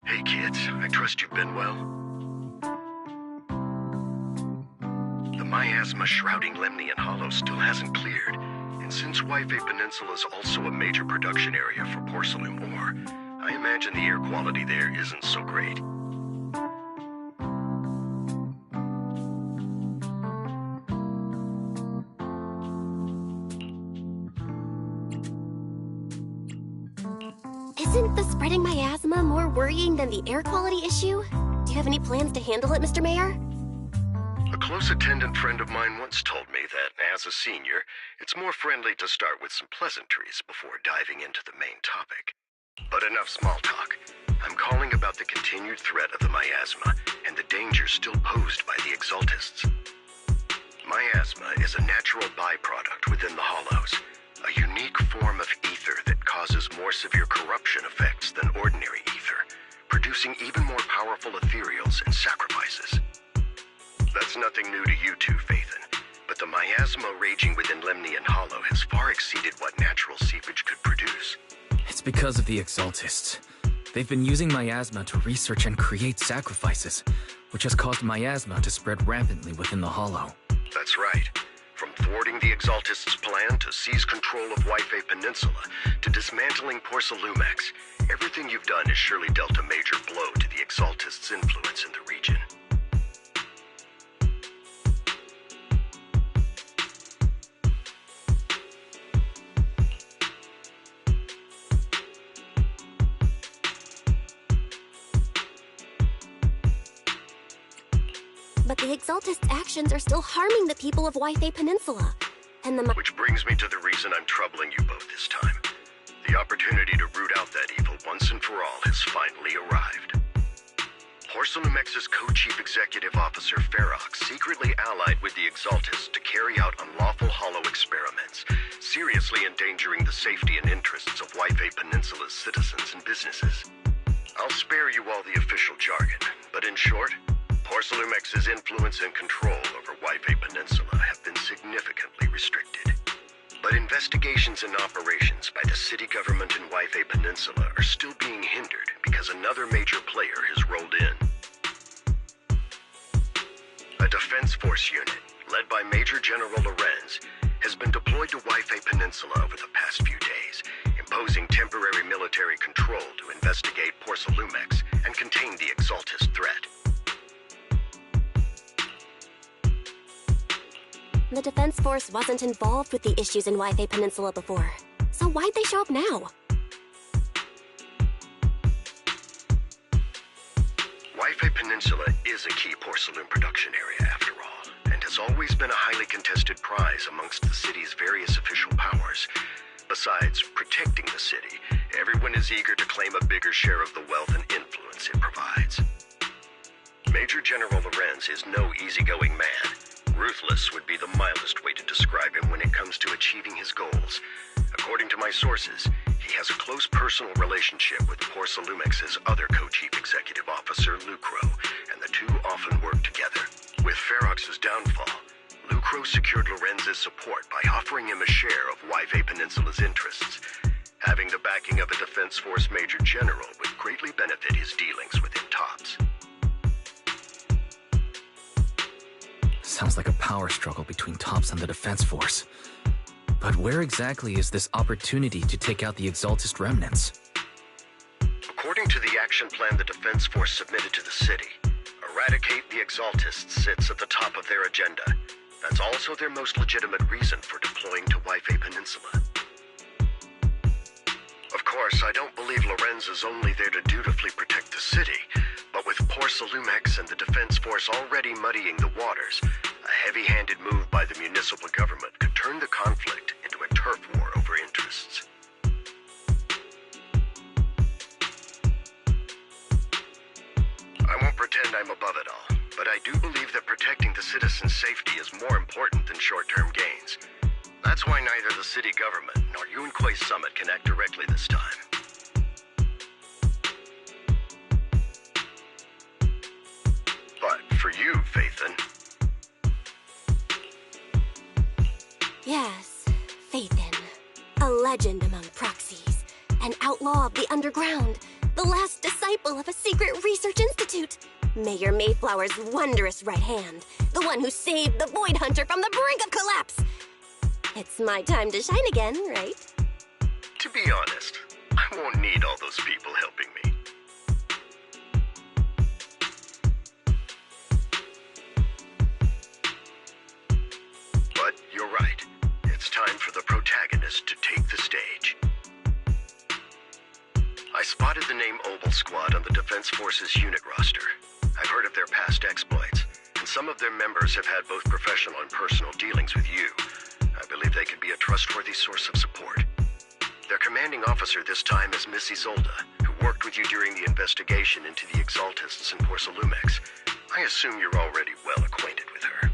Hey kids, I trust you've been well. The miasma shrouding Lemnian Hollow still hasn't cleared, and since Wi-Fi Peninsula is also a major production area for porcelain ore, I imagine the air quality there isn't so great. Isn't the spreading miasma more worrying than the air quality issue? Do you have any plans to handle it, Mr. Mayor? A close attendant friend of mine once told me that, as a senior, it's more friendly to start with some pleasantries before diving into the main topic. But enough small talk. I'm calling about the continued threat of the miasma and the danger still posed by the exaltists. Miasma is a natural byproduct within the hollows, a unique form of ether that causes more severe corruption effects than ordinary ether, producing even more powerful ethereals and sacrifices. That's nothing new to you two, Phaethon, but the miasma raging within Lemnian Hollow has far exceeded what natural seepage could produce. It's because of the exaltists. They've been using miasma to research and create sacrifices, which has caused miasma to spread rampantly within the Hollow. That's right. From thwarting the exaltists' plan to seize control of Wi-Fi Peninsula to dismantling Porcelumex, everything you've done has surely dealt a major blow to the exaltists' influence in the region. But the exaltists' actions are still harming the people of Wi-Fi Peninsula. And Which brings me to the reason I'm troubling you both this time. The opportunity to root out that evil once and for all has finally arrived. Porcelumex's co-chief executive officer Ferox secretly allied with the exaltists to carry out unlawful hollow experiments, seriously endangering the safety and interests of Wi-Fi Peninsula's citizens and businesses. I'll spare you all the official jargon, but in short, Porcelumex's influence and control over Wi-Fi Peninsula have been significantly restricted. But investigations and operations by the city government in Wi-Fi Peninsula are still being hindered because another major player has rolled in. A defense force unit, led by Major General Lorenz, has been deployed to Wi-Fi Peninsula over the past few days, imposing temporary military control to investigate Porcelumex and contain the exaltist threat. The Defense Force wasn't involved with the issues in Wi-Fi Peninsula before. So why'd they show up now? Wi-Fi Peninsula is a key porcelain production area after all, and has always been a highly contested prize amongst the city's various official powers. Besides protecting the city, everyone is eager to claim a bigger share of the wealth and influence it provides. Major General Lorenz is no easygoing man. Ruthless would be the mildest way to describe him when it comes to achieving his goals. According to my sources, he has a close personal relationship with Porcelumex's other co-chief executive officer, Lucro, and the two often work together. With Ferox's downfall, Lucro secured Lorenz's support by offering him a share of Wi-Fi Peninsula's interests. Having the backing of a Defense Force Major General would greatly benefit his dealings within TOPS. Sounds like a power struggle between TOPS and the Defense Force. But where exactly is this opportunity to take out the exaltist remnants? According to the action plan the Defense Force submitted to the city, eradicate the exaltists sits at the top of their agenda. That's also their most legitimate reason for deploying to Wi-Fi Peninsula. Of course, I don't believe Lorenz is only there to dutifully protect the city, But with Porcelumex and the Defense Force already muddying the waters, a heavy-handed move by the municipal government could turn the conflict into a turf war over interests. I won't pretend I'm above it all, but I do believe that protecting the citizens' safety is more important than short-term gains. That's why neither the city government nor Yunquay Summit can act directly this time. But for you, Faithin. Yes, Faithin. A legend among proxies. An outlaw of the underground. The last disciple of a secret research institute. Mayor Mayflower's wondrous right hand. The one who saved the Void Hunter from the brink of collapse. It's my time to shine again, right? To be honest, I won't need all those people helping me. But you're right. It's time for the protagonist to take the stage. I spotted the name Obel Squad on the Defense Force's unit roster. I've heard of their past exploits, and some of their members have had both professional and personal dealings with you. I believe they could be a trustworthy source of support. Their commanding officer this time is Miss Isolde, who worked with you during the investigation into the Exaltists in Porcelumex. I assume you're already well acquainted with her.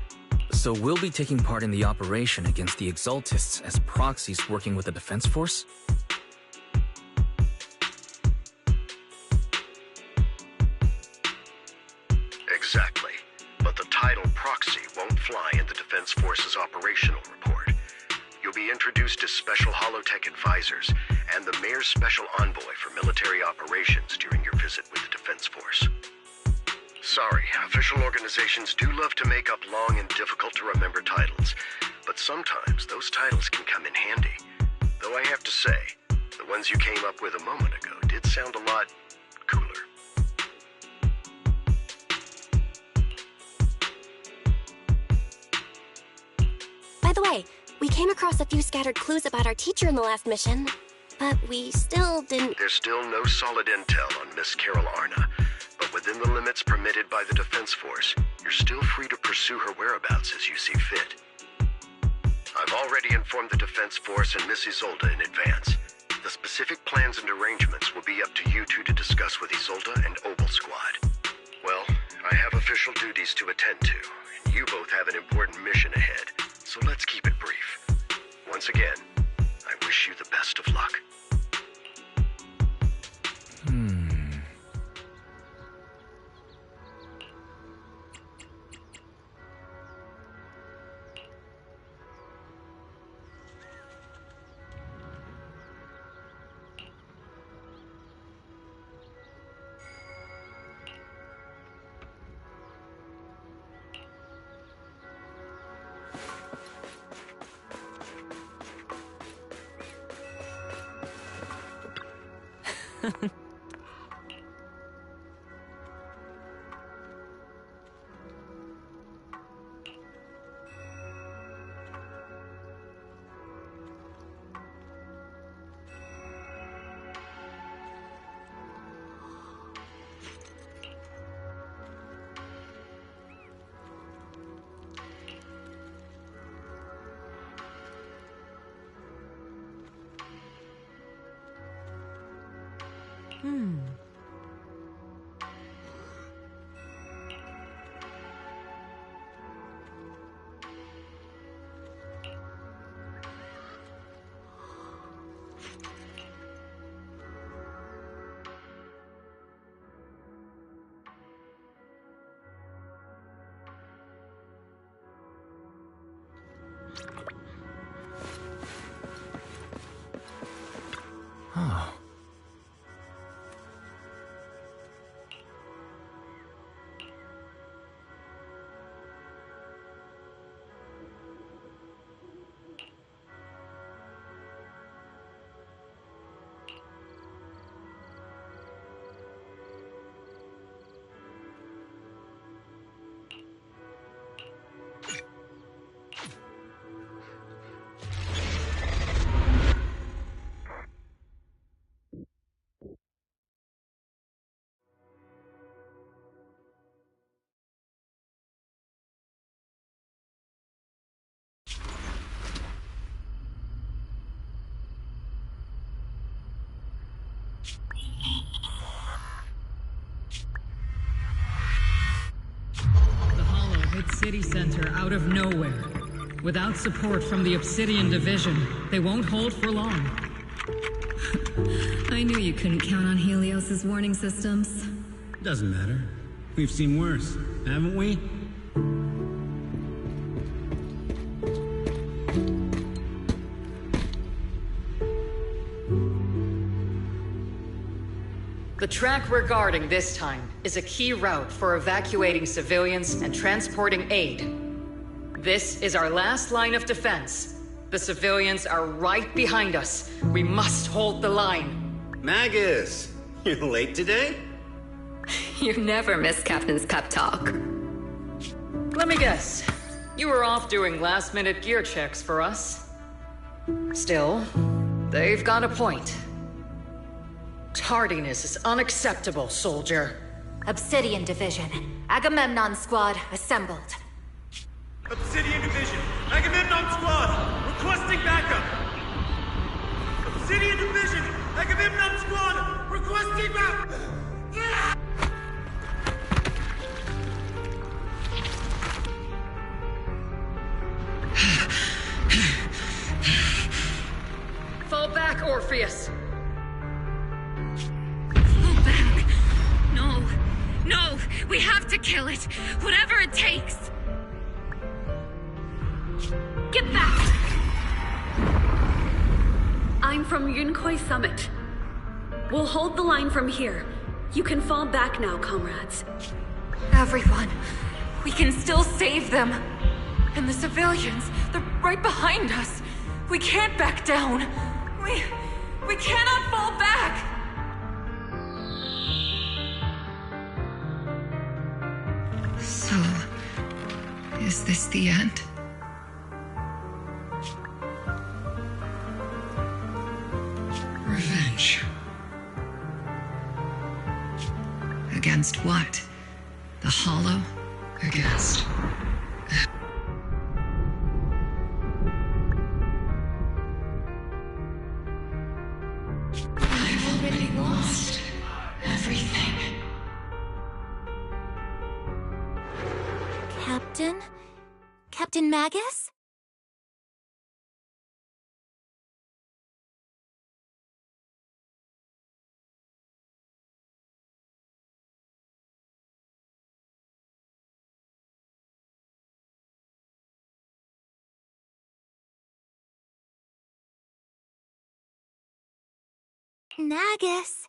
So we'll be taking part in the operation against the Exaltists as proxies working with the Defense Force? Exactly. But the title proxy won't fly in the Defense Force's operational report. You'll be introduced as Special Holotech Advisors and the Mayor's Special Envoy for Military Operations during your visit with the Defense Force. Sorry, official organizations do love to make up long and difficult-to-remember titles, but sometimes those titles can come in handy. Though I have to say, the ones you came up with a moment ago did sound a lot cooler. By the way, we came across a few scattered clues about our teacher in the last mission, but we still didn't... There's still no solid intel on Miss Carol Arna, but within the limits permitted by the Defense Force, you're still free to pursue her whereabouts as you see fit. I've already informed the Defense Force and Miss Isolde in advance. The specific plans and arrangements will be up to you two to discuss with Isolde and Obel Squad. Well, I have official duties to attend to, and you both have an important mission ahead, so let's keep it brief. Once again, I wish you the best of luck. city center out of nowhere. Without support from the Obsidian Division, they won't hold for long. I knew you couldn't count on Helios's warning systems. Doesn't matter. We've seen worse, haven't we? The track we're guarding this time is a key route for evacuating civilians and transporting aid. This is our last line of defense. The civilians are right behind us. We must hold the line. Magus, you late today? You never miss Captain's pep talk. Let me guess. You were off doing last-minute gear checks for us. Still, they've got a point. Tardiness is unacceptable, soldier. Obsidian Division. Agamemnon Squad assembled. Obsidian Division. Agamemnon Squad. Requesting backup. Obsidian Division. Agamemnon Squad. Requesting backup. Fall back, Orpheus. No, we have to kill it, whatever it takes. Get back! I'm from Yunkoi Summit. We'll hold the line from here. You can fall back now, comrades. Everyone, we can still save them. And the civilians, they're right behind us. We can't back down. We cannot fall back! So, is this the end? Revenge. Against what? The Hollow? Against... I've already lost everything. Captain? Captain Magus? Nagus?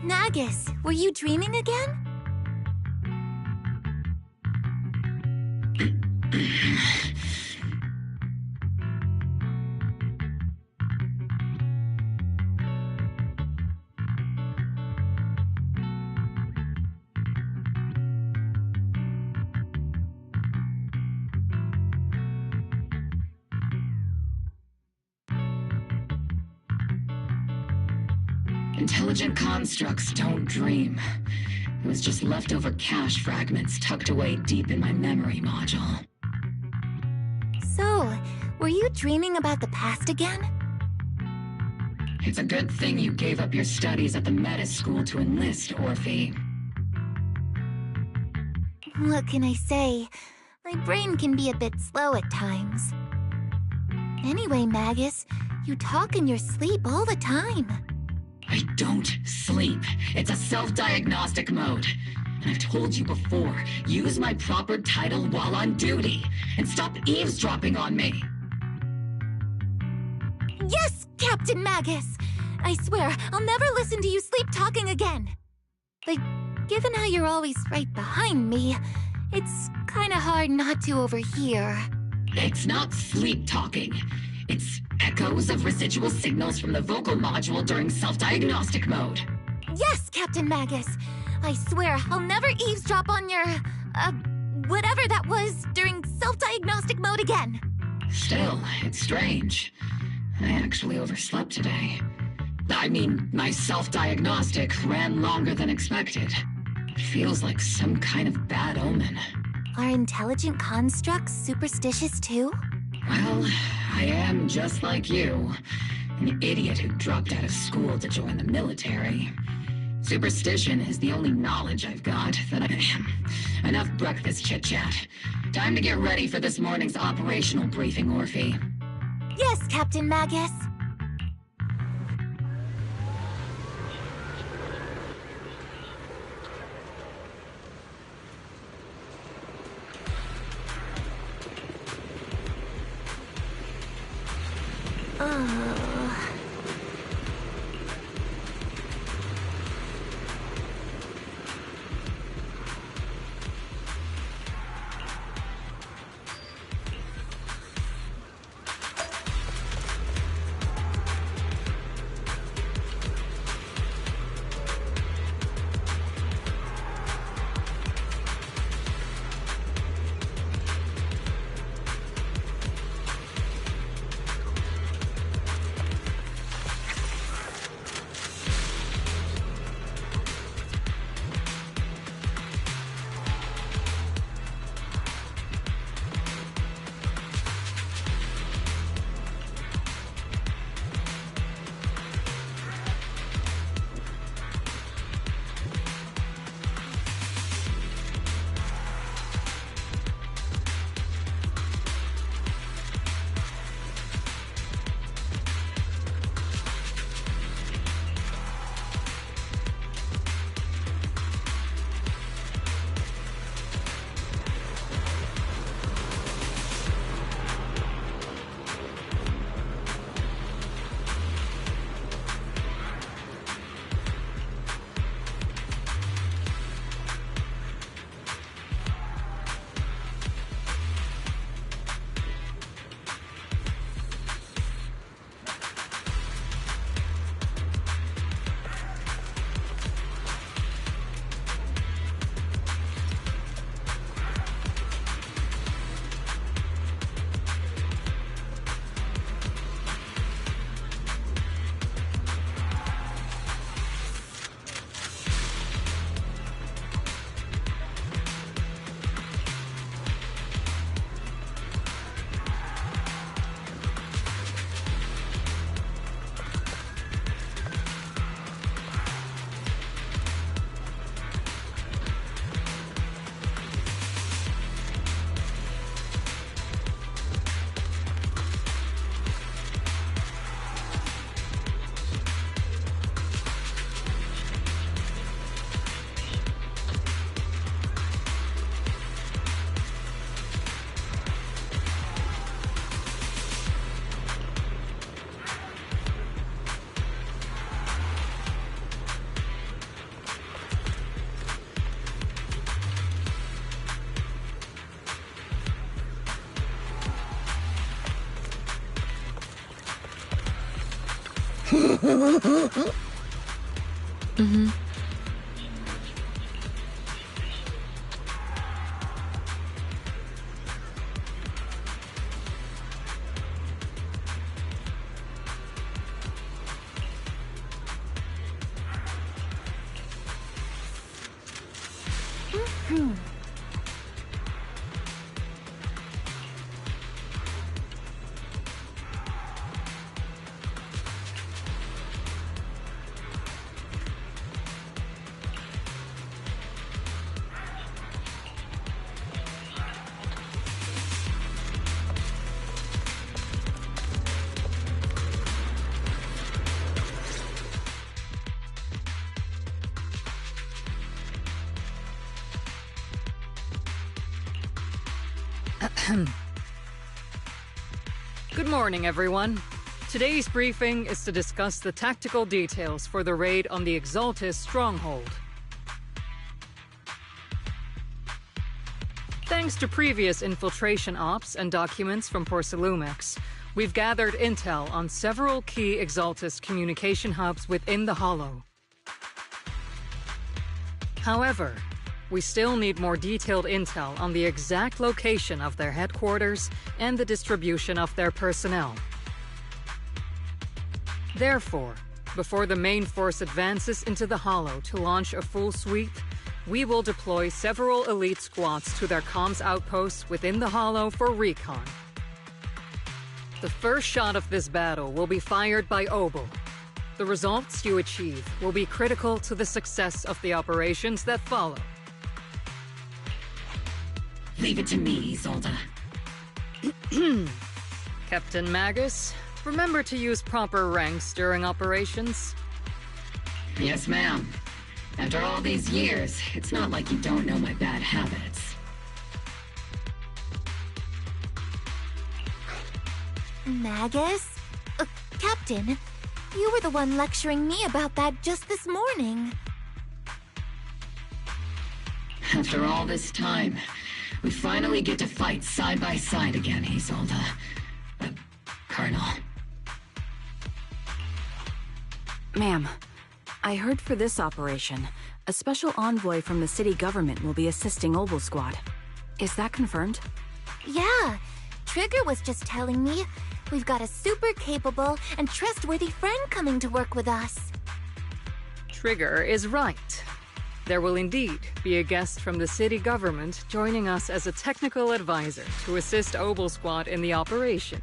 Nagus, were you dreaming again? Intelligent constructs don't dream. It was just leftover cache fragments tucked away deep in my memory module. So, were you dreaming about the past again? It's a good thing you gave up your studies at the Meta School to enlist, Orphe. What can I say? My brain can be a bit slow at times. Anyway, Magus, you talk in your sleep all the time. I don't sleep. It's a self-diagnostic mode. And I've told you before, use my proper title while on duty, and stop eavesdropping on me. Yes, Captain Magus! I swear, I'll never listen to you sleep-talking again. But given how you're always right behind me, it's kinda hard not to overhear. It's not sleep-talking. It's echoes of residual signals from the vocal module during self-diagnostic mode. Yes, Captain Magus! I swear, I'll never eavesdrop on your, whatever that was during self-diagnostic mode again. Still, it's strange. I actually overslept today. I mean, my self-diagnostic ran longer than expected. It feels like some kind of bad omen. Are intelligent constructs superstitious too? Well, I am just like you. An idiot who dropped out of school to join the military. Superstition is the only knowledge I've got that Enough breakfast chit-chat. Time to get ready for this morning's operational briefing, Orphe. Yes, Captain Magus. Mm-hmm. Good morning, everyone. Today's briefing is to discuss the tactical details for the raid on the Exaltis stronghold. Thanks to previous infiltration ops and documents from Porcelumex, we've gathered intel on several key Exaltis communication hubs within the Hollow. However, we still need more detailed intel on the exact location of their headquarters and the distribution of their personnel. Therefore, before the main force advances into the Hollow to launch a full sweep, we will deploy several elite squads to their comms outposts within the Hollow for recon. The first shot of this battle will be fired by Obel. The results you achieve will be critical to the success of the operations that follow. Leave it to me, Isolde. Captain Magus, remember to use proper ranks during operations. Yes, ma'am. After all these years, it's not like you don't know my bad habits. Magus? Captain, you were the one lecturing me about that just this morning. After all this time, we finally get to fight side by side again, Isolde. Colonel. Ma'am, I heard for this operation, a special envoy from the city government will be assisting Obel Squad. Is that confirmed? Yeah, Trigger was just telling me we've got a super capable and trustworthy friend coming to work with us. Trigger is right. There will indeed be a guest from the city government joining us as a technical advisor to assist Obel Squad in the operation.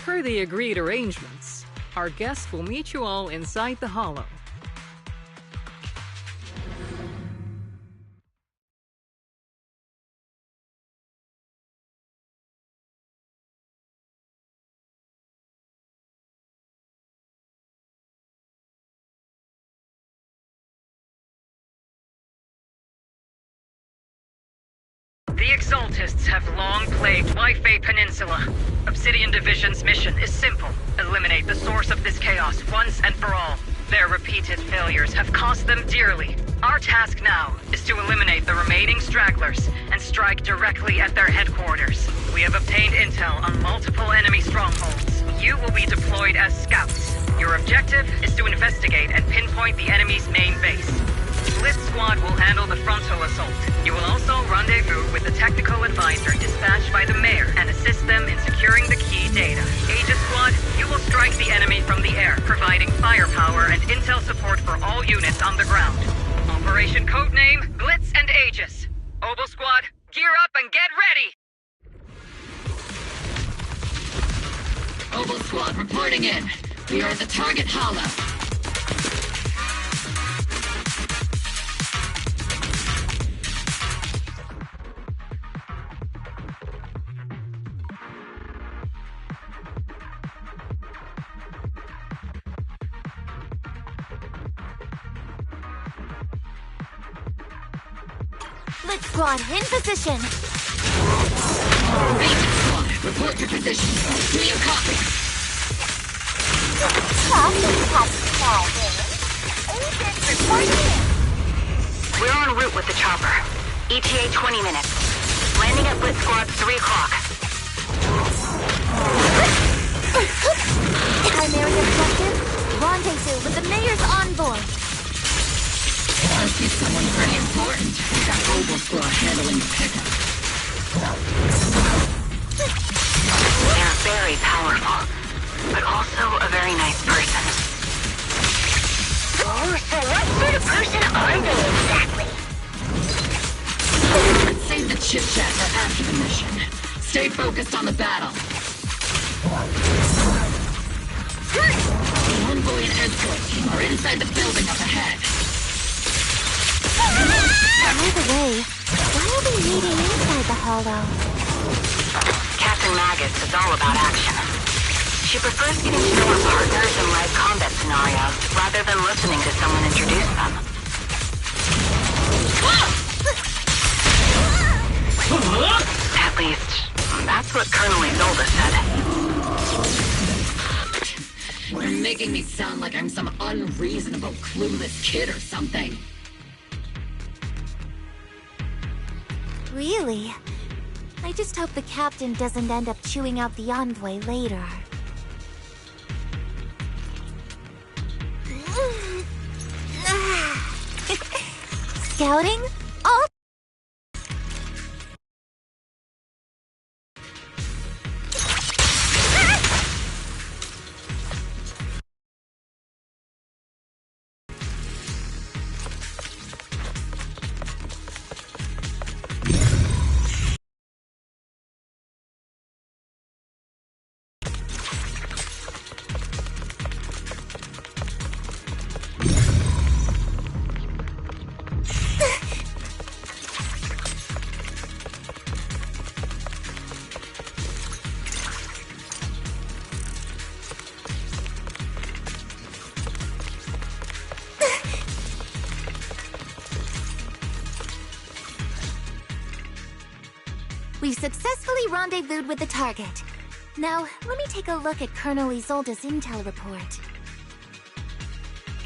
Per the agreed arrangements, our guest will meet you all inside the Hollow. The Exaltists have long plagued Wi-Fi Peninsula. Obsidian Division's mission is simple. Eliminate the source of this chaos once and for all. Their repeated failures have cost them dearly. Our task now is to eliminate the remaining stragglers and strike directly at their headquarters. We have obtained intel on multiple enemy strongholds. You will be deployed as scouts. Your objective is to investigate and pinpoint the enemy's main base. Blitz Squad will handle the frontal assault. You will also rendezvous with the technical advisor dispatched by the mayor and assist them in securing the key data. Aegis Squad, you will strike the enemy from the air, providing firepower and intel support for all units on the ground. Operation Codename Blitz and Aegis. Obel Squad, gear up and get ready! Obel Squad reporting in. We are at the target Hollow. Blitz Squad, in position! Aegis Squad, report your position. Do you copy? We're en route with the chopper. ETA 20 minutes. Landing at Blitz Squad 3 o'clock. Primary objective, rendezvous with the mayor's envoy. Must be someone pretty important. We got Obel Squad handling the pickup. They're very powerful, but also a very nice person. Oh, so what sort of person are they exactly? Let's save the chit-chat for after the mission. Stay focused on the battle. The envoy and escort team are inside the building up ahead. By the way, why are we meeting inside the Hollow? Captain Magus is all about action. She prefers getting to know her partners in live combat scenarios rather than listening to someone introduce them. At least, that's what Colonel Isolde said. You're making me sound like I'm some unreasonable, clueless kid or something. Really? I just hope the captain doesn't end up chewing out the envoy later. Scouting? All successfully rendezvoused with the target. Now, let me take a look at Colonel Isolde's intel report.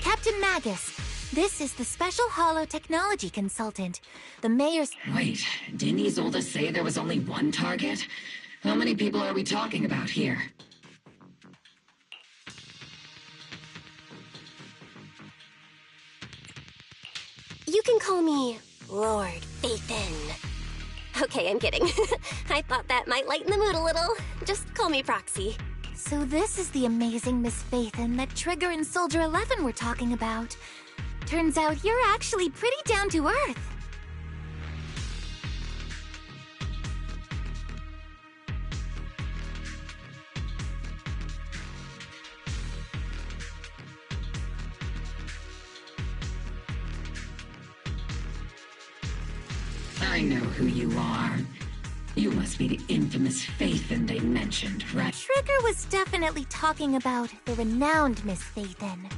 Captain Magus, this is the Special Hollow Technology Consultant. The Mayor's— Wait, didn't Isolde say there was only one target? How many people are we talking about here? You can call me Lord Phaethon. Okay, I'm kidding. I thought that might lighten the mood a little. Just call me Proxy. So this is the amazing Miss Phaethon that Trigger and Soldier 11 were talking about. Turns out you're actually pretty down to earth. I know who you are. You must be the infamous Phaethon they mentioned, right? Trigger was definitely talking about the renowned Miss Phaethon.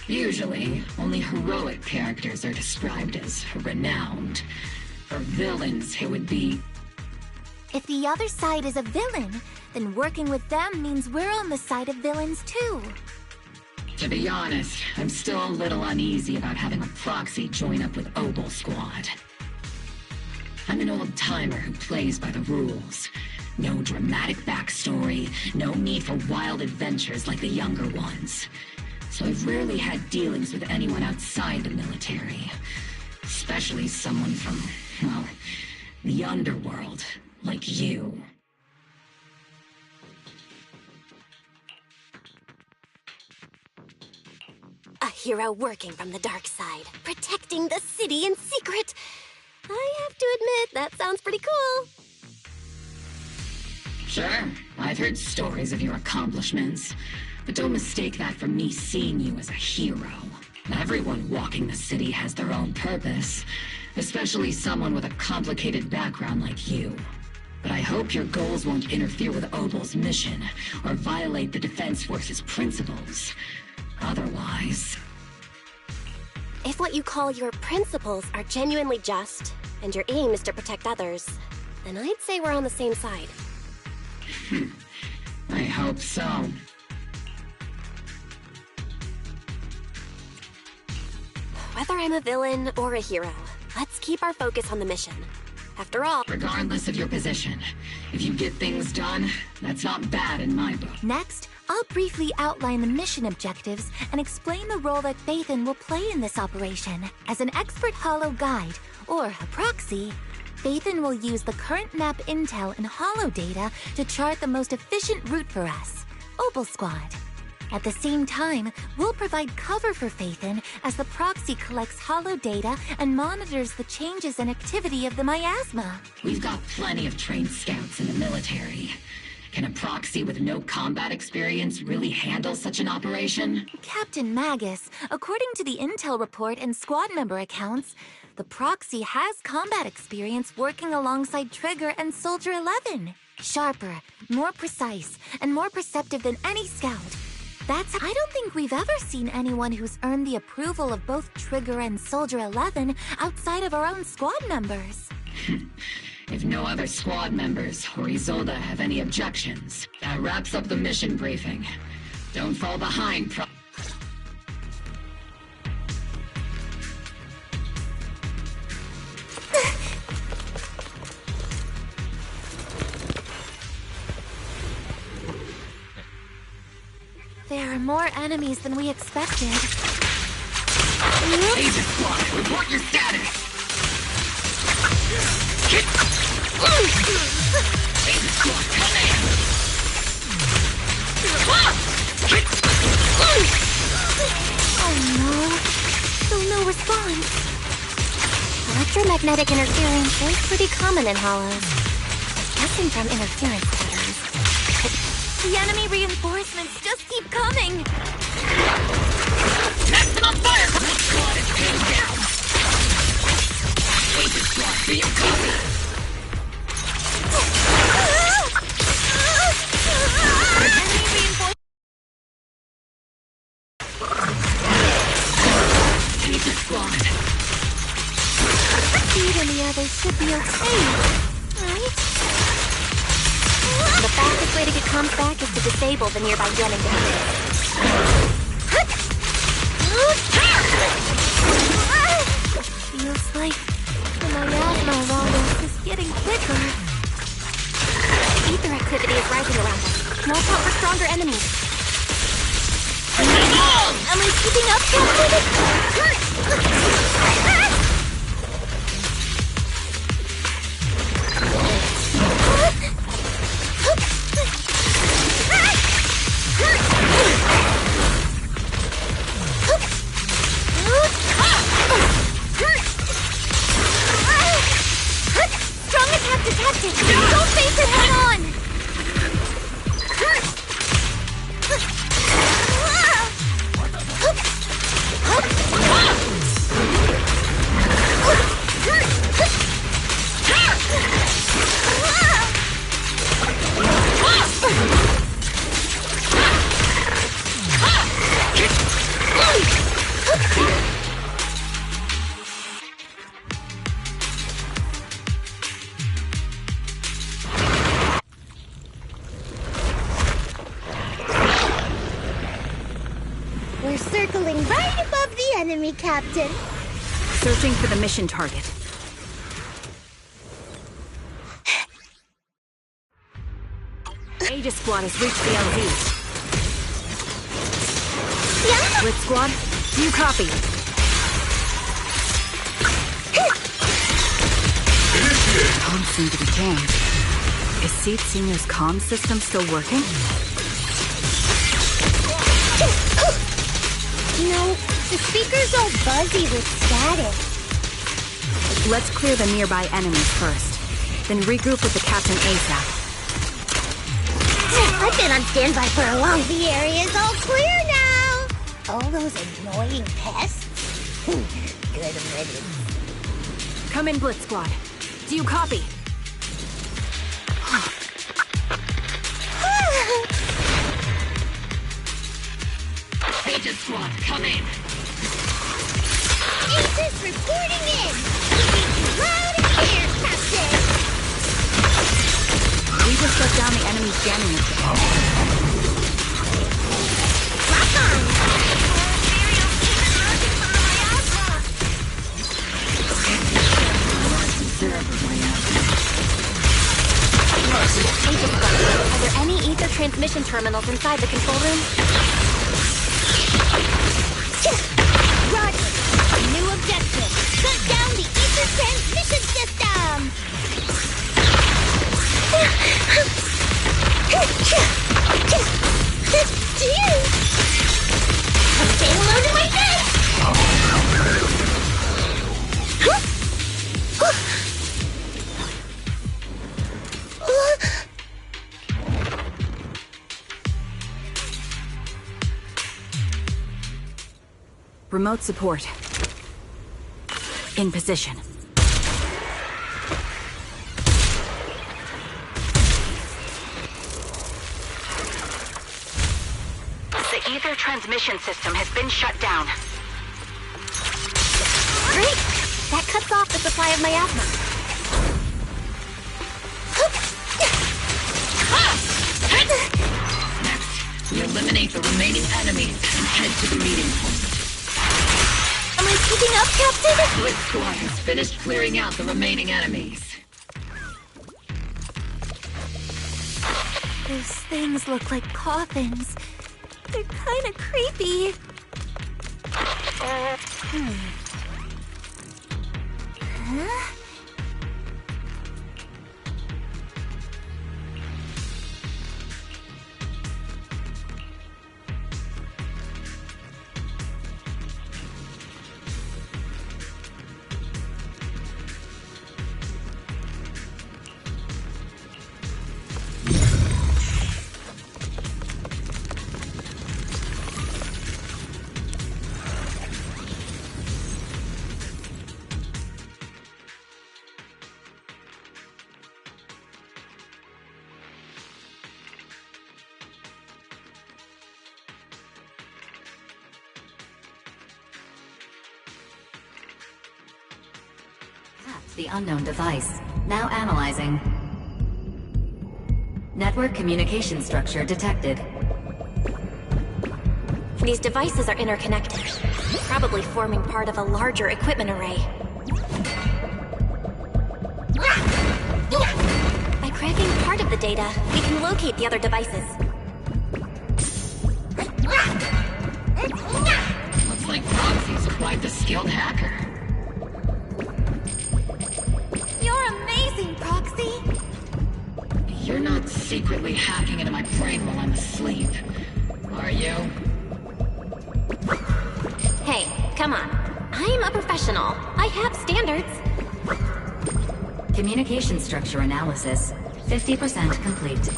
Usually, only heroic characters are described as renowned. For villains, it would be... If the other side is a villain, then working with them means we're on the side of villains too. To be honest, I'm still a little uneasy about having a proxy join up with Obel Squad. I'm an old-timer who plays by the rules. No dramatic backstory, no need for wild adventures like the younger ones. So I've rarely had dealings with anyone outside the military. Especially someone from, well, the underworld, like you. A hero working from the dark side, protecting the city in secret. I have to admit, that sounds pretty cool. Sure, I've heard stories of your accomplishments, but don't mistake that for me seeing you as a hero. Everyone walking the city has their own purpose, especially someone with a complicated background like you. But I hope your goals won't interfere with Obel's mission, or violate the Defense Force's principles. Otherwise... If what you call your principles are genuinely just, and your aim is to protect others, then I'd say we're on the same side. I hope so. Whether I'm a villain or a hero, let's keep our focus on the mission. After all... Regardless of your position, if you get things done, that's not bad in my book. Next, I'll briefly outline the mission objectives and explain the role that Phaethon will play in this operation. As an expert Hollow guide, or a proxy, Phaethon will use the current map intel and Hollow data to chart the most efficient route for us, Obel Squad. At the same time, we'll provide cover for Phaethon as the proxy collects Hollow data and monitors the changes and activity of the miasma. We've got plenty of trained scouts in the military. Can a proxy with no combat experience really handle such an operation? Captain Magus, according to the intel report and squad member accounts, the proxy has combat experience working alongside Trigger and Soldier 11. Sharper, more precise, and more perceptive than any scout. I don't think we've ever seen anyone who's earned the approval of both Trigger and Soldier 11 outside of our own squad members. If no other squad members or Isolde have any objections, that wraps up the mission briefing. Don't fall behind, There are more enemies than we expected. Agent Squad, report your status! Agent Squad, come in! Oh no. Still no response. Electromagnetic interference is pretty common in Hollows. Guessing from interference patterns. The enemy reinforcements just keep coming! Maximum fire! Squad is pinned down! Agent Squad, be your copy! Enemy reinforcements... Agent Squad! Speed and the others should be okay, right? fastest way to get comms back is to disable the nearby jamming device. Feels like the miasma around us is getting thicker. Ether activity is rising around us. Watch out for stronger enemies. Am I keeping up, Captain? Strong attack detected! Don't face it head on! We're circling right above the enemy, Captain. Searching for the mission target. Aegis Squad has reached the LZ. Yeah? Blitz Squad, do you copy? Comms seem to be jammed. Is Seed Senior's comm system still working? You know, the speaker's all buzzy with static. Let's clear the nearby enemies first, then regroup with the Captain ASAP. I've been on standby for a while. The area's all clear now. All those annoying pests. Good riddance. Come in, Blitz Squad. Do you copy? Aegis Squad, come in. Aegis reporting in. Loud and clear, Captain. We just shut down the enemy's jamming system. Rock on. Aegis Squad, are there any ether transmission terminals inside the control room? Roger. New objective. Shut down the ether transmission system. I'm staying alone in my bed. Remote support. In position. The ether transmission system has been shut down. Great! That cuts off the supply of miasma. Next, we eliminate the remaining enemies and head to the meeting point. Am I keeping up, Captain? Blitz Squad has finished clearing out the remaining enemies. Those things look like coffins. They're kind of creepy. Huh? The unknown device. Now analyzing. Network communication structure detected. These devices are interconnected, probably forming part of a larger equipment array. By cracking part of the data, we can locate the other devices. Looks like Proxy's quite the skilled hacker. You're amazing, Proxy! You're not secretly hacking into my brain while I'm asleep, are you? Hey, come on. I'm a professional. I have standards. Communication structure analysis, 50% complete.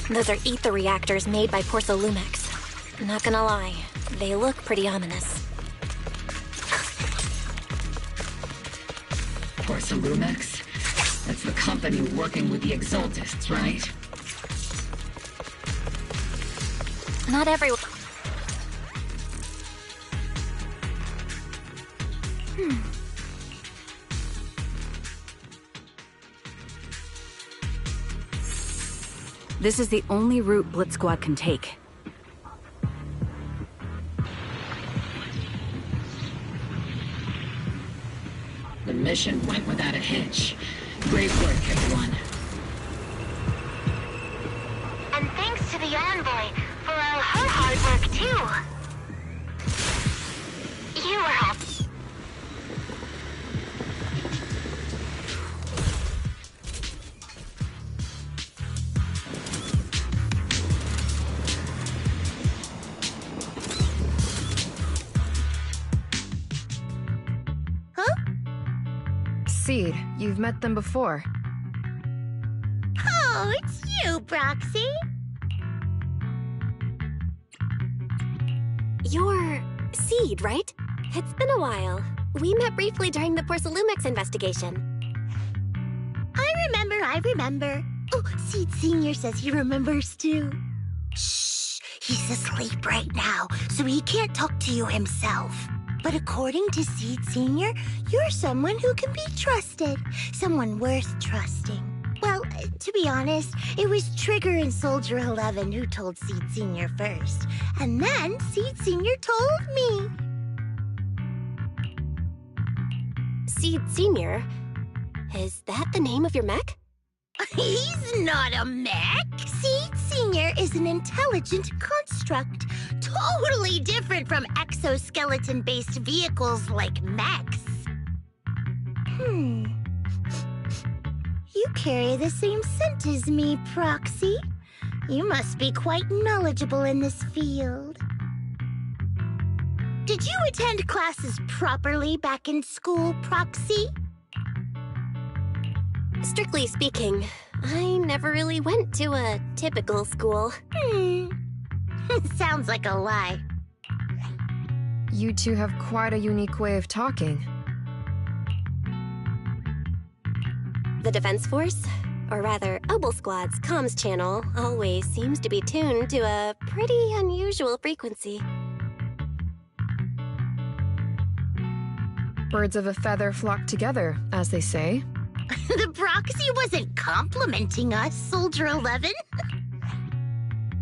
Those are ether reactors made by Porcelumex. Not gonna lie, they look pretty ominous. Porcelumex? That's the company working with the Exaltists, right? Not everyone. This is the only route Blitz Squad can take. The mission went without a hitch. Great work, everyone. And thanks to the envoy for all her hard work, too. You were helping. Seed, you've met them before. Oh, it's you, Proxy. You're Seed, right? It's been a while. We met briefly during the Porcelumex investigation. I remember. Oh, Seed Sr. says he remembers too. Shh, he's asleep right now, so he can't talk to you himself. But according to Seed Sr., you're someone who can be trusted. Someone worth trusting. Well, to be honest, it was Trigger and Soldier 11 who told Seed Sr. first. And then Seed Sr. told me. Seed Sr.? Is that the name of your mech? He's not a mech. Seed Sr. is an intelligent construct. Totally different from exoskeleton-based vehicles like mechs. You carry the same scent as me, Proxy. You must be quite knowledgeable in this field. Did you attend classes properly back in school, Proxy? Strictly speaking, I never really went to a typical school. Sounds like a lie. You two have quite a unique way of talking. The Defense Force, or rather, Obel Squad's comms channel, always seems to be tuned to a pretty unusual frequency. Birds of a feather flock together, as they say. The Proxy wasn't complimenting us, Soldier 11.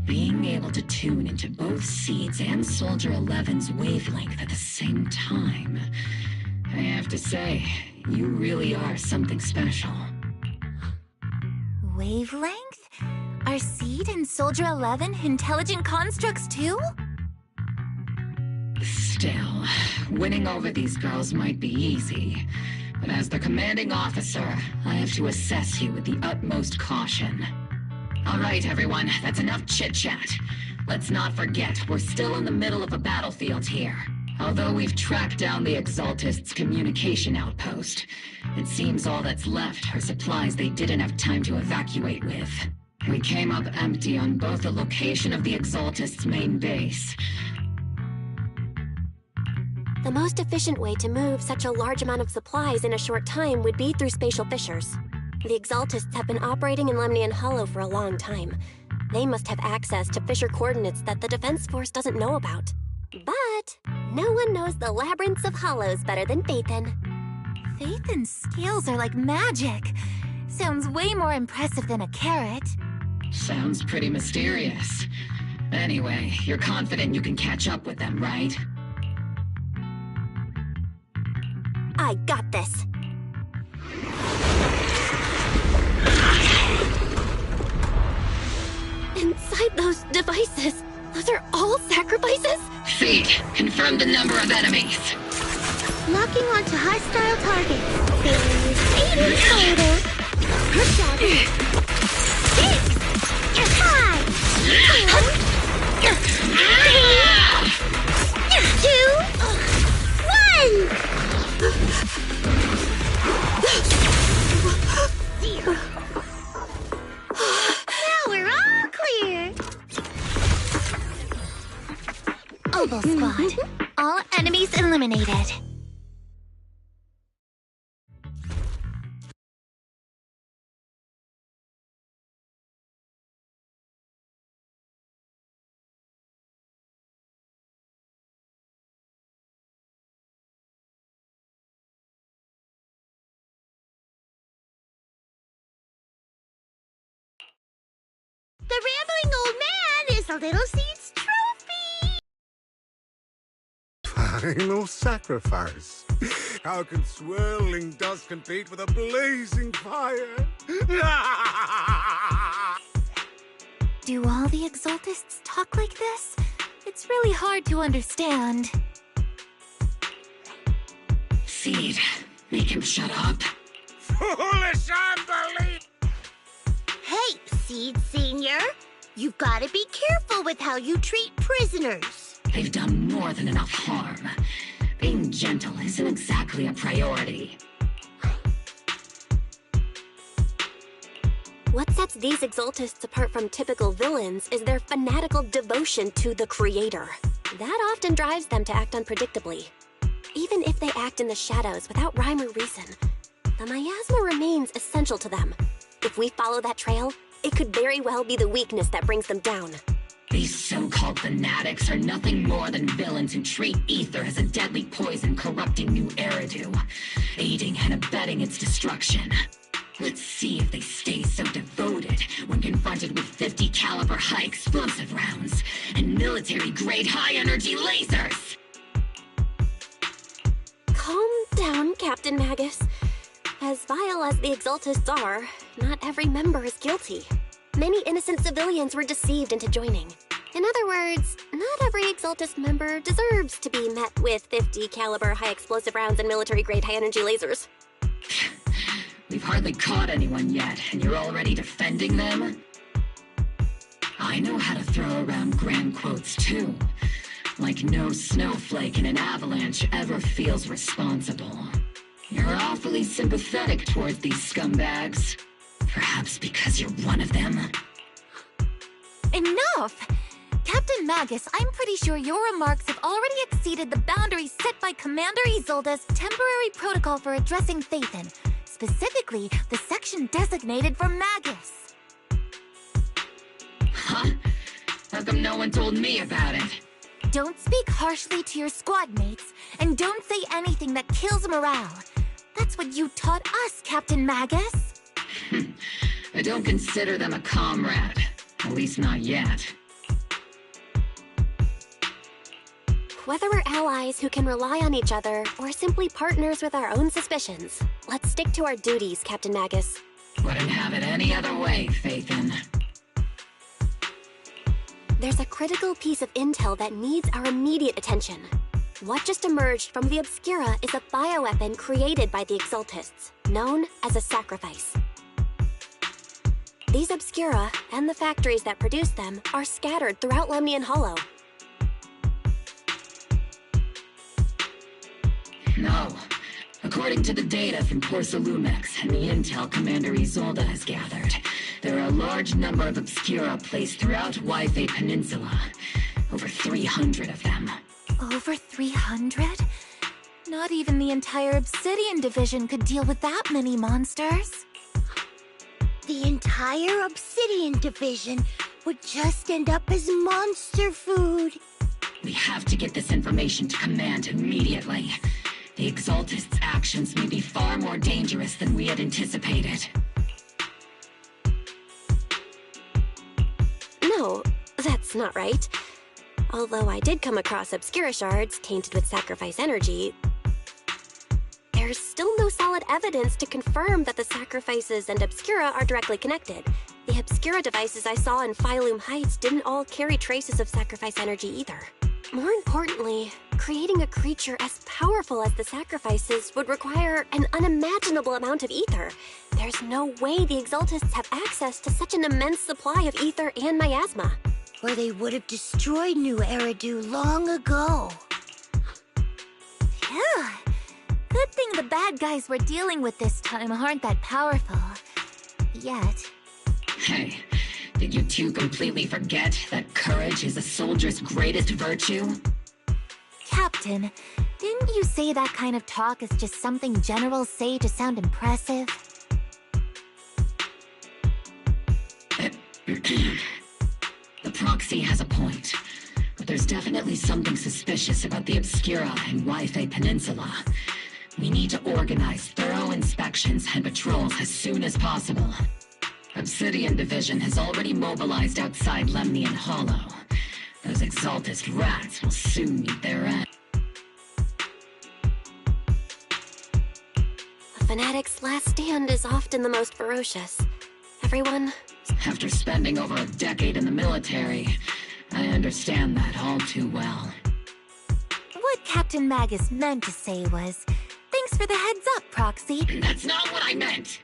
Being able to tune into both Seed's and Soldier 11's wavelength at the same time. I have to say, You really are something special. Wavelength? Are Seed and Soldier 11 intelligent constructs too? Still, winning over these girls might be easy. But as their commanding officer, I have to assess you with the utmost caution. Alright, everyone, that's enough chit-chat. Let's not forget, we're still in the middle of a battlefield here. Although we've tracked down the Exaltists' communication outpost, it seems all that's left are supplies they didn't have time to evacuate with. We came up empty on both the location of the Exaltists' main base. The most efficient way to move such a large amount of supplies in a short time would be through spatial fissures. The Exaltists have been operating in Lemnian Hollow for a long time. They must have access to fissure coordinates that the Defense Force doesn't know about. But no one knows the labyrinths of hollows better than Phaethon. Phaethon's skills are like magic. Sounds way more impressive than a carrot. Sounds pretty mysterious. Anyway, you're confident you can catch up with them, right? I got this. Inside those devices, those are all sacrifices? Seed, confirm the number of enemies. Locking onto hostile targets. There's 8 in total. 7, 6, 5, 4, 3, 2, 1. Now we're all clear. Oval Squad. All enemies eliminated. The rambling old man is a little Seed's trophy! Final sacrifice. How can swirling dust compete with a blazing fire? Do all the Exaltists talk like this? It's really hard to understand. Seed, make him shut up. Foolish unbelief! Hey, Seed Senior, you've got to be careful with how you treat prisoners. They've done more than enough harm. Being gentle isn't exactly a priority. What sets these Exaltists apart from typical villains is their fanatical devotion to the Creator. That often drives them to act unpredictably. Even if they act in the shadows without rhyme or reason, the miasma remains essential to them. If we follow that trail, it could very well be the weakness that brings them down. These so-called fanatics are nothing more than villains who treat ether as a deadly poison corrupting new Eridu, aiding and abetting its destruction. Let's see if they stay so devoted when confronted with 50 caliber high explosive rounds and military-grade high-energy lasers! Calm down, Captain Magus. As vile as the Exaltists are, not every member is guilty. Many innocent civilians were deceived into joining. In other words, not every Exaltist member deserves to be met with 50 caliber high explosive rounds and military-grade high-energy lasers. We've hardly caught anyone yet, and you're already defending them? I know how to throw around grand quotes too. Like no snowflake in an avalanche ever feels responsible. You're awfully sympathetic towards these scumbags. Perhaps because you're one of them. Enough! Captain Magus, I'm pretty sure your remarks have already exceeded the boundaries set by Commander Isolde's temporary protocol for addressing Phaethon, specifically the section designated for Magus. Huh? How come no one told me about it? Don't speak harshly to your squad mates, and don't say anything that kills morale. That's what you taught us, Captain Magus. I don't consider them a comrade. At least not yet. Whether we're allies who can rely on each other, or simply partners with our own suspicions, let's stick to our duties, Captain Magus. Wouldn't have it any other way, Faithin. There's a critical piece of intel that needs our immediate attention. What just emerged from the Obscura is a bioweapon created by the Exaltists, known as a sacrifice. These Obscura, and the factories that produce them, are scattered throughout Lemnian Hollow. No. According to the data from Porcelumex and the intel Commander Isolde has gathered, there are a large number of Obscura placed throughout Waifei Peninsula. Over 300 of them. Over 300? Not even the entire Obsidian Division could deal with that many monsters. The entire Obsidian Division would just end up as monster food. We have to get this information to Command immediately. The Exaltists' actions may be far more dangerous than we had anticipated. No, that's not right. Although I did come across Obscura shards tainted with sacrifice energy, there's still no solid evidence to confirm that the sacrifices and Obscura are directly connected. The Obscura devices I saw in Phylum Heights didn't all carry traces of sacrifice energy either. More importantly, creating a creature as powerful as the sacrifices would require an unimaginable amount of ether. There's no way the Exaltists have access to such an immense supply of ether and miasma. Or they would have destroyed New Eridu long ago. Phew. Good thing the bad guys we're dealing with this time aren't that powerful. Yet. Hey, did you two completely forget that courage is a soldier's greatest virtue? Captain, didn't you say that kind of talk is just something generals say to sound impressive? The proxy has a point, but there's definitely something suspicious about the Obscura and Waifei Peninsula. We need to organize thorough inspections and patrols as soon as possible. Obsidian Division has already mobilized outside Lemnian Hollow. Those Exaltist rats will soon meet their end. A fanatic's last stand is often the most ferocious. Everyone... After spending over a decade in the military, I understand that all too well. What Captain Magus meant to say was, thanks for the heads up, Proxy. That's not what I meant!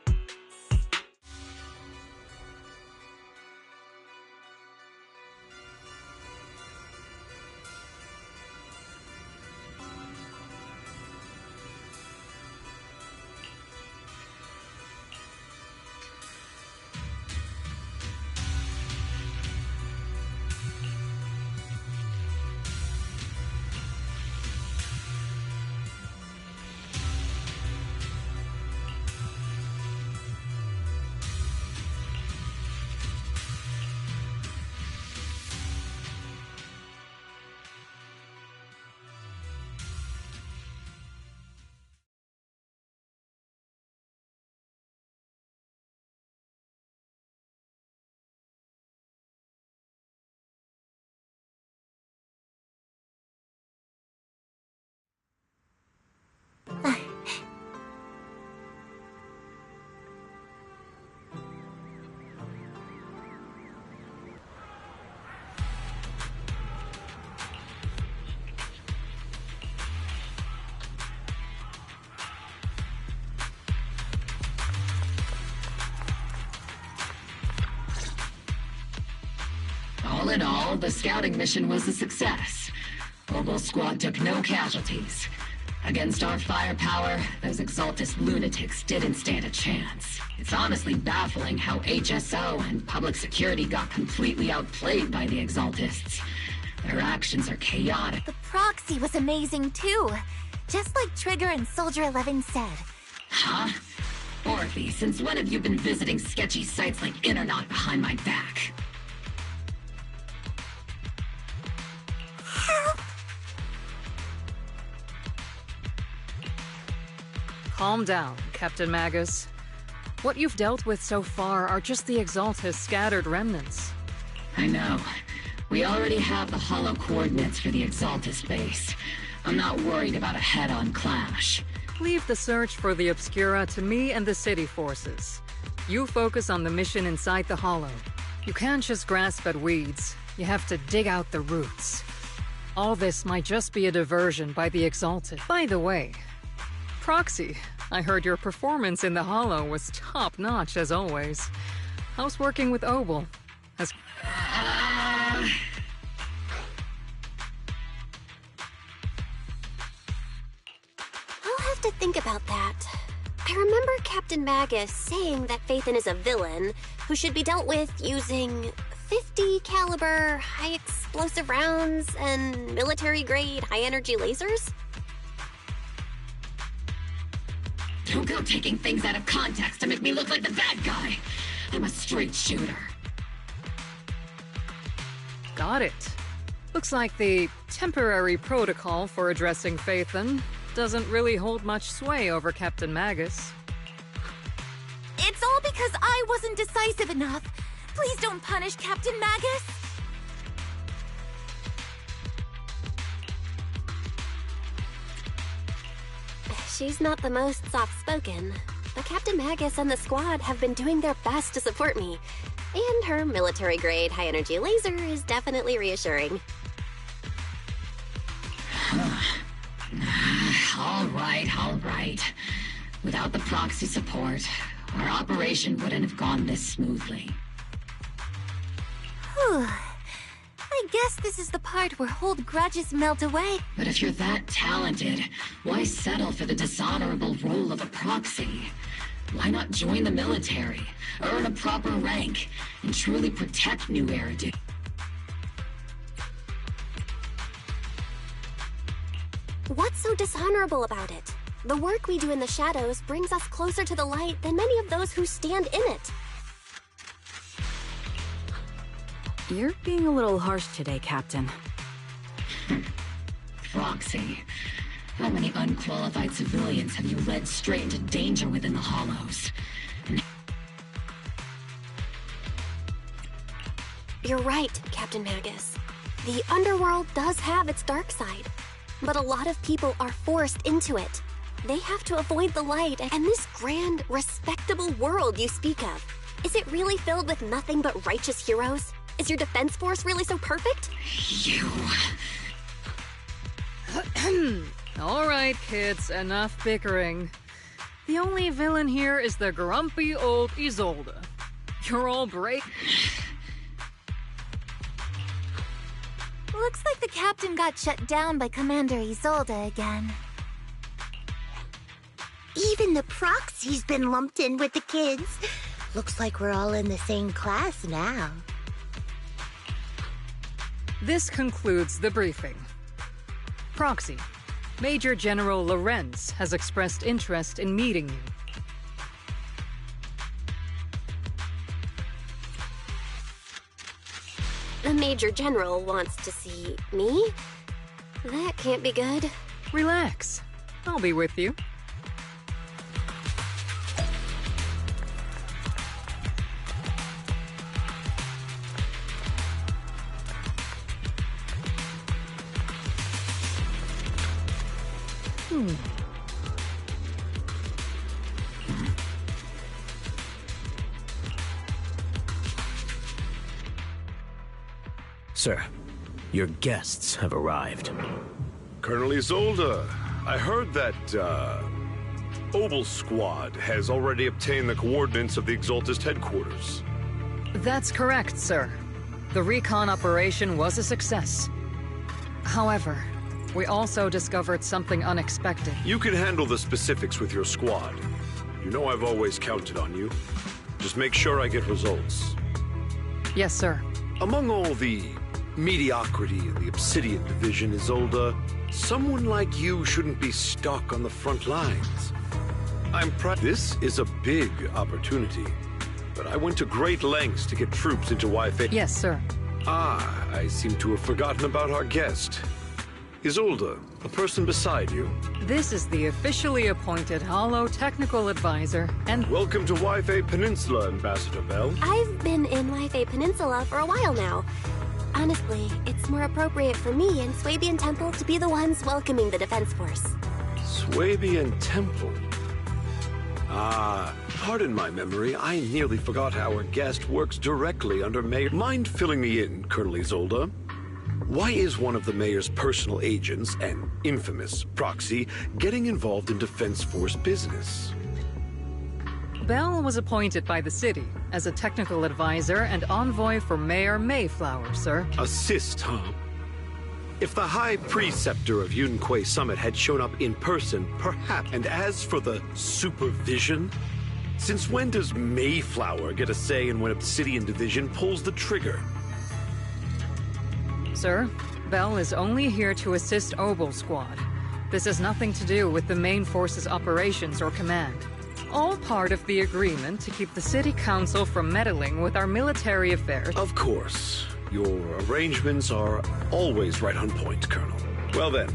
All in all, the scouting mission was a success. Obel Squad took no casualties. Against our firepower, those Exaltist lunatics didn't stand a chance. It's honestly baffling how HSO and public security got completely outplayed by the Exaltists. Their actions are chaotic. The proxy was amazing too. Just like Trigger and Soldier 11 said. Huh? Orphe, since when have you been visiting sketchy sites like Internaut behind my back? Calm down, Captain Magus. What you've dealt with so far are just the Exaltist scattered remnants. I know. We already have the Hellow coordinates for the Exaltus base. I'm not worried about a head-on clash. Leave the search for the Obscura to me and the city forces. You focus on the mission inside the Hellow. You can't just grasp at weeds. You have to dig out the roots. All this might just be a diversion by the Exalted. By the way, Proxy, I heard your performance in the Hellow was top-notch as always. How's working with Obel? I'll have to think about that. I remember Captain Magus saying that Phaethon is a villain who should be dealt with using 50 caliber, high explosive rounds and military-grade high-energy lasers? Don't go taking things out of context to make me look like the bad guy. I'm a straight shooter. Got it. Looks like the temporary protocol for addressing Phaethon doesn't really hold much sway over Captain Magus. It's all because I wasn't decisive enough. Please don't punish Captain Magus. She's not the most soft-spoken, but Captain Magus and the squad have been doing their best to support me. And her military-grade high-energy laser is definitely reassuring. All right. Without the proxy support, our operation wouldn't have gone this smoothly. Whew. I guess this is the part where old grudges melt away. But if you're that talented, why settle for the dishonorable role of a proxy? Why not join the military, earn a proper rank, and truly protect New Eridu? What's so dishonorable about it? The work we do in the shadows brings us closer to the light than many of those who stand in it. You're being a little harsh today, Captain. Proxy. How many unqualified civilians have you led straight into danger within the Hollows? You're right, Captain Magus. The underworld does have its dark side, but a lot of people are forced into it. They have to avoid the light, and this grand, respectable world you speak of, is it really filled with nothing but righteous heroes? Is your defense force really so perfect? You... All right, kids, enough bickering. The only villain here is the grumpy old Isolde. You're all brave. Looks like the captain got shut down by Commander Isolde again. Even the proxy's been lumped in with the kids. Looks like we're all in the same class now. This concludes the briefing. Proxy, Major General Lorenz has expressed interest in meeting you. The Major General wants to see me? That can't be good. Relax. I'll be with you. Sir, your guests have arrived. Colonel Isolde, I heard that, Obel Squad has already obtained the coordinates of the Exaltist headquarters. That's correct, sir. The recon operation was a success. However, we also discovered something unexpected. You can handle the specifics with your squad. You know I've always counted on you. Just make sure I get results. Yes, sir. Among all the mediocrity in the Obsidian Division, Isolde, someone like you shouldn't be stuck on the front lines. I'm proud. This is a big opportunity, but I went to great lengths to get troops into Wi-Fi. Yes, sir. Ah, I seem to have forgotten about our guest. Isolde, a person beside you. This is the officially appointed Hellow Technical Advisor, and... Welcome to Wi-Fi Peninsula, Ambassador Bell. I've been in Wi-Fi Peninsula for a while now. Honestly, it's more appropriate for me and Swabian Temple to be the ones welcoming the Defense Force. Swabian Temple? Ah, pardon my memory. I nearly forgot our guest works directly under Mayor. Mind filling me in, Colonel Isolde? Why is one of the Mayor's personal agents, an infamous proxy, getting involved in Defense Force business? Bell was appointed by the city as a technical advisor and envoy for Mayor Mayflower, sir. Assist, huh? If the High Preceptor of Yunque Summit had shown up in person, perhaps. And as for the supervision? Since when does Mayflower get a say in when Obsidian Division pulls the trigger? Sir, Bell is only here to assist Obel Squad. This has nothing to do with the main force's operations or command. All part of the agreement to keep the City Council from meddling with our military affairs. Of course. Your arrangements are always right on point, Colonel. Well then,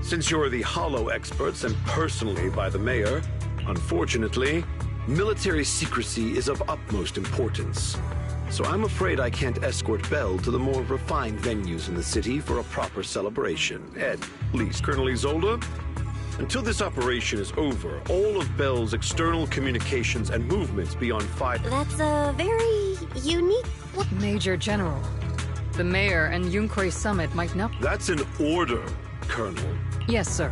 since you're the Hellow experts and personally by the Mayor, unfortunately, military secrecy is of utmost importance. So I'm afraid I can't escort Bell to the more refined venues in the city for a proper celebration. At least, Colonel Isolde, until this operation is over, all of Bell's external communications and movements beyond 5... That's a very unique... Major General, the Mayor and Yunque Summit might not... That's an order, Colonel. Yes, sir.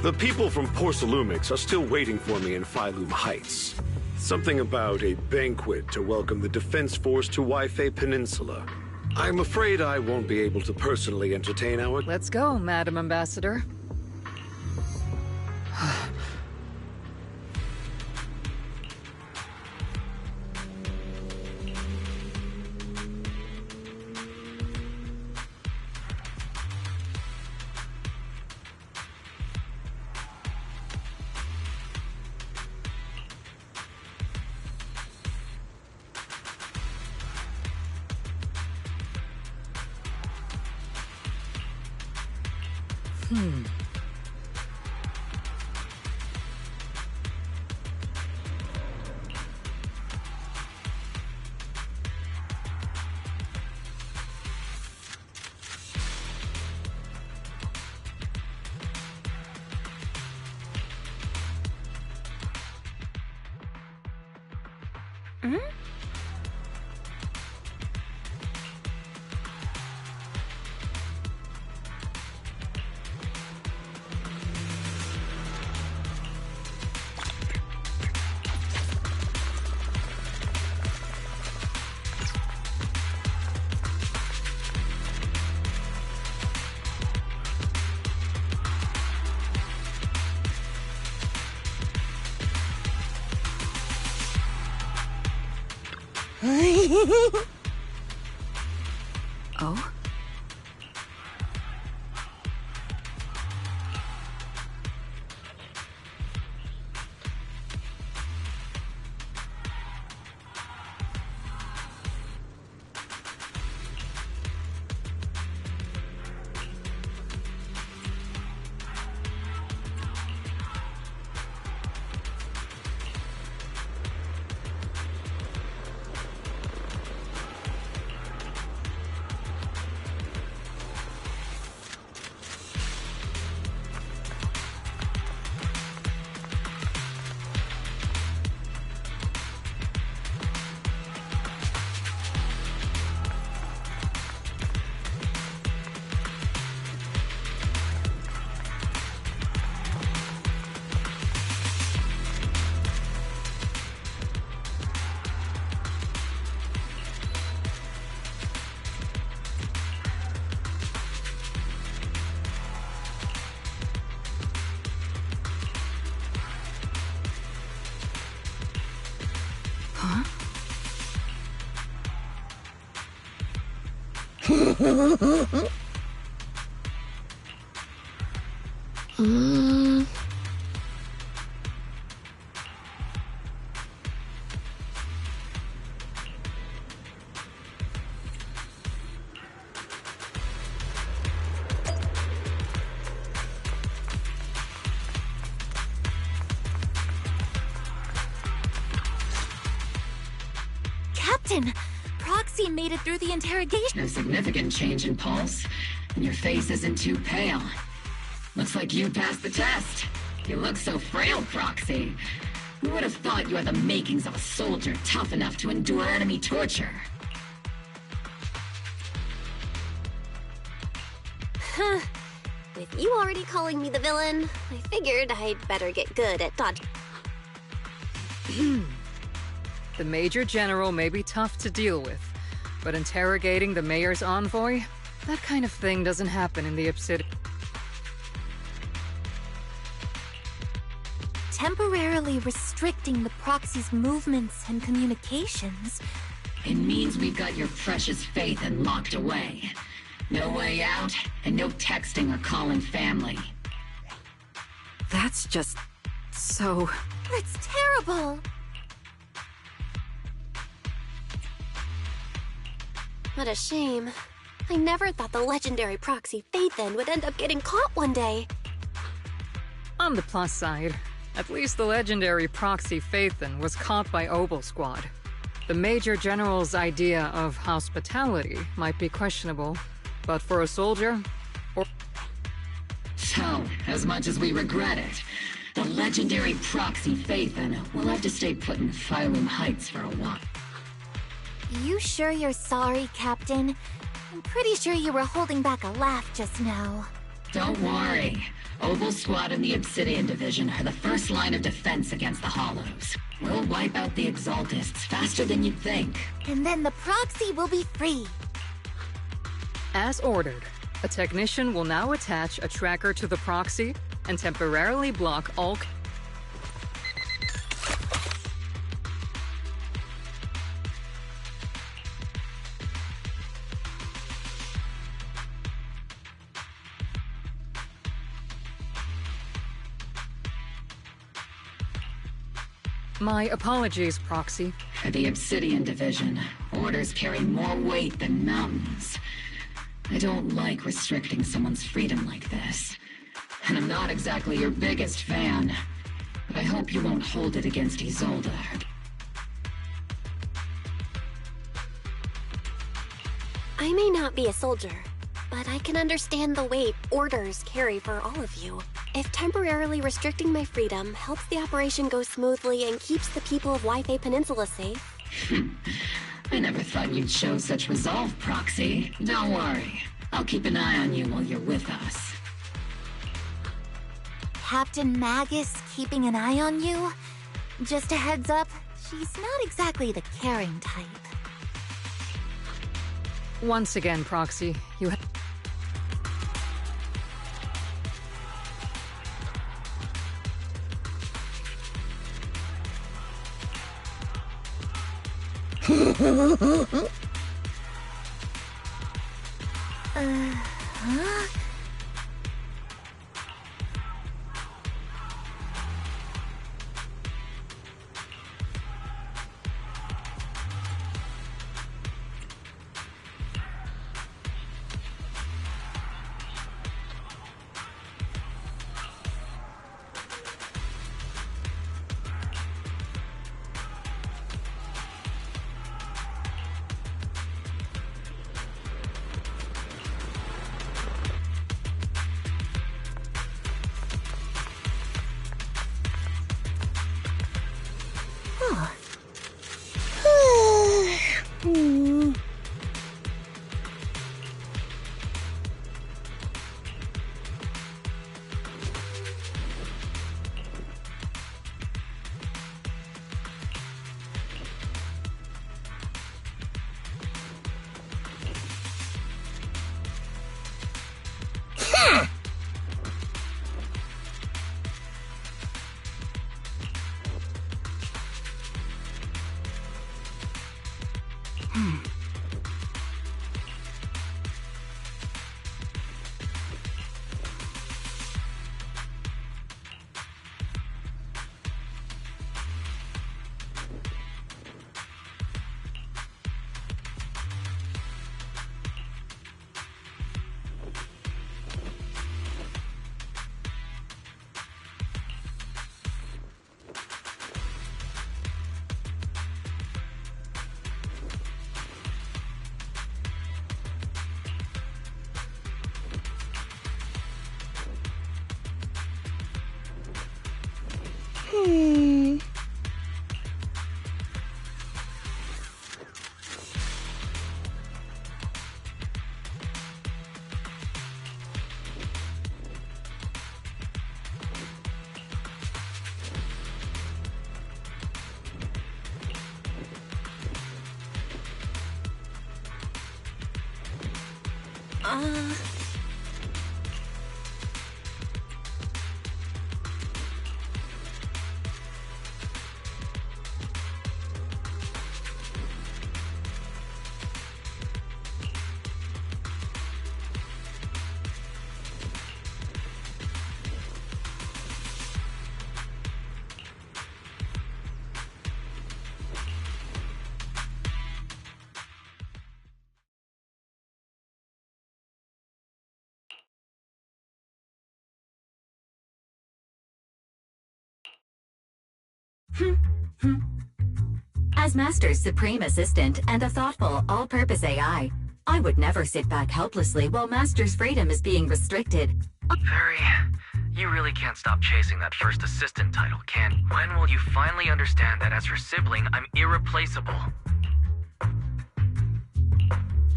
The people from Porcelumix are still waiting for me in Phylum Heights. Something about a banquet to welcome the Defense Force to Waifei Peninsula. I'm afraid I won't be able to personally entertain our... Let's go, Madam Ambassador. Oh? Captain, proxy made it through the interrogation. No significant change in pulse, and your face isn't too pale. Looks like you passed the test. You look so frail, Proxy. Who would have thought you had the makings of a soldier tough enough to endure enemy torture? Huh. With you already calling me the villain, I figured I'd better get good at dodge. The Major General may be tough to deal with, but interrogating the Mayor's envoy? That kind of thing doesn't happen in the Obsidian. Temporarily restricting the proxy's movements and communications. It means we've got your precious Phaethon locked away. No way out, and no texting or calling family. That's just... so... That's terrible! What a shame. I never thought the legendary proxy Phaethon would end up getting caught one day. On the plus side, at least the legendary proxy Phaethon was caught by Obel Squad. The Major General's idea of hospitality might be questionable, but for a soldier, or... So, as much as we regret it, the legendary proxy Phaethon will have to stay put in Phylum Heights for a while. You sure you're sorry, Captain? I'm pretty sure you were holding back a laugh just now. Don't worry. Obel Squad and the Obsidian Division are the first line of defense against the Hollows. We'll wipe out the Exaltists faster than you'd think. And then the proxy will be free. As ordered, a technician will now attach a tracker to the proxy and temporarily block all... My apologies, Proxy. For the Obsidian Division, orders carry more weight than mountains. I don't like restricting someone's freedom like this. And I'm not exactly your biggest fan. But I hope you won't hold it against Isolde. I may not be a soldier, but I can understand the weight orders carry for all of you. If temporarily restricting my freedom helps the operation go smoothly and keeps the people of Wi-Fi Peninsula safe... I never thought you'd show such resolve, Proxy. Don't worry. I'll keep an eye on you while you're with us. Captain Magus keeping an eye on you? Just a heads up, she's not exactly the caring type. Once again, Proxy, you have... Huh? As Master's supreme assistant and a thoughtful, all-purpose AI, I would never sit back helplessly while Master's freedom is being restricted. Very. You really can't stop chasing that first assistant title, can you? When will you finally understand that as her sibling, I'm irreplaceable?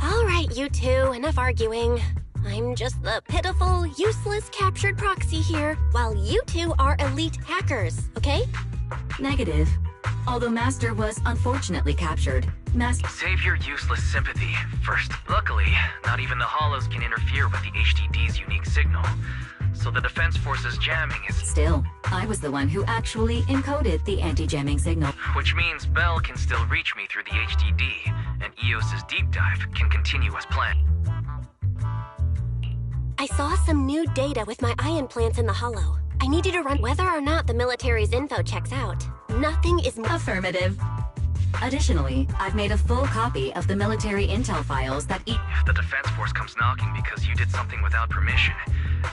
All right, you two, enough arguing. I'm just the pitiful, useless captured proxy here, while you two are elite hackers, okay? Negative. Although Master was unfortunately captured, Save your useless sympathy first. Luckily, not even the Hollows can interfere with the HDD's unique signal, so the Defense Force's jamming is... Still, I was the one who actually encoded the anti-jamming signal. Which means Bell can still reach me through the HDD, and EOS's deep dive can continue as planned. I saw some new data with my eye implants in the Hollow. I need you to run whether or not the military's info checks out. Nothing is more... Affirmative. Additionally, I've made a full copy of the military intel files that If the Defense Force comes knocking because you did something without permission,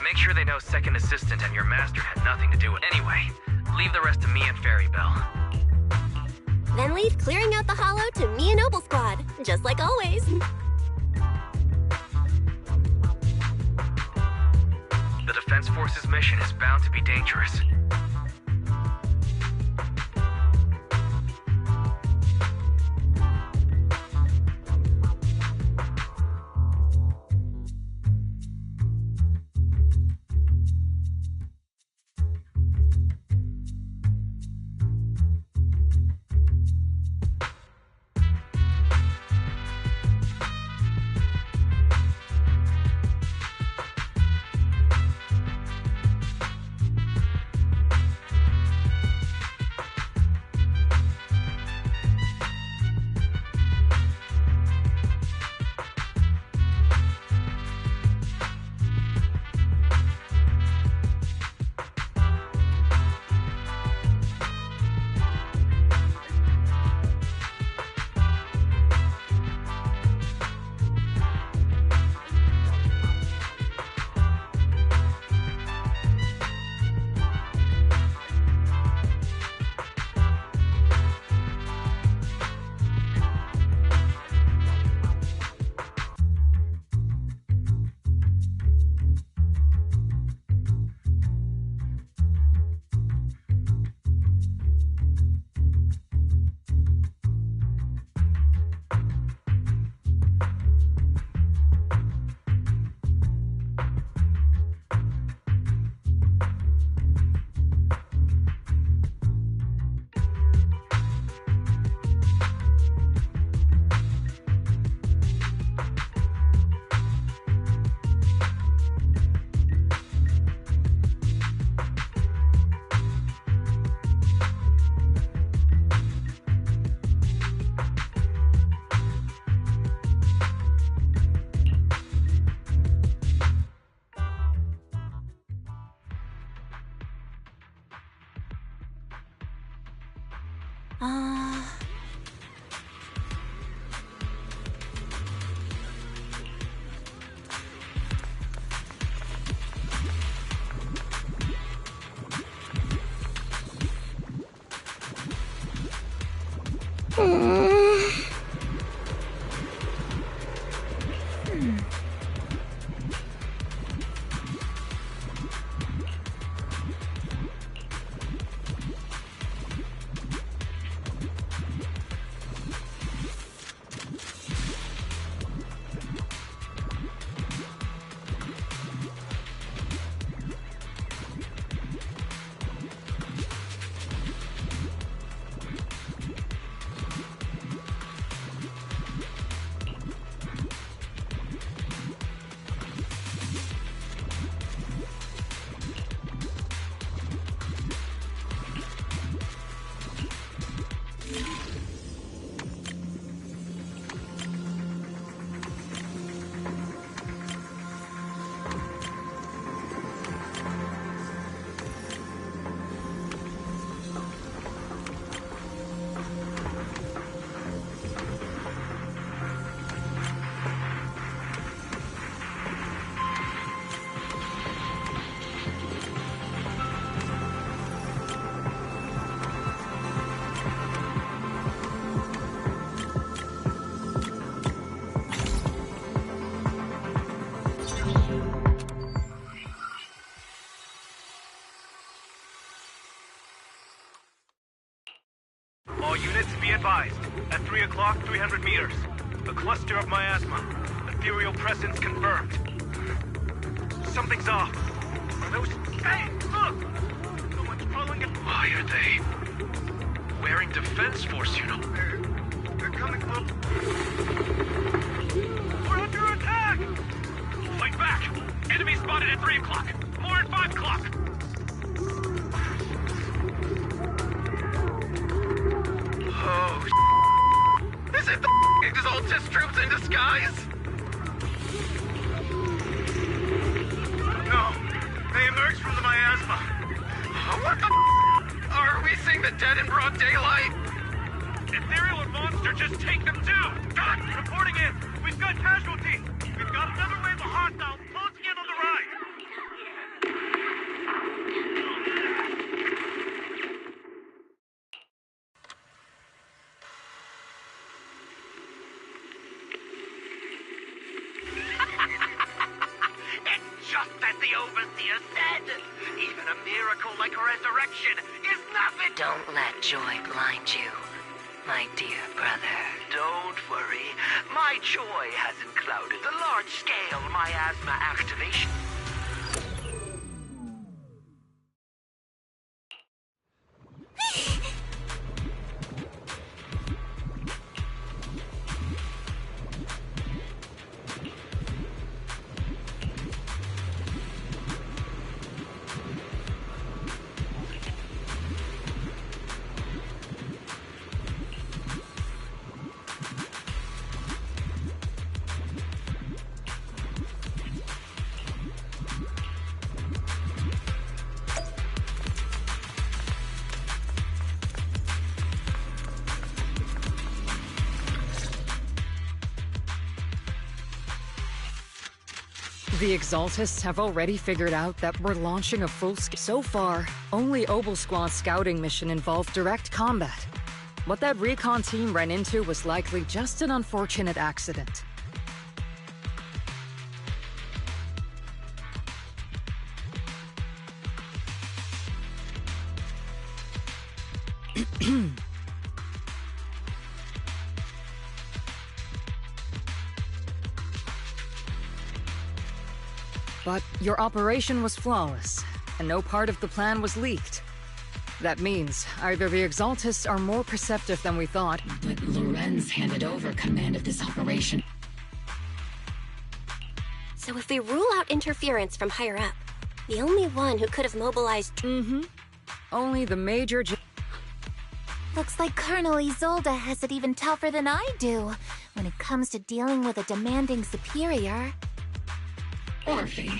make sure they know Second Assistant and your Master had nothing to do with it. Anyway, leave the rest to me and Fairy Bell. Then leave clearing out the Hollow to me and Noble Squad, just like always. The Defense Force's mission is bound to be dangerous. advised. At 3 o'clock, 300 meters. A cluster of miasma. Ethereal presence confirmed. Something's off. Are those... Hey, look! Someone's crawling in... Why are they wearing Defense Force uniform? They're coming close. We're under attack! Fight back! Enemy spotted at 3 o'clock. More at 5 o'clock. Oh, is it the Exaltist troops in disguise? No, they emerged from the miasma. What the Are we seeing the dead in broad daylight? Ethereal or monster, just take them down! Reporting in! We've got casualties! We've got another wave of hostiles closing in on the right! It's just as the Overseer said! Even a miracle like resurrection is nothing! Don't let joy blind you, my dear brother. Don't worry. My joy hasn't clouded the large-scale miasma activation. The Exaltists have already figured out that we're launching a full-scale... So far, only Obel Squad's scouting mission involved direct combat. What that recon team ran into was likely just an unfortunate accident. But your operation was flawless, and no part of the plan was leaked. That means either the Exaltists are more perceptive than we thought, But Lorenz handed over command of this operation. So if we rule out interference from higher up, the only one who could have mobilized... Only the Major... Looks like Colonel Isolde has it even tougher than I do when it comes to dealing with a demanding superior. Orphe,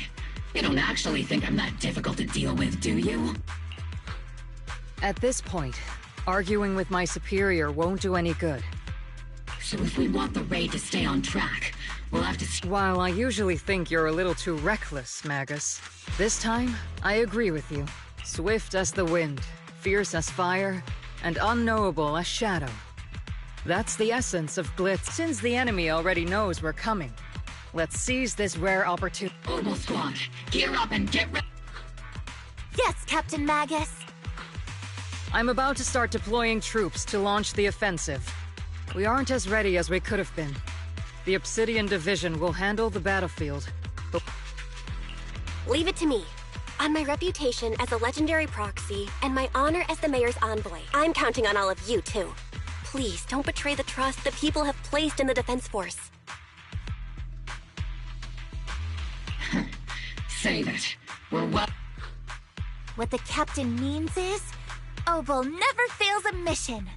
you don't actually think I'm that difficult to deal with, do you? At this point, arguing with my superior won't do any good. So if we want the raid to stay on track, we'll have to... While I usually think you're a little too reckless, Magus, this time, I agree with you. Swift as the wind, fierce as fire, and unknowable as shadow. That's the essence of Blitz. Since the enemy already knows we're coming, let's seize this rare opportunity. Obel Squad, gear up and get ready. Yes, Captain Magus. I'm about to start deploying troops to launch the offensive. We aren't as ready as we could have been. The Obsidian Division will handle the battlefield, but... Leave it to me. On my reputation as a legendary proxy and my honor as the mayor's envoy, I'm counting on all of you, too. Please, don't betray the trust the people have placed in the Defense Force. Save it. We're well... What the captain means is, Obel never fails a mission.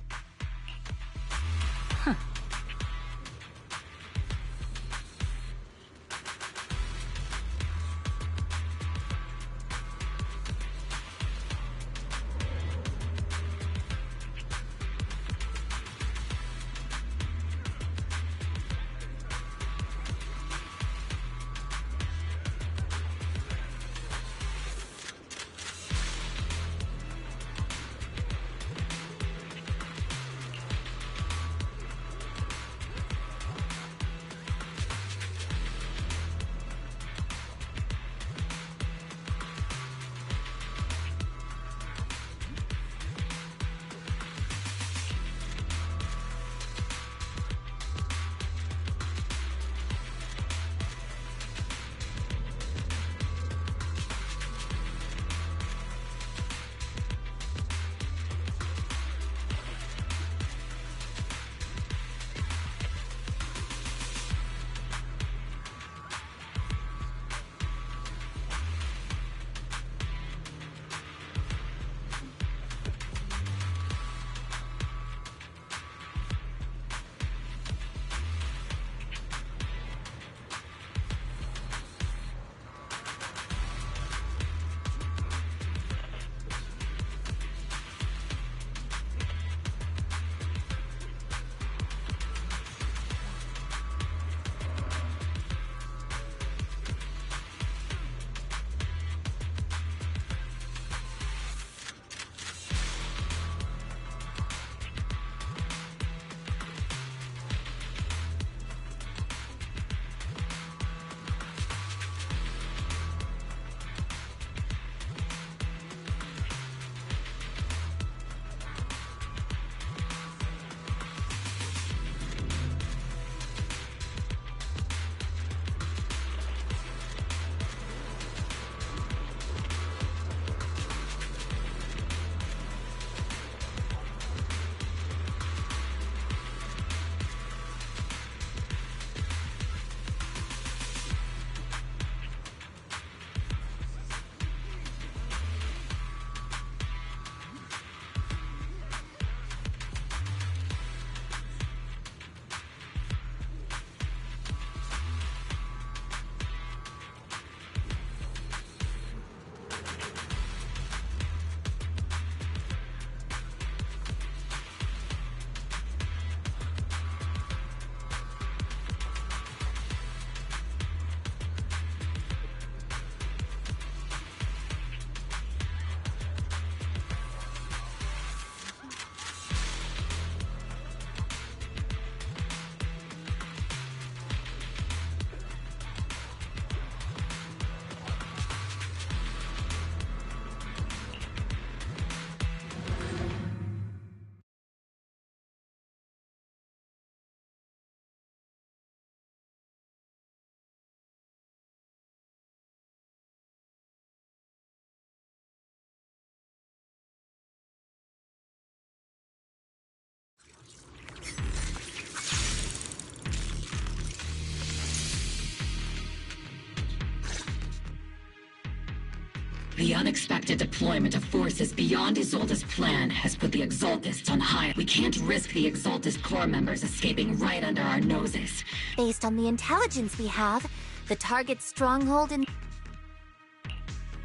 The unexpected deployment of forces beyond Isolde's plan has put the Exaltists on high. We can't risk the Exaltist core members escaping right under our noses. Based on the intelligence we have, the target's stronghold in...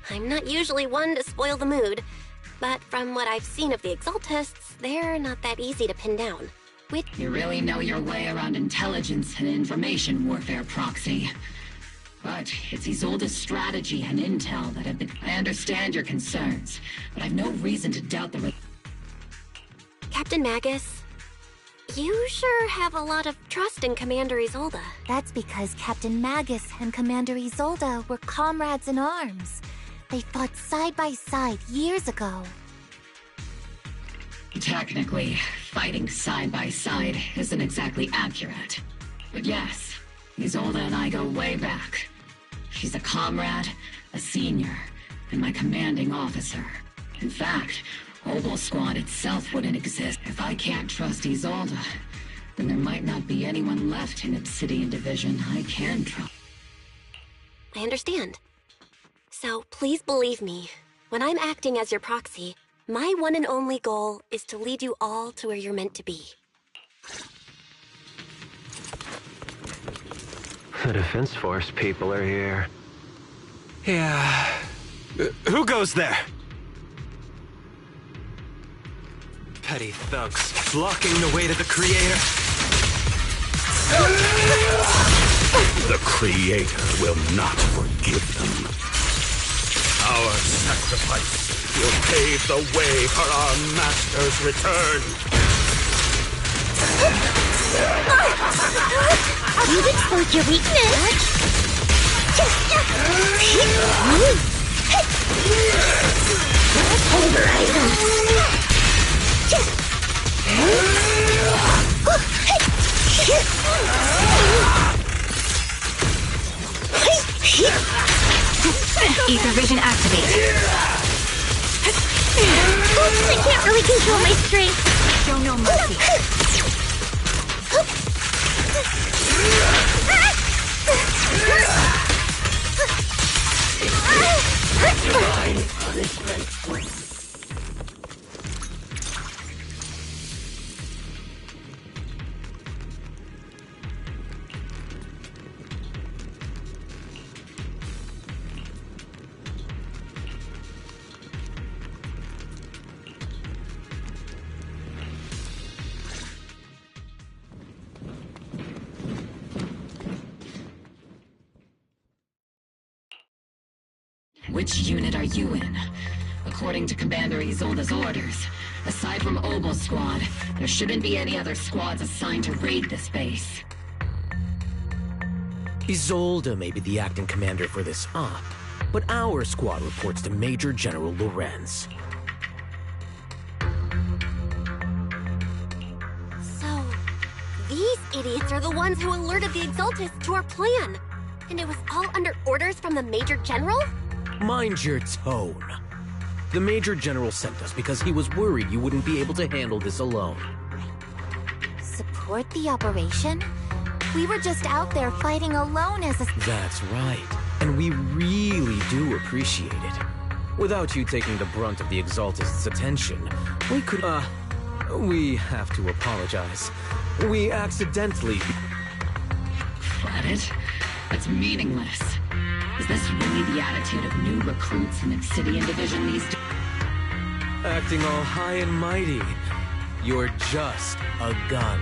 I'm not usually one to spoil the mood, but from what I've seen of the Exaltists, they're not that easy to pin down. You really know your way around intelligence and information warfare, Proxy. But it's Isolde's strategy and intel that have been... I understand your concerns, but I've no reason to doubt the... Captain Magus, you sure have a lot of trust in Commander Isolde. That's because Captain Magus and Commander Isolde were comrades in arms. They fought side by side years ago. Technically, fighting side by side isn't exactly accurate. But yes, Isolde and I go way back. She's a comrade, a senior, and my commanding officer. In fact, Obel Squad itself wouldn't exist. If I can't trust Isolde, then there might not be anyone left in Obsidian Division I can trust. I understand. So please believe me, when I'm acting as your proxy, my one and only goal is to lead you all to where you're meant to be. The Defense Force people are here. Yeah. Who goes there? Petty thugs blocking the way to the Creator. The Creator will not forgive them. Our sacrifice will pave the way for our Master's return. You've exposed your weakness! Hold items! Ether vision activate. Oops, I can't really control my strength. Show no mercy. Divine punishment. Which unit are you in? According to Commander Isolde's orders, aside from Obel Squad, there shouldn't be any other squads assigned to raid this base. Isolde may be the acting commander for this op, but our squad reports to Major General Lorenz. So, these idiots are the ones who alerted the Exaltists to our plan. And it was all under orders from the Major General? Mind your tone. The Major General sent us because he was worried you wouldn't be able to handle this alone. Support the operation? We were just out there fighting alone as a... That's right. And we really do appreciate it. Without you taking the brunt of the Exaltists' attention, we could, we have to apologize. We accidentally... Fret it? That's meaningless. Is this really the attitude of new recruits in Obsidian Division these days? Acting all high and mighty. You're just a gun.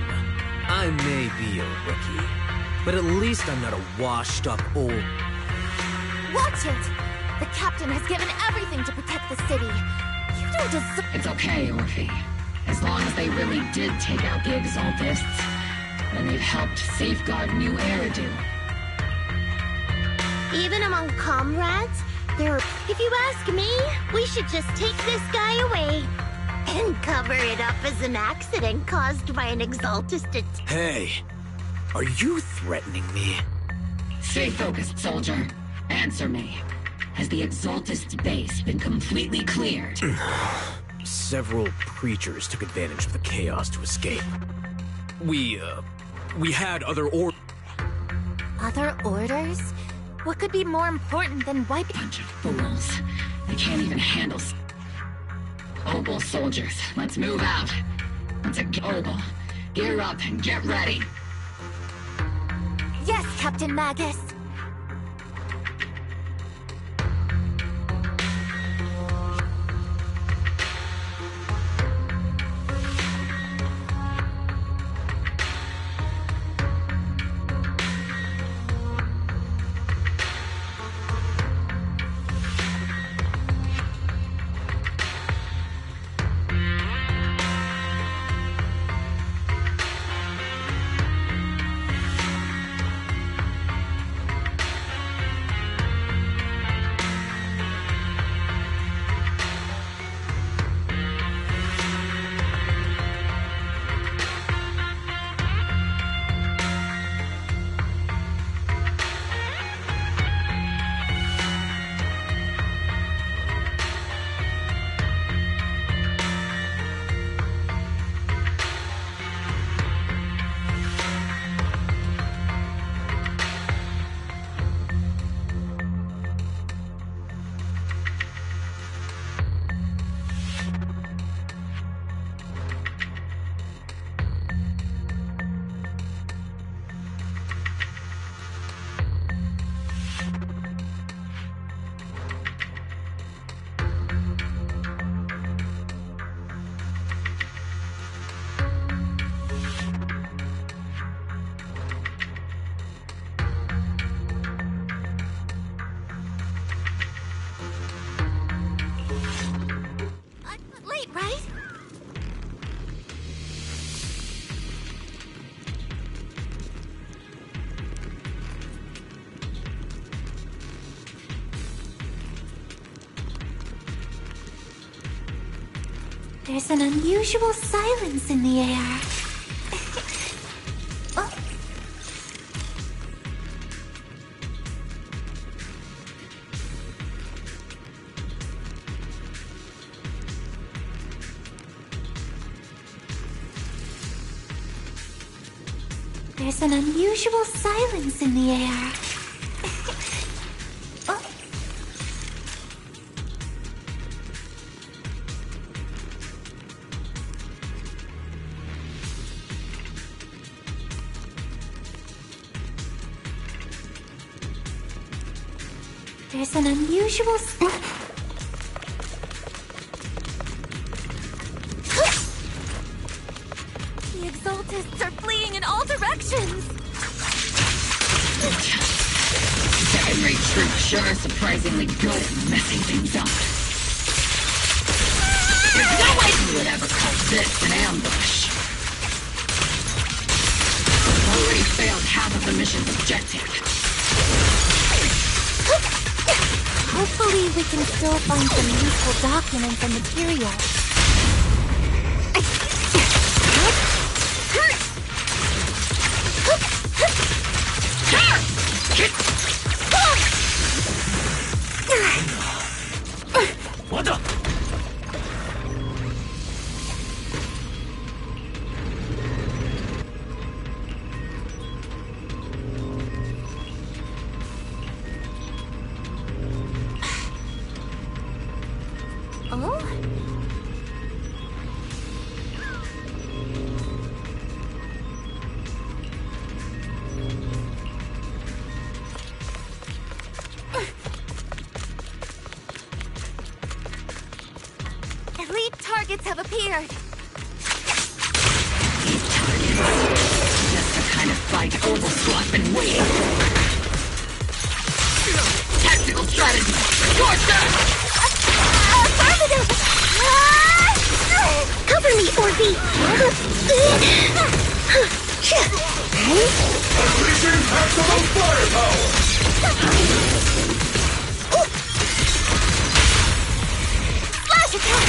I may be a rookie, but at least I'm not a washed-up old... Watch it! The captain has given everything to protect the city. You don't deserve... It's okay, Orphe. As long as they really did take out the Exaltists, then they've helped safeguard New Eridu. Even among comrades, if you ask me, we should just take this guy away and cover it up as an accident caused by an Exaltist attack. Hey, are you threatening me? Stay focused, soldier. Answer me. Has the Exaltist base been completely cleared? Several creatures took advantage of the chaos to escape. We had other orders. Other orders? What could be more important than wiping... Bunch of fools. I can't even handle... Opal soldiers, let's move out. Let's Opal. Gear up and get ready. Yes, Captain Magus. There's an unusual silence in the air. Oh. There's an unusual silence in the air. There's an unusual The Exaltists are fleeing in all directions! Second-rate troops sure are surprisingly good at messing things up. There's no way you would ever call this an ambush. Already failed half of the mission's objective. Hopefully we can still find some useful documents and materials. What the? Elite targets have appeared. That's the kind of fight Opal Squad's been waiting for. Tactical strategy! Torture! Affirmative! Cover me, Orby! Unleashing maximum firepower! Flash attack!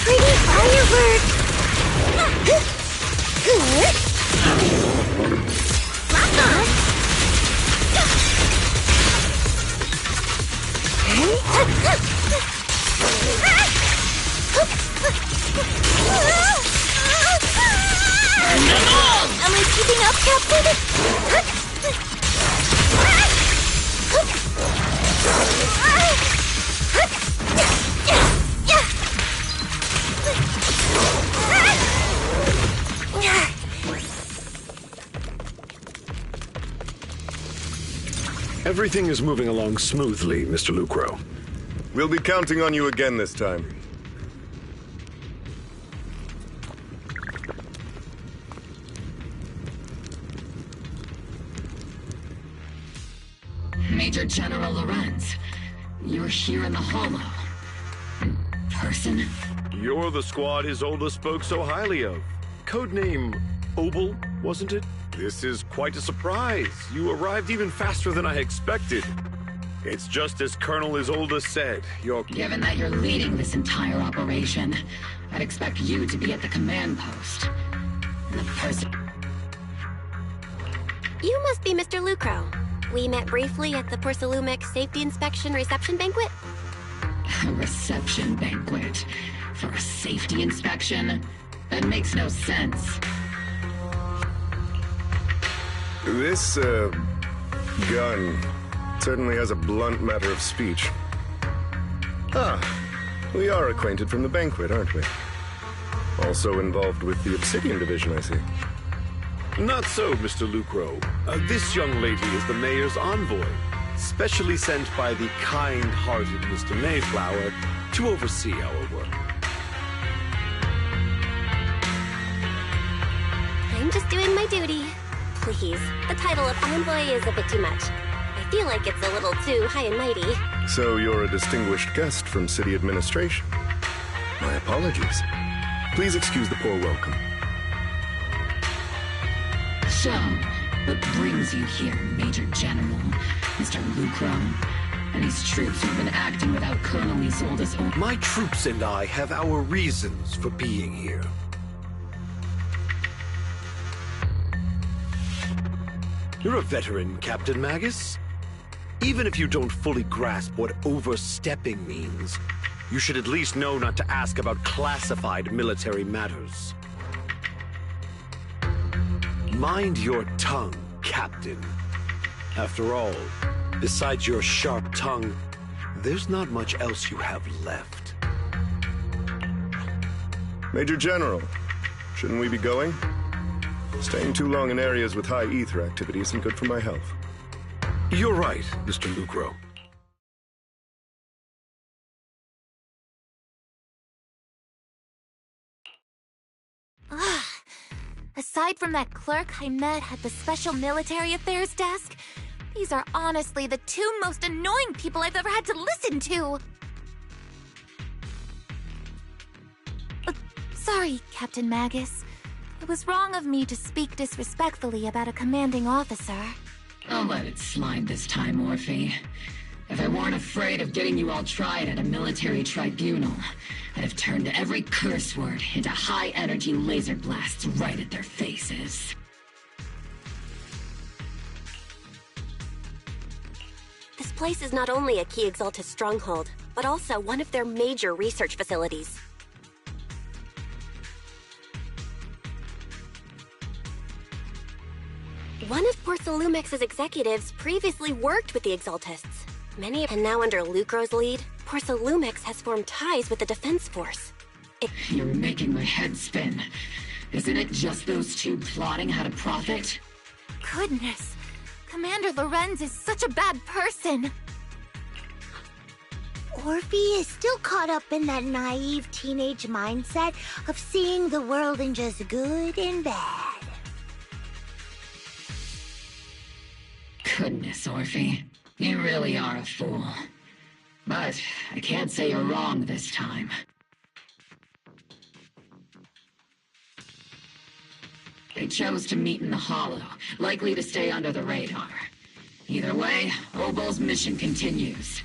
Pretty firework! keeping up, Captain? Everything is moving along smoothly, Mr. Lucro. We'll be counting on you again this time. Major General Lorenz, you're here in the Hollow. In person? You're the squad Isolde spoke so highly of. Codename Obel, wasn't it? This is quite a surprise. You arrived even faster than I expected. It's just as Colonel Isolde said. Given that you're leading this entire operation, I'd expect you to be at the command post. And the person... You must be Mr. Lucro. We met briefly at the Porcelumex Safety Inspection Reception Banquet. A reception banquet? For a safety inspection? That makes no sense. This, gun certainly has a blunt matter of speech. Ah, we are acquainted from the banquet, aren't we? Also involved with the Obsidian Division, I see. Not so, Mr. Lucro. This young lady is the mayor's envoy, specially sent by the kind-hearted Mr. Mayflower to oversee our work. I'm just doing my duty. Please, the title of envoy is a bit too much. I feel like it's a little too high and mighty. So you're a distinguished guest from city administration. My apologies. Please excuse the poor welcome. So, what brings you here, Major General, Mr. Lucro? And these troops who've been acting without Colonel Isolde's orders? My troops and I have our reasons for being here. You're a veteran, Captain Magus. Even if you don't fully grasp what overstepping means, you should at least know not to ask about classified military matters. Mind your tongue, Captain. After all, besides your sharp tongue, there's not much else you have left. Major General, shouldn't we be going? Staying too long in areas with high ether activity isn't good for my health. You're right, Mr. Lucro. Aside from that clerk I met at the Special Military Affairs desk, these are honestly the two most annoying people I've ever had to listen to. Sorry, Captain Magus. It was wrong of me to speak disrespectfully about a commanding officer. I'll let it slide this time, Orphe. If I weren't afraid of getting you all tried at a military tribunal, I'd have turned every curse word into high-energy laser blasts right at their faces. This place is not only a key Exaltus stronghold, but also one of their major research facilities. One of Porcelumex's executives previously worked with the Exaltists. And now under Lucro's lead, Porcelumex has formed ties with the Defense Force. You're making my head spin. Isn't it just those two plotting how to profit? Goodness, Commander Lorenz is such a bad person. Orphe is still caught up in that naive teenage mindset of seeing the world in just good and bad. Goodness, Orphe. You really are a fool. But I can't say you're wrong this time. They chose to meet in the Hollow, likely to stay under the radar. Either way, Obel's mission continues.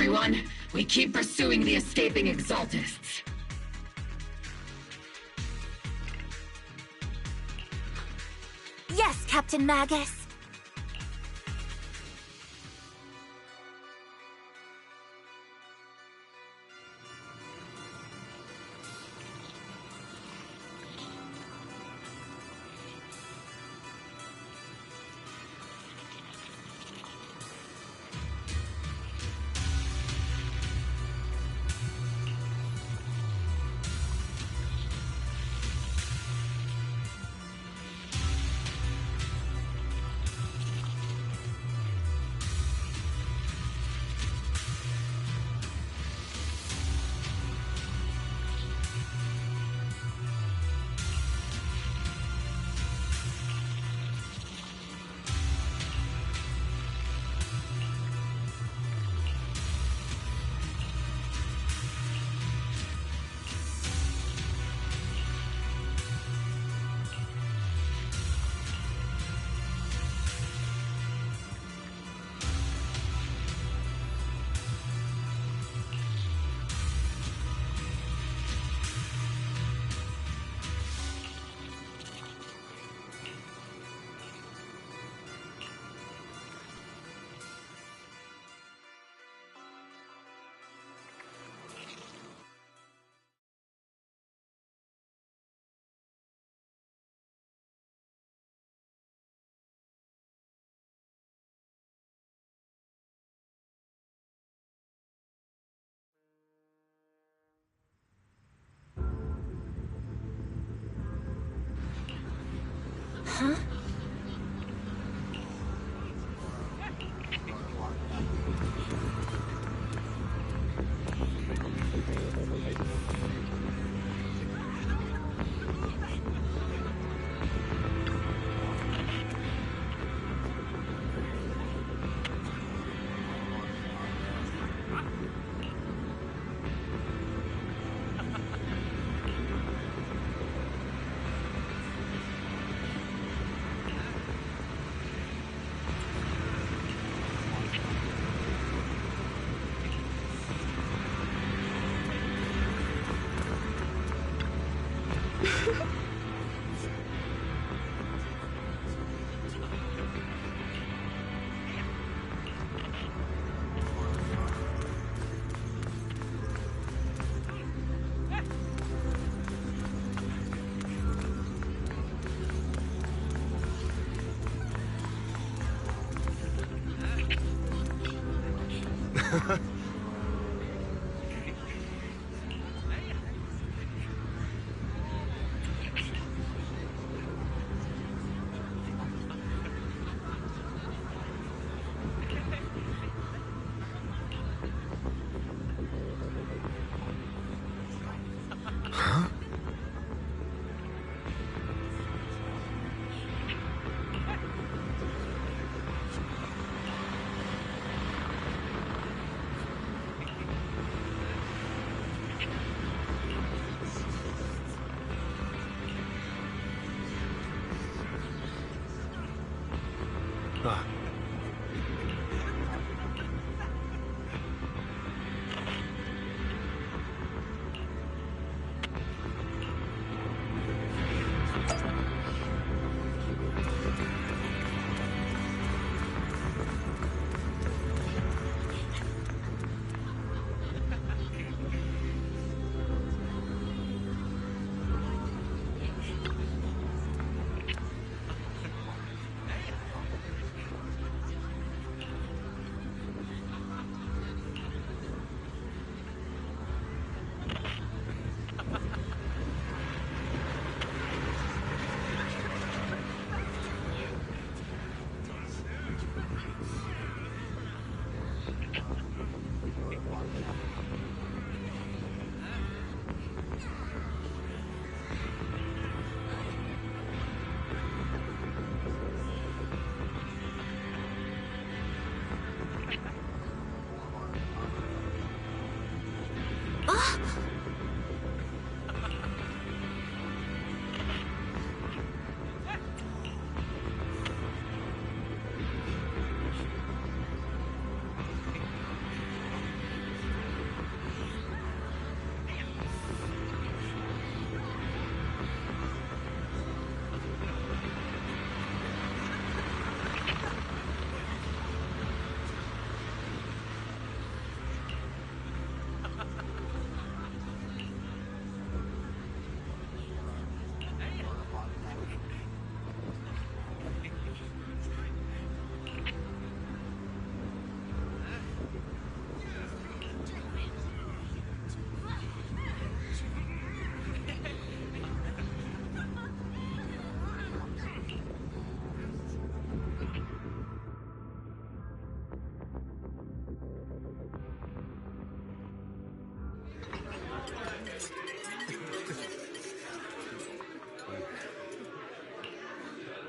everyone. We keep pursuing the escaping exaltists. Yes, Captain Magus. Huh?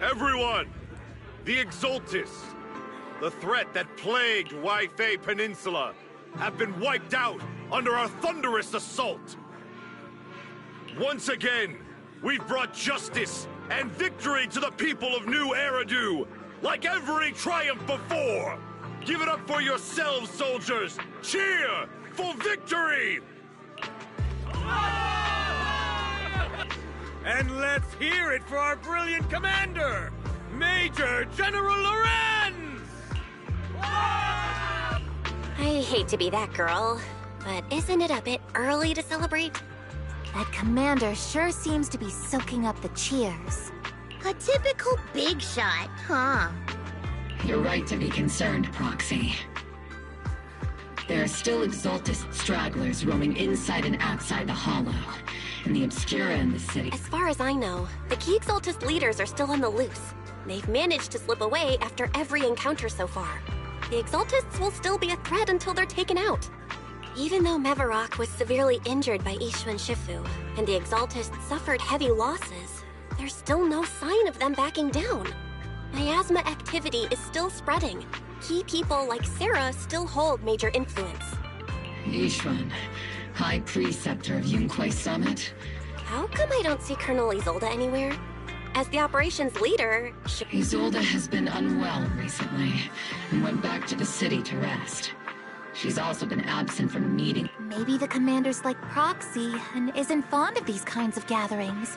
Everyone! The Exaltists, the threat that plagued Waifei Peninsula, have been wiped out under our thunderous assault. Once again, we've brought justice and victory to the people of New Eridu, like every triumph before. Give it up for yourselves, soldiers! Cheer for victory! And let's hear it for our brilliant commander, Major General Lorenz! I hate to be that girl, but isn't it a bit early to celebrate? That commander sure seems to be soaking up the cheers. A typical big shot, huh? You're right to be concerned, Proxy. There are still Exaltist stragglers roaming inside and outside the Hollow, and the Obscura in the city. As far as I know, the key Exaltist leaders are still on the loose. They've managed to slip away after every encounter so far. The Exaltists will still be a threat until they're taken out. Even though Mevarok was severely injured by Ishu and Shifu, and the Exaltists suffered heavy losses, there's still no sign of them backing down. Miasma activity is still spreading. Key people like Sarah still hold major influence. Ishwan, High Preceptor of Yunquai Summit. How come I don't see Colonel Isolde anywhere? As the operations leader, Isolde has been unwell recently, and went back to the city to rest. She's also been absent from meetings. Maybe the commander's like Proxy and isn't fond of these kinds of gatherings.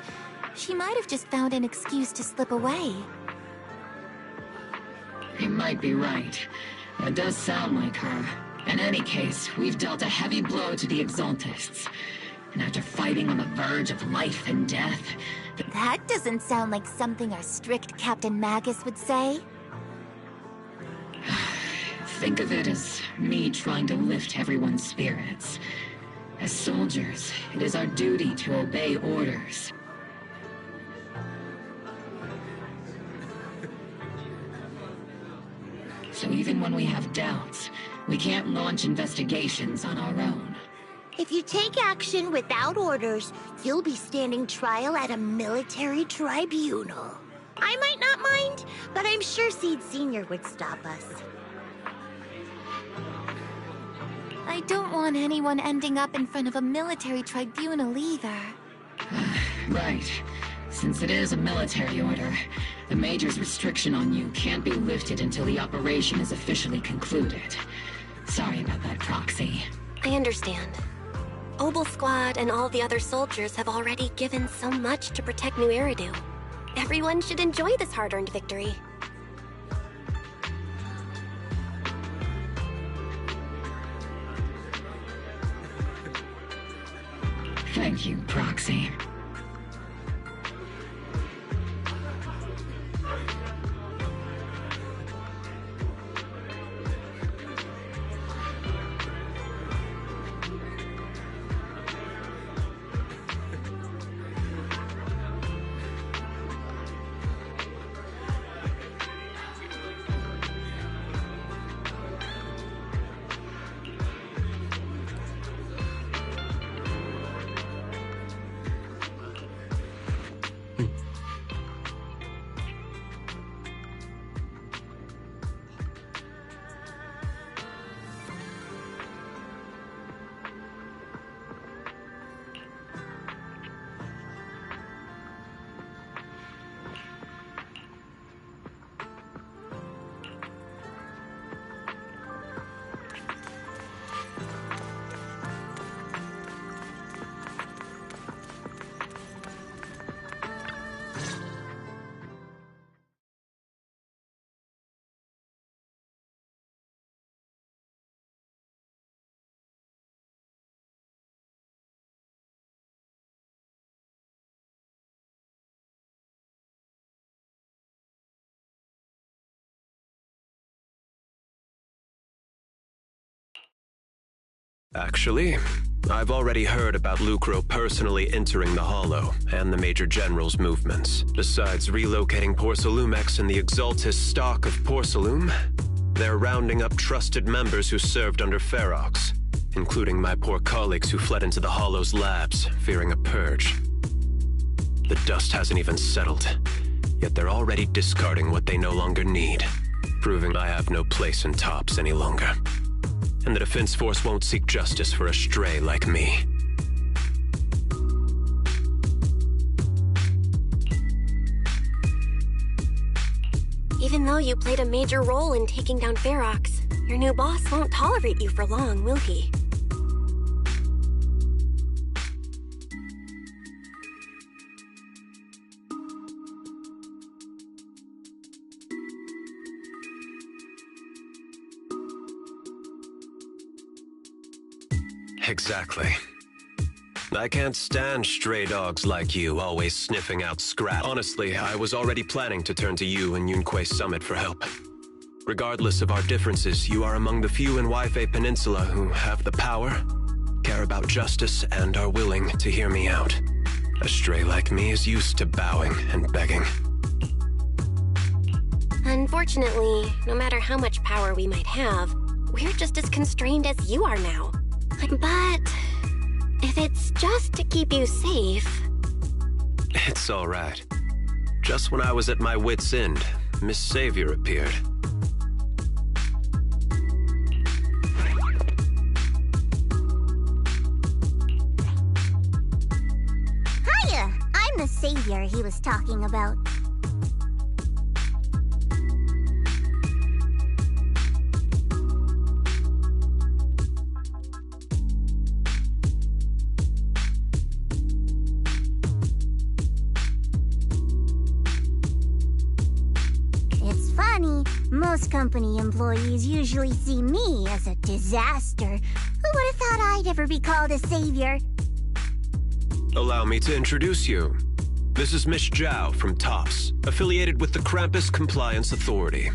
She might have just found an excuse to slip away. You might be right. That does sound like her. In any case, we've dealt a heavy blow to the Exaltists. And after fighting on the verge of life and death... That doesn't sound like something our strict Captain Magus would say. Think of it as me trying to lift everyone's spirits. As soldiers, it is our duty to obey orders. So even when we have doubts, we can't launch investigations on our own. If you take action without orders, you'll be standing trial at a military tribunal. I might not mind, but I'm sure Seed Sr. would stop us. I don't want anyone ending up in front of a military tribunal either. Right. Since it is a military order, the Major's restriction on you can't be lifted until the operation is officially concluded. Sorry about that, Proxy. I understand. Obel Squad and all the other soldiers have already given so much to protect New Eridu. Everyone should enjoy this hard-earned victory. Thank you, Proxy. Actually, I've already heard about Lucro personally entering the Hollow and the Major General's movements. Besides relocating Porcelumex and the Exaltist stock of Porcelum, they're rounding up trusted members who served under Ferox, including my poor colleagues who fled into the Hollow's labs, fearing a purge. The dust hasn't even settled, yet they're already discarding what they no longer need, proving I have no place in TOPS any longer. And the Defense Force won't seek justice for a stray like me. Even though you played a major role in taking down Ferox, your new boss won't tolerate you for long, will he? Exactly. I can't stand stray dogs like you, always sniffing out scrap. Honestly, I was already planning to turn to you and Yunque Summit for help. Regardless of our differences, you are among the few in Waifei Peninsula who have the power, care about justice, and are willing to hear me out. A stray like me is used to bowing and begging. Unfortunately, no matter how much power we might have, we're just as constrained as you are now. But if it's just to keep you safe... It's all right. Just when I was at my wit's end, Miss Savior appeared. Hiya! I'm the savior he was talking about. Most company employees usually see me as a disaster. Who would have thought I'd ever be called a savior? Allow me to introduce you. This is Miss Zhao from TOPS, affiliated with the Krampus Compliance Authority.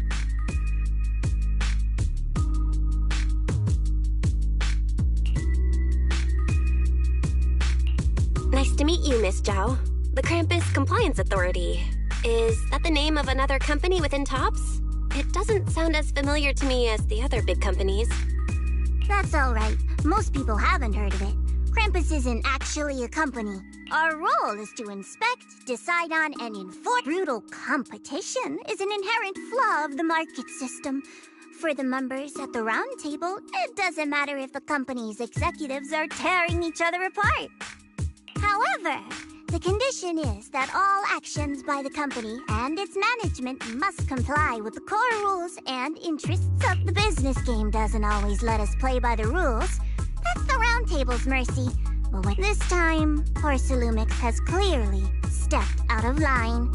Nice to meet you, Miss Zhao. The Krampus Compliance Authority. Is that the name of another company within TOPS? It doesn't sound as familiar to me as the other big companies. That's all right. Most people haven't heard of it. Krampus isn't actually a company. Our role is to inspect, decide on, and enforce. Brutal competition is an inherent flaw of the market system. For the members at the round table, it doesn't matter if the company's executives are tearing each other apart. However, the condition is that all actions by the company and its management must comply with the core rules and interests of the business game. Doesn't always let us play by the rules. That's the round table's mercy. But when this time, Porcelumix has clearly stepped out of line.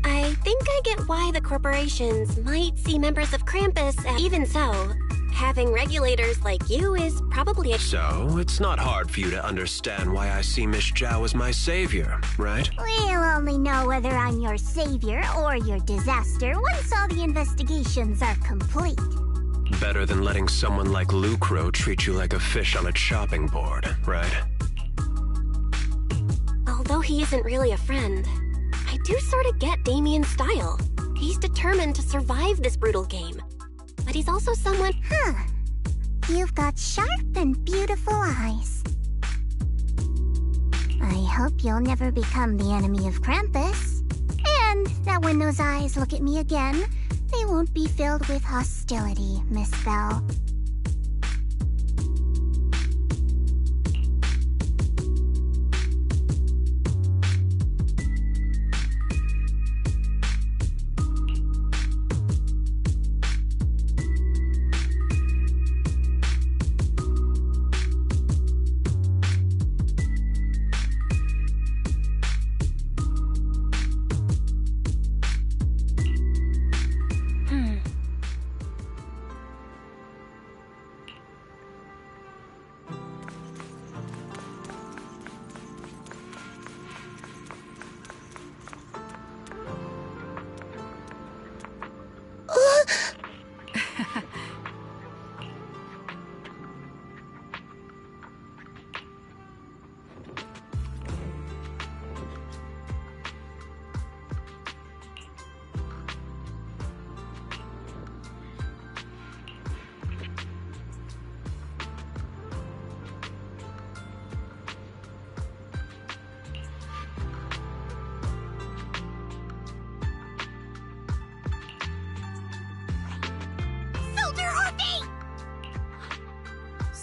I think I get why the corporations might see members of Krampus, and even so, having regulators like you is probably a... So, it's not hard for you to understand why I see Miss Zhao as my savior, right? We'll only know whether I'm your savior or your disaster once all the investigations are complete. Better than letting someone like Lucro treat you like a fish on a chopping board, right? Although he isn't really a friend, I do sort of get Damien's style. He's determined to survive this brutal game. But he's also someone... Huh. You've got sharp and beautiful eyes. I hope you'll never become the enemy of Krampus. And that when those eyes look at me again, they won't be filled with hostility, Miss Bell.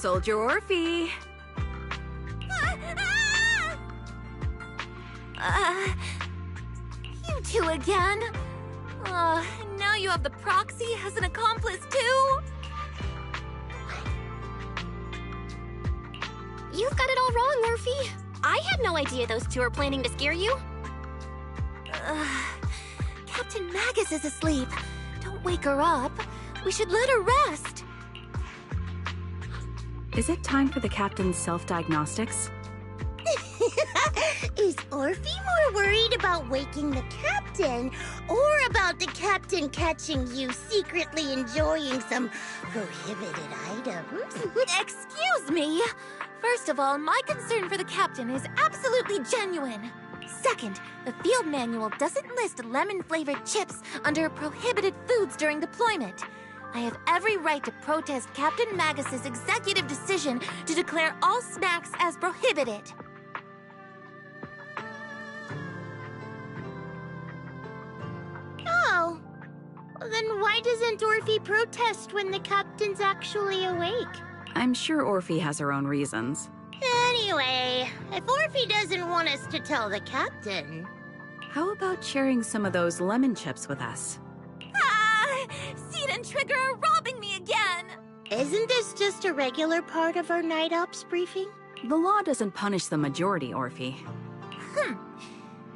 Soldier Orphe. You two again? Now you have the proxy as an accomplice too? You've got it all wrong, Orphe. I had no idea those two are planning to scare you. Captain Magus is asleep. Don't wake her up. We should let her rest. Is it time for the captain's self-diagnostics? Is Orphe more worried about waking the captain, or about the captain catching you secretly enjoying some prohibited items? Excuse me! First of all, my concern for the captain is absolutely genuine. Second, the field manual doesn't list lemon-flavored chips under prohibited foods during deployment. I have every right to protest Captain Magus's executive decision to declare all snacks as prohibited. Oh. Then why doesn't Orphe protest when the captain's actually awake? I'm sure Orphe has her own reasons. Anyway, if Orphe doesn't want us to tell the captain... How about sharing some of those lemon chips with us? Seed and Trigger are robbing me again! Isn't this just a regular part of our night ops briefing? The law doesn't punish the majority, Orphe.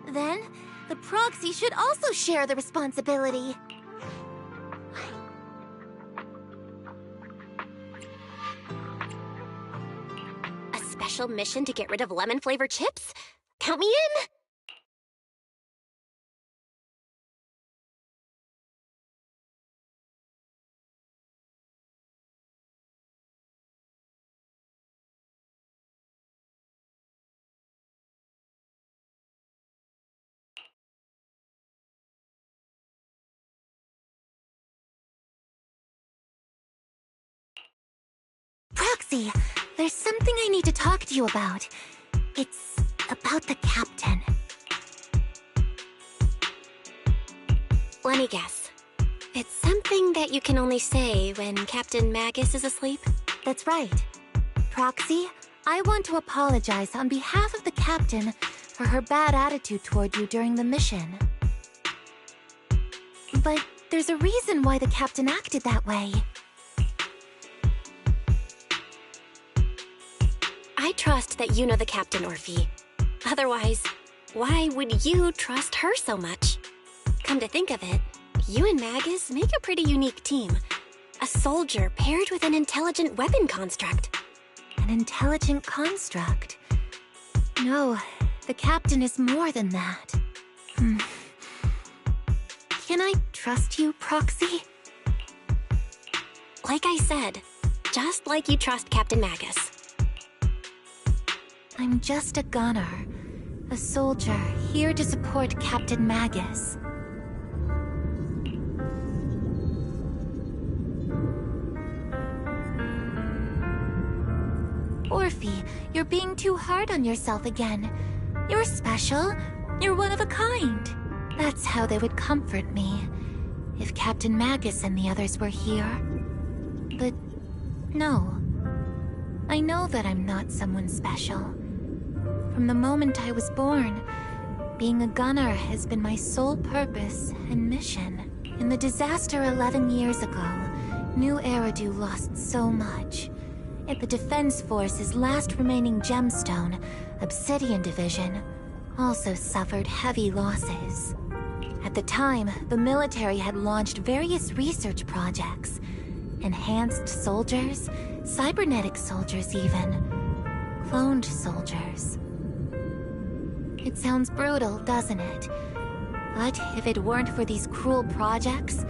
Then, the proxy should also share the responsibility. A special mission to get rid of lemon-flavored chips? Count me in! Proxy, there's something I need to talk to you about. It's about the captain. Let me guess. It's something that you can only say when Captain Magus is asleep? That's right. Proxy, I want to apologize on behalf of the captain for her bad attitude toward you during the mission. But there's a reason why the captain acted that way. I trust that you know the captain, Orphe. Otherwise, why would you trust her so much? Come to think of it, you and Magus make a pretty unique team. A soldier paired with an intelligent weapon construct. An intelligent construct? No, the captain is more than that. Can I trust you, Proxy? Like I said, just like you trust Captain Magus. I'm just a gunner. A soldier here to support Captain Magus. Orphe, you're being too hard on yourself again. You're special. You're one of a kind. That's how they would comfort me. If Captain Magus and the others were here. But no. I know that I'm not someone special. From the moment I was born, being a gunner has been my sole purpose and mission. In the disaster 11 years ago, New Eridu lost so much. Yet the Defense Force's last remaining gemstone, Obsidian Division, also suffered heavy losses. At the time, the military had launched various research projects. Enhanced soldiers, cybernetic soldiers even. Cloned soldiers. It sounds brutal, doesn't it? But if it weren't for these cruel projects,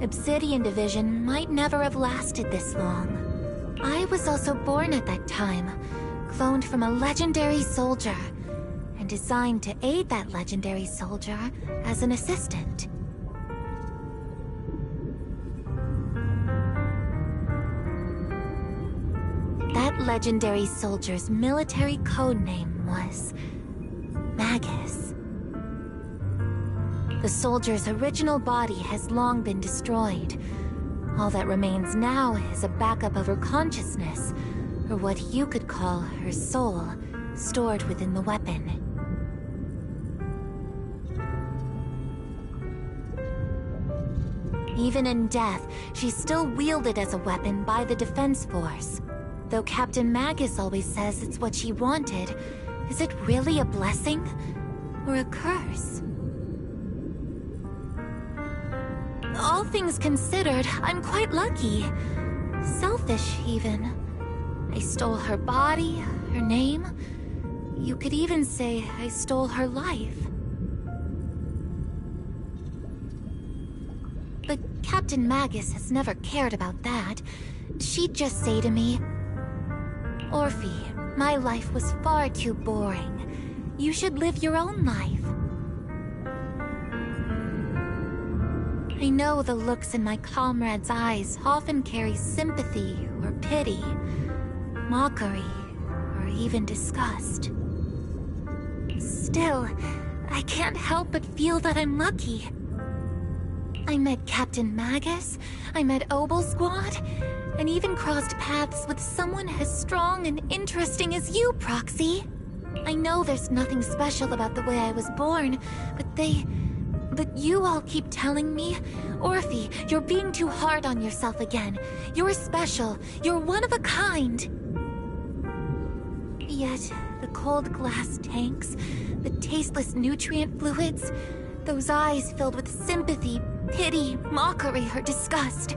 Obsidian Division might never have lasted this long. I was also born at that time, cloned from a legendary soldier, and designed to aid that legendary soldier as an assistant. That legendary soldier's military codename was Magus. The soldier's original body has long been destroyed. All that remains now is a backup of her consciousness, or what you could call her soul, stored within the weapon. Even in death, she's still wielded as a weapon by the Defense Force. Though Captain Magus always says it's what she wanted, is it really a blessing or a curse? All things considered, I'm quite lucky. Selfish, even. I stole her body, her name. You could even say I stole her life. But Captain Magus has never cared about that. She'd just say to me, "Orphe, my life was far too boring. You should live your own life." I know the looks in my comrades' eyes often carry sympathy or pity, mockery, or even disgust. Still, I can't help but feel that I'm lucky. I met Captain Magus, I met Obel Squad, and even crossed paths with someone as strong and interesting as you, Proxy. I know there's nothing special about the way I was born, but you all keep telling me, "Orphe, you're being too hard on yourself again. You're special. You're one of a kind." Yet, the cold glass tanks, the tasteless nutrient fluids, those eyes filled with sympathy, pity, mockery, or disgust,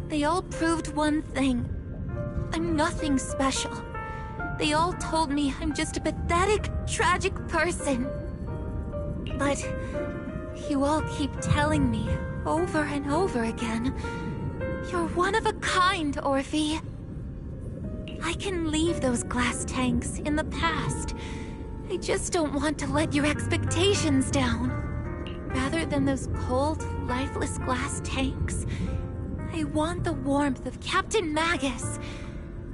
they all proved one thing. I'm nothing special. They all told me I'm just a pathetic, tragic person. But you all keep telling me, over and over again, "You're one of a kind, Orphe." I can leave those glass tanks in the past. I just don't want to let your expectations down. Rather than those cold, lifeless glass tanks, I want the warmth of Captain Magus.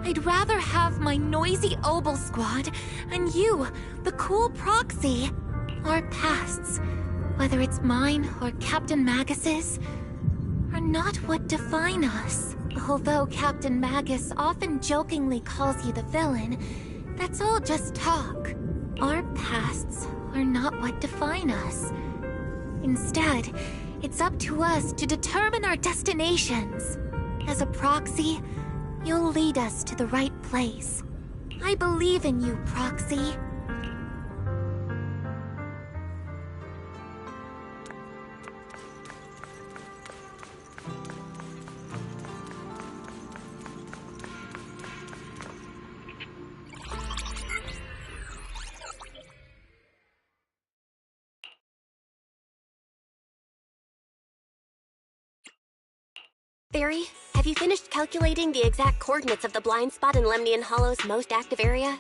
I'd rather have my noisy Obel Squad and you, the cool Proxy. Our pasts, whether it's mine or Captain Magus's, are not what define us. Although Captain Magus often jokingly calls you the villain, that's all just talk. Our pasts are not what define us. Instead, it's up to us to determine our destinations. As a Proxy, you'll lead us to the right place. I believe in you, Proxy. Barry, have you finished calculating the exact coordinates of the blind spot in Lemnian Hollow's most active area?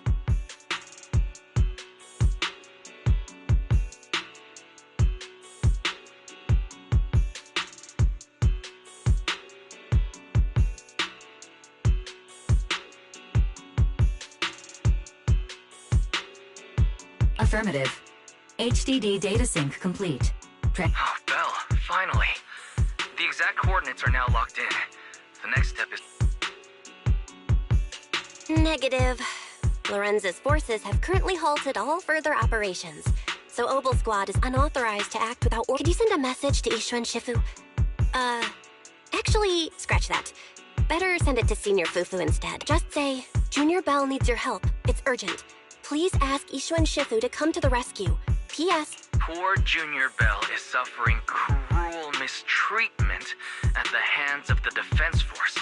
Affirmative. HDD data sync complete. Oh, Belle, finally. The exact coordinates are now locked in. The next step is... Negative. Lorenza's forces have currently halted all further operations, so Obel Squad is unauthorized to act without order. Could you send a message to Ishuan Shifu? Actually, scratch that. Better send it to Senior Fufu instead. Just say, Junior Belle needs your help. It's urgent. Please ask Ishuan Shifu to come to the rescue. P.S. Poor Junior Belle is suffering cruel mistreatment at the hands of the Defense Force.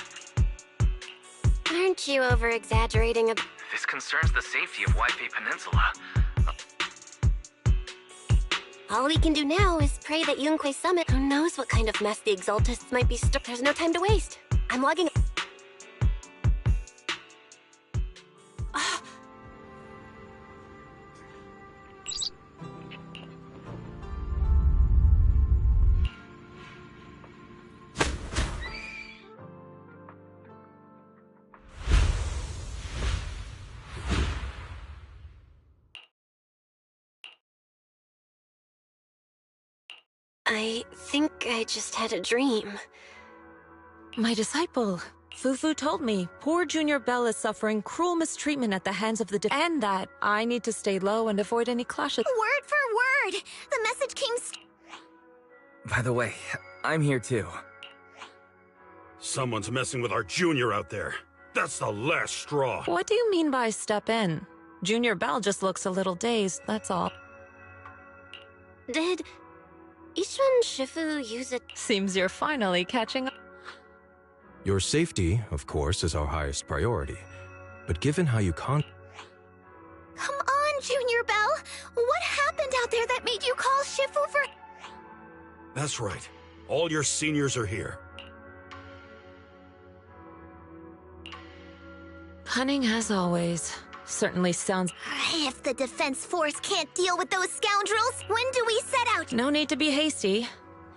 Aren't you over-exaggerating a... This concerns the safety of Waifei Peninsula. All we can do now is pray that Yunque Summit... Who knows what kind of mess the Exaltists might be stuck... There's no time to waste. I'm logging... I think I just had a dream. My disciple, Fufu told me poor Junior Belle is suffering cruel mistreatment at the hands of the and that I need to stay low and avoid any clashes. Word for word! The message came By the way, I'm here too. Someone's messing with our Junior out there. That's the last straw. What do you mean by step in? Junior Belle just looks a little dazed, that's all. Did Ishun Shifu use it? Seems you're finally catching up. Your safety, of course, is our highest priority. But given how you Come on, Junior Belle! What happened out there that made you call Shifu for— That's right. All your seniors are here. Cunning as always. Certainly sounds— If the defense force can't deal with those scoundrels, when do we set out? No need to be hasty.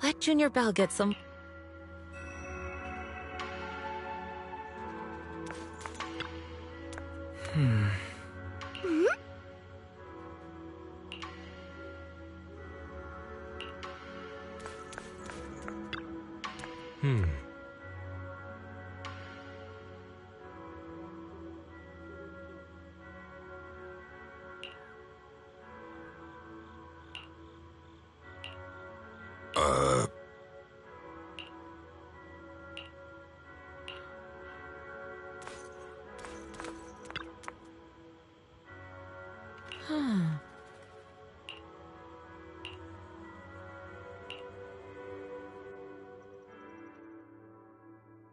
Let Junior Belle get some— Hmm?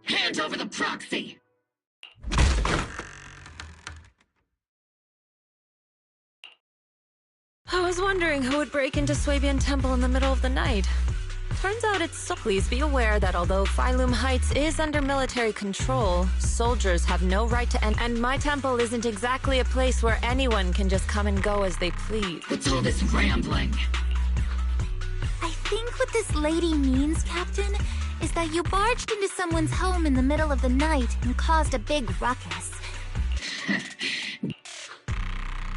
Hand over the proxy! I was wondering who would break into Swabian Temple in the middle of the night. Turns out it's so— Please be aware that although Phylum Heights is under military control, soldiers have no right to enter, and my temple isn't exactly a place where anyone can just come and go as they please. What's all this rambling? I think what this lady means, Captain, is that you barged into someone's home in the middle of the night and caused a big ruckus.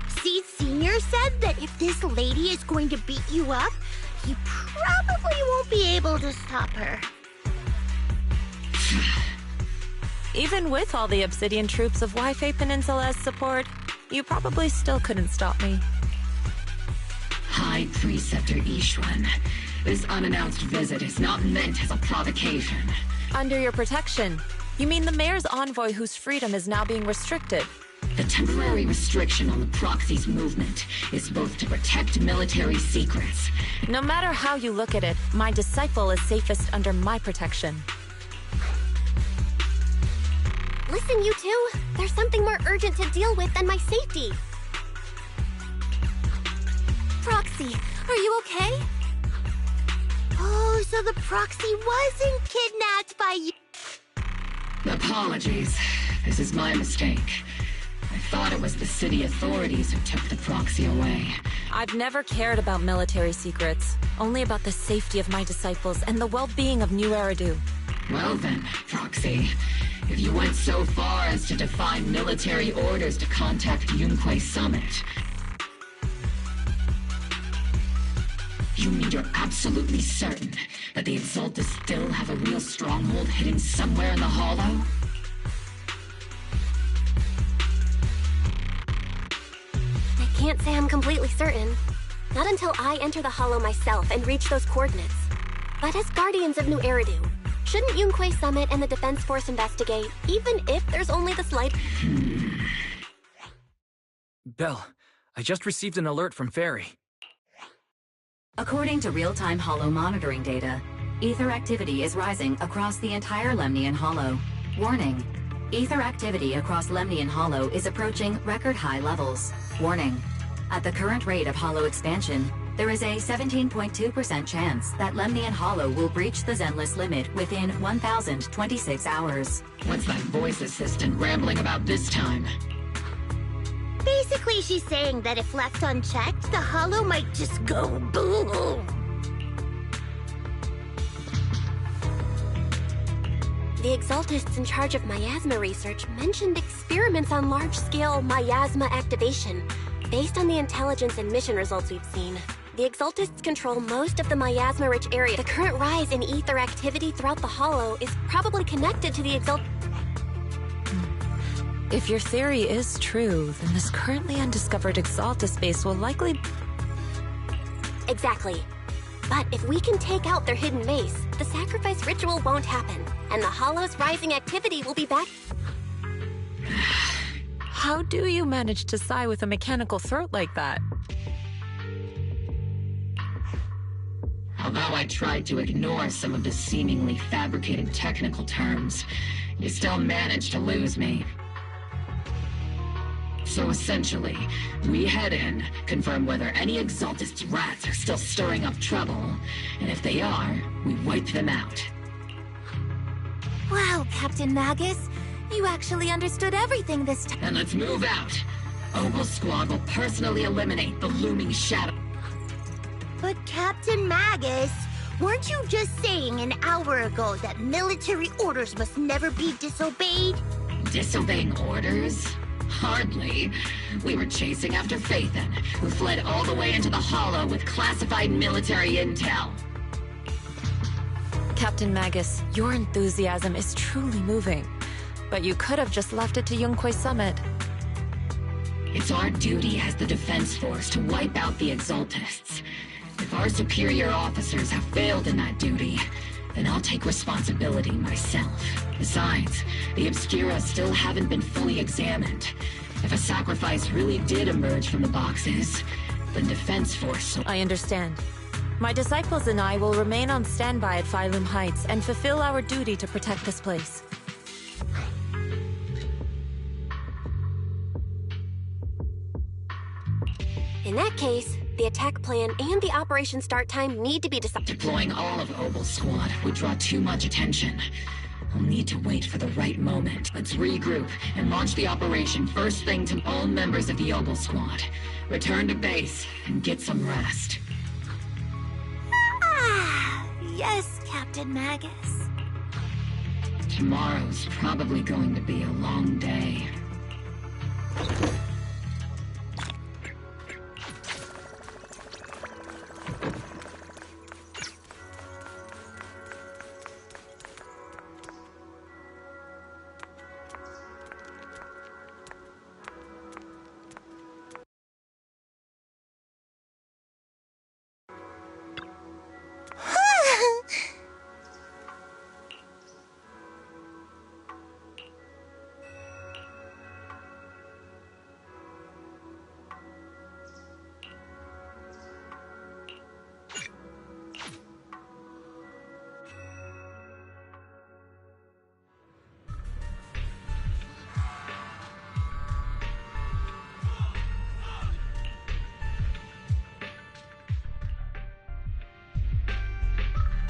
Seed Senior said that if this lady is going to beat you up, you probably won't be able to stop her. Even with all the Obsidian troops of Wi-Fi Peninsula's support, you probably still couldn't stop me. High Preceptor Ishun, this unannounced visit is not meant as a provocation. Under your protection. You mean the mayor's envoy whose freedom is now being restricted? The temporary restriction on the proxy's movement is both to protect military secrets. No matter how you look at it, my disciple is safest under my protection. Listen, you two. There's something more urgent to deal with than my safety. Proxy, are you okay? Oh, so the proxy wasn't kidnapped by you. Apologies. This is my mistake. I thought it was the city authorities who took the proxy away. I've never cared about military secrets, only about the safety of my disciples and the well-being of New Eridu. Well then, Proxy, if you went so far as to defy military orders to contact Yunquay Summit, you mean you're absolutely certain that the Exaltas still have a real stronghold hidden somewhere in the Hollow? I can't say I'm completely certain. Not until I enter the Hollow myself and reach those coordinates. But as Guardians of New Eridu, shouldn't Yunquay Summit and the Defense Force investigate, even if there's only the slight— Belle, I just received an alert from Fairy. According to real-time Hollow monitoring data, ether activity is rising across the entire Lemnian Hollow. Warning. Ether activity across Lemnian Hollow is approaching record-high levels. Warning. At the current rate of Hollow expansion, there is a 17.2% chance that Lemnian Hollow will breach the Zenless limit within 1,026 hours. What's that voice assistant rambling about this time? Basically, she's saying that if left unchecked, the Hollow might just go boom. The Exaltists in charge of miasma research mentioned experiments on large-scale miasma activation. Based on the intelligence and mission results we've seen, the Exaltists control most of the miasma-rich area. The current rise in ether activity throughout the Hollow is probably connected to the If your theory is true, then this currently undiscovered Exaltus base will likely... Exactly. But if we can take out their hidden base, the sacrifice ritual won't happen, and the Hollow's rising activity will be back. How do you manage to sigh with a mechanical throat like that? Although I tried to ignore some of the seemingly fabricated technical terms, you still managed to lose me. So essentially, we head in, confirm whether any Exaltist rats are still stirring up trouble, and if they are, we wipe them out. Wow, Captain Magus. You actually understood everything this time. Then let's move out. Opal Squad will personally eliminate the looming shadow. But Captain Magus, weren't you just saying an hour ago that military orders must never be disobeyed? Disobeying orders? Hardly. We were chasing after Phaethon, who fled all the way into the Hollow with classified military intel. Captain Magus, your enthusiasm is truly moving. But you could have just left it to Yunquay Summit. It's our duty as the Defense Force to wipe out the Exaltists. If our superior officers have failed in that duty, then I'll take responsibility myself. Besides, the Obscura still haven't been fully examined. If a sacrifice really did emerge from the boxes, then Defense Force... I understand. My disciples and I will remain on standby at Phylum Heights and fulfill our duty to protect this place. In that case, the attack plan and the operation start time need to be decided. Deploying all of Opal Squad would draw too much attention. I'll need to wait for the right moment. Let's regroup and launch the operation first thing to all members of the Opal Squad. Return to base and get some rest. Ah, yes, Captain Magus. Tomorrow's probably going to be a long day.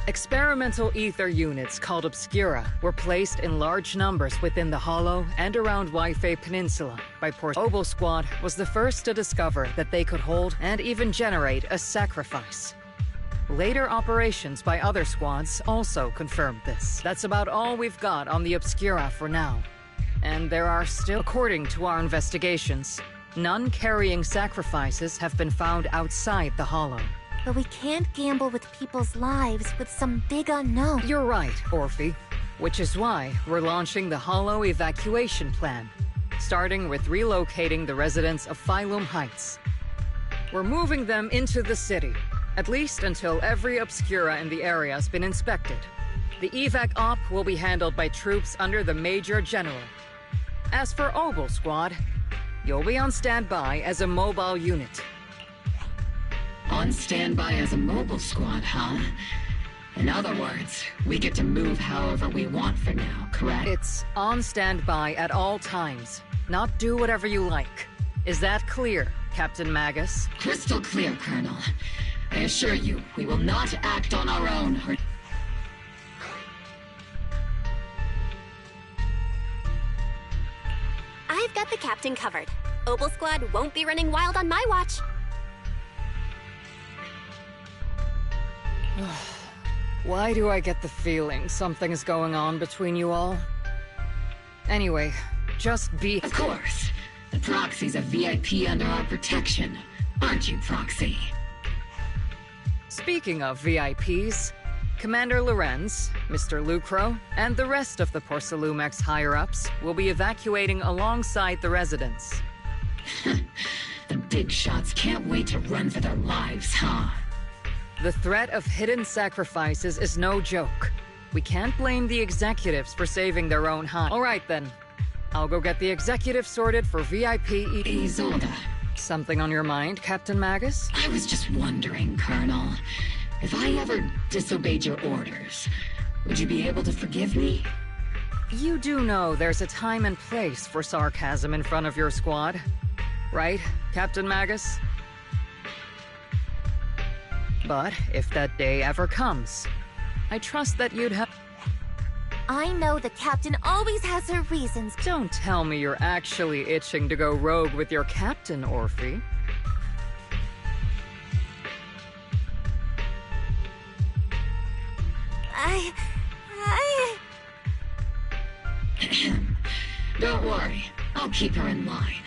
Experimental ether units called Obscura were placed in large numbers within the Hollow and around Waifei Peninsula by Opal Squad was the first to discover that they could hold and even generate a sacrifice. Later operations by other squads also confirmed this. That's about all we've got on the Obscura for now. And there are still, according to our investigations, none carrying sacrifices have been found outside the Hollow. But we can't gamble with people's lives with some big unknown. You're right, Orphe. Which is why we're launching the Hollow evacuation plan, starting with relocating the residents of Phylum Heights. We're moving them into the city, at least until every Obscura in the area has been inspected. The evac op will be handled by troops under the Major General. As for Opal Squad, you'll be on standby as a mobile unit. On standby as a mobile squad, huh? In other words, we get to move however we want for now, correct? It's on standby at all times, not do whatever you like. Is that clear, Captain Magus? Crystal clear, Colonel. I assure you, we will not act on our own. I've got the captain covered. Opal Squad won't be running wild on my watch. Why do I get the feeling something's going on between you all? Anyway, just be— Of course. The Proxy's a VIP under our protection. Aren't you, Proxy? Speaking of VIPs, Commander Lorenz, Mr. Lucro, and the rest of the Porcelumex higher-ups will be evacuating alongside the residents. The big shots can't wait to run for their lives, huh? The threat of hidden sacrifices is no joke. We can't blame the executives for saving their own hide. All right, then. I'll go get the executives sorted for VIP Isolde. Something on your mind, Captain Magus? I was just wondering, Colonel. If I ever disobeyed your orders, would you be able to forgive me? You do know there's a time and place for sarcasm in front of your squad, right, Captain Magus? But if that day ever comes, I trust that you'd have... I know the captain always has her reasons. Don't tell me you're actually itching to go rogue with your captain, Orphe. Don't worry, I'll keep her in line.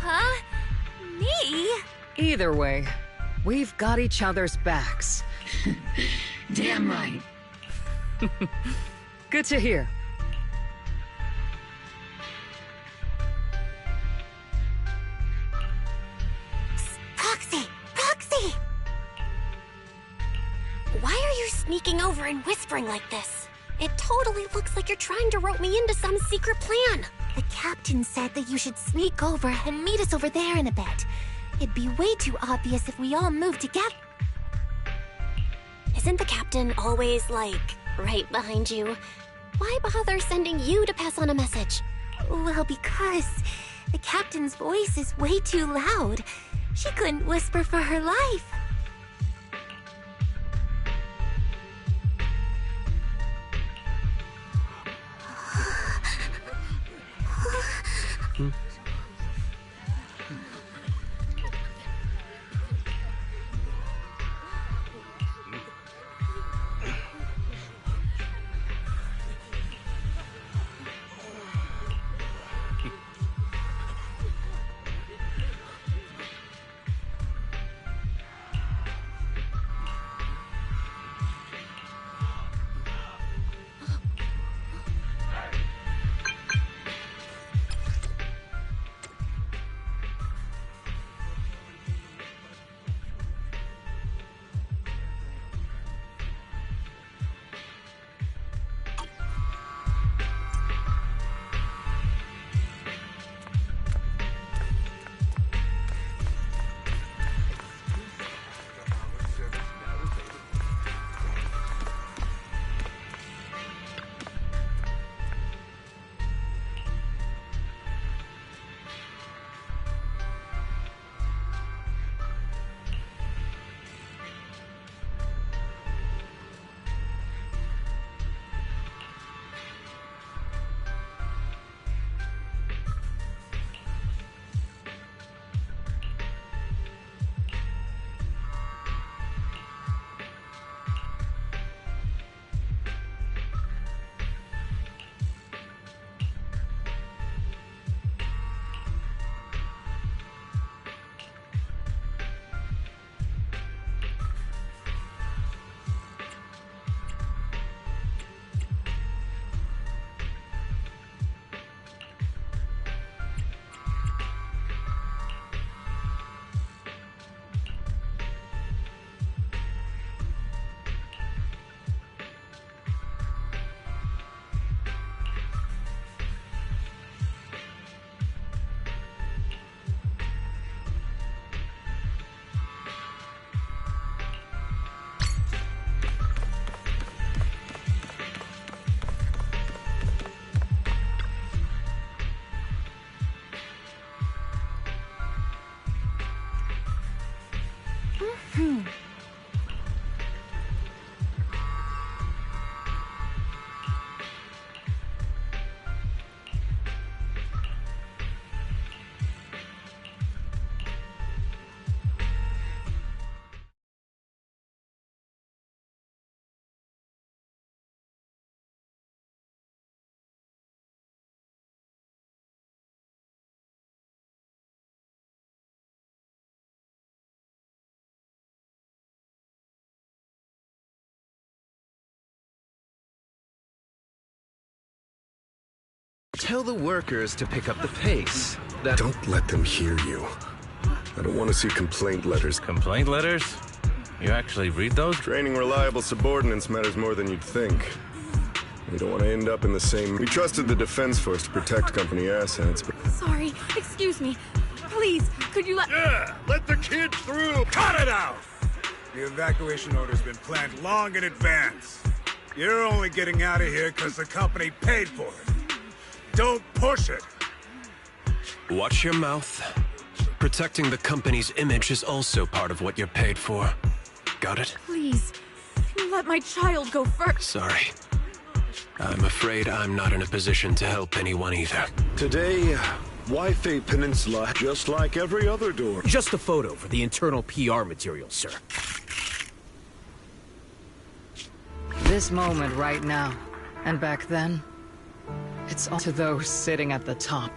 Huh? Me? Either way, we've got each other's backs. Damn right. Good to hear. Proxy! Proxy! Why are you sneaking over and whispering like this? It totally looks like you're trying to rope me into some secret plan. The captain said that you should sneak over and meet us over there in a bit. It'd be way too obvious if we all moved together. Isn't the captain always, like, right behind you? Why bother sending you to pass on a message? Well, because the captain's voice is way too loud. She couldn't whisper for her life. Tell the workers to pick up the pace. Don't let them hear you. I don't want to see complaint letters. Complaint letters? You actually read those? Training reliable subordinates matters more than you'd think. We don't want to end up in the same... We trusted the Defense Force to protect company assets, but... Sorry, excuse me. Please, could you let... Yeah, let the kid through! Cut it out! The evacuation order's been planned long in advance. You're only getting out of here because the company paid for it. Don't push it! Watch your mouth. Protecting the company's image is also part of what you're paid for. Got it? Please, can you let my child go first? Sorry. I'm afraid I'm not in a position to help anyone either. Today, Wi-Fi Peninsula, just like every other door. Just a photo for the internal PR material, sir. This moment right now, and back then, it's all to those sitting at the top.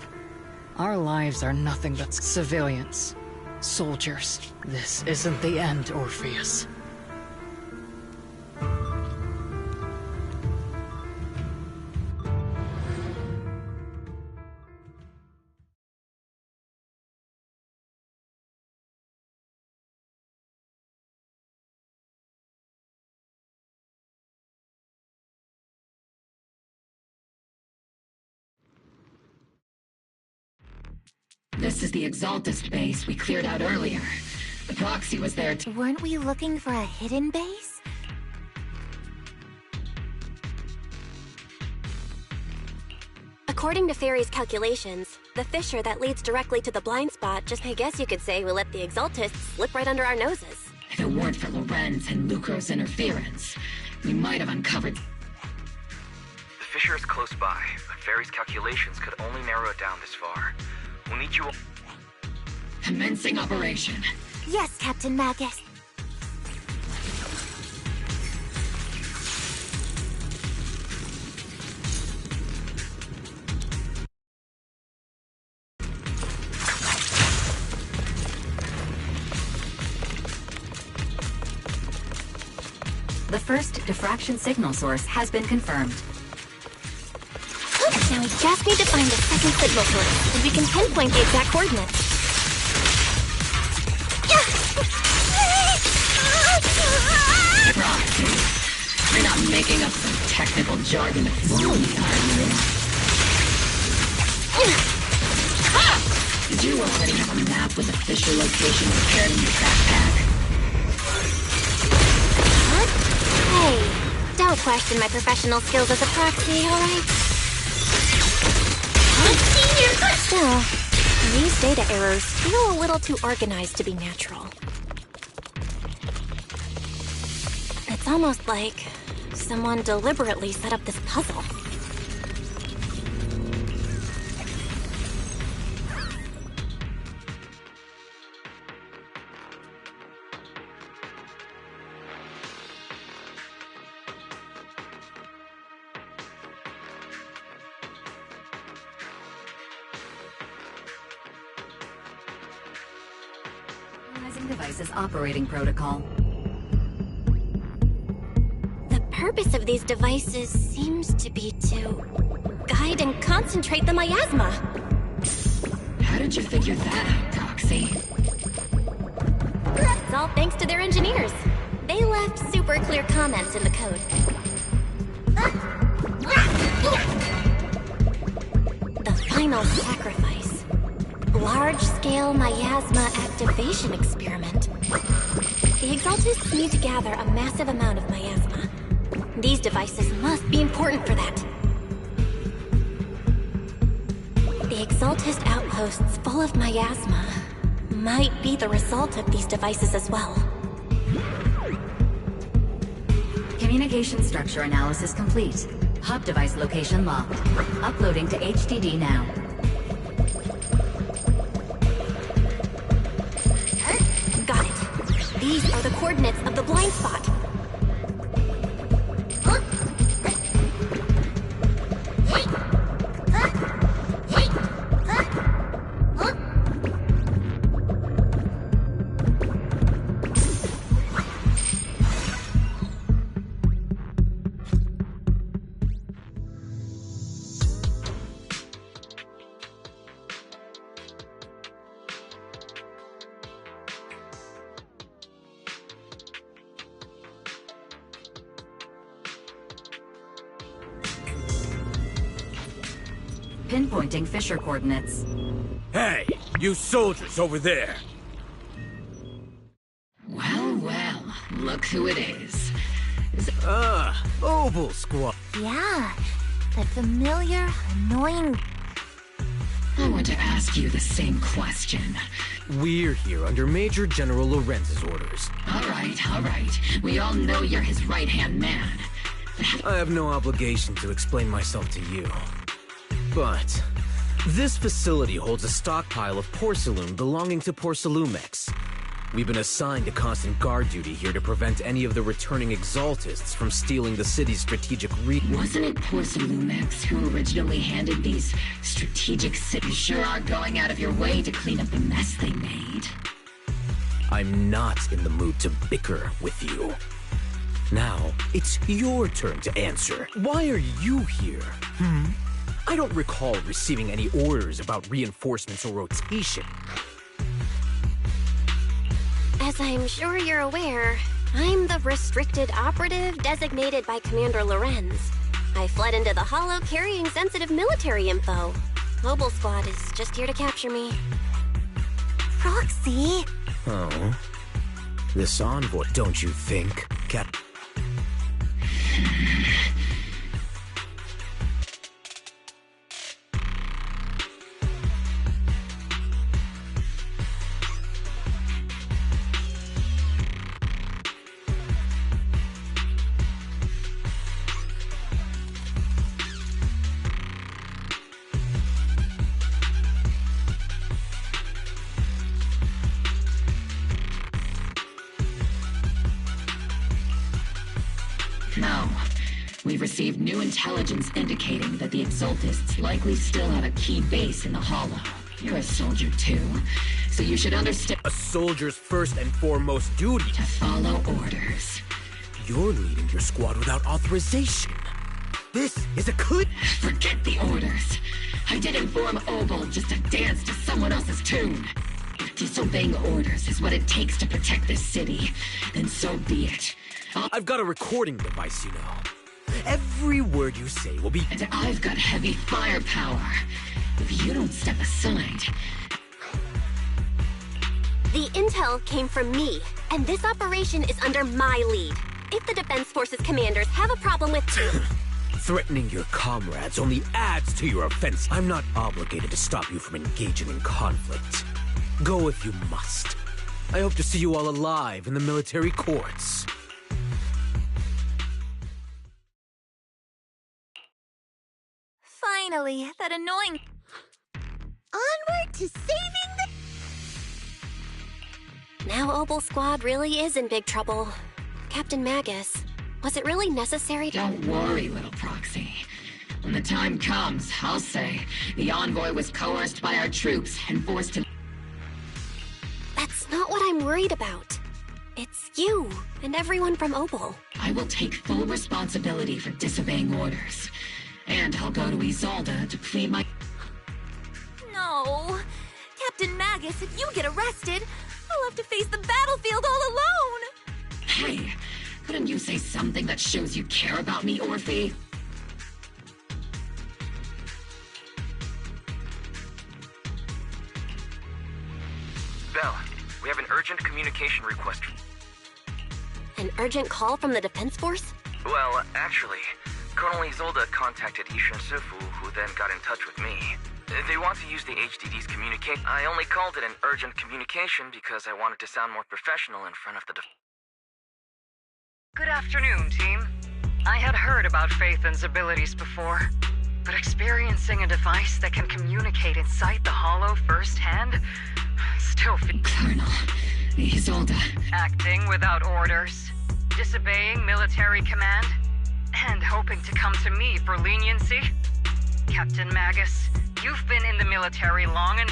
Our lives are nothing but civilians, soldiers. This isn't the end, Orpheus. This is the Exaltist base we cleared out earlier. The proxy was there to... Weren't we looking for a hidden base? According to Fairy's calculations, the fissure that leads directly to the blind spot, just I guess you could say we let the Exaltists slip right under our noses. If it weren't for Lorenz and Lucro's interference, we might have uncovered... The fissure is close by, but Fairy's calculations could only narrow it down this far. We'll need you... Commencing operation. Yes, Captain Magus. The first diffraction signal source has been confirmed. Now we just need to find the second signal source, and we can pinpoint the exact coordinates. Proxy. You're not making up some technical jargon to fool me, are you? Did you already have a map with official location prepared in your backpack? What? Hey, don't question my professional skills as a proxy, alright? Still, these data errors feel a little too organized to be natural. It's almost like someone deliberately set up this puzzle. Device's operating protocol. The purpose of these devices seems to be to guide and concentrate the miasma. How did you figure that out, Proxy? It's all thanks to their engineers. They left super clear comments in the code. The final sacrifice. Large-scale miasma activation experiment. The Exaltists need to gather a massive amount of miasma. These devices must be important for that. The Exaltist outposts full of miasma might be the result of these devices as well. Communication structure analysis complete. Hub device location locked. Uploading to HDD now. Got it. These are the coordinates of the blind spot. Pinpointing fissure coordinates. Hey, you soldiers over there! Well, well, look who it is. Obel Squad. Yeah, that familiar, annoying... I want to ask you the same question. We're here under Major General Lorenz's orders. All right. We all know you're his right-hand man. I have no obligation to explain myself to you. But this facility holds a stockpile of porcelain belonging to Porcelumex. We've been assigned to constant guard duty here to prevent any of the returning exaltists from stealing the city's strategic Wasn't it Porcelumex who originally handed these strategic cities? Sure are going out of your way to clean up the mess they made. I'm not in the mood to bicker with you. Now, it's your turn to answer. Why are you here? I don't recall receiving any orders about reinforcements or rotation. As I'm sure you're aware, I'm the restricted operative designated by Commander Lorenz. I fled into the Hollow carrying sensitive military info. Mobile Squad is just here to capture me. Proxy? Oh. This envoy, don't you think, Cap... No. We've received new intelligence indicating that the Exaltists likely still have a key base in the Hollow. You're a soldier too, so you should understand— A soldier's first and foremost duty— to follow orders. You're leading your squad without authorization. This is a clear— Forget the orders. I didn't form Obel just to dance to someone else's tune. If disobeying orders is what it takes to protect this city, then so be it. I've got a recording device, you know. Every word you say will be— And I've got heavy firepower. If you don't step aside— The intel came from me, and this operation is under my lead. If the Defense Forces commanders have a problem with— Threatening your comrades only adds to your offense. I'm not obligated to stop you from engaging in conflict. Go if you must. I hope to see you all alive in the military courts. Finally, that annoying... Onward to saving the... Now Obel Squad really is in big trouble. Captain Magus, was it really necessary to— Don't worry, little proxy. When the time comes, I'll say the envoy was coerced by our troops and forced to— That's not what I'm worried about. It's you and everyone from Obel. I will take full responsibility for disobeying orders. And I'll go to Isolde to plead my— No. Captain Magus, if you get arrested, I'll have to face the battlefield all alone. Hey, couldn't you say something that shows you care about me, Orphe? Belle, we have an urgent communication request. An urgent call from the Defense Force? Well, actually, Colonel Isolde contacted Ishan Sifu, who then got in touch with me. They want to use the HDD's communication. I only called it an urgent communication because I wanted to sound more professional in front of the Good afternoon, team. I had heard about Phaethon's abilities before, but experiencing a device that can communicate inside the Hollow firsthand still Colonel, Isolde. Acting without orders, disobeying military command, and hoping to come to me for leniency? Captain Magus, you've been in the military long and—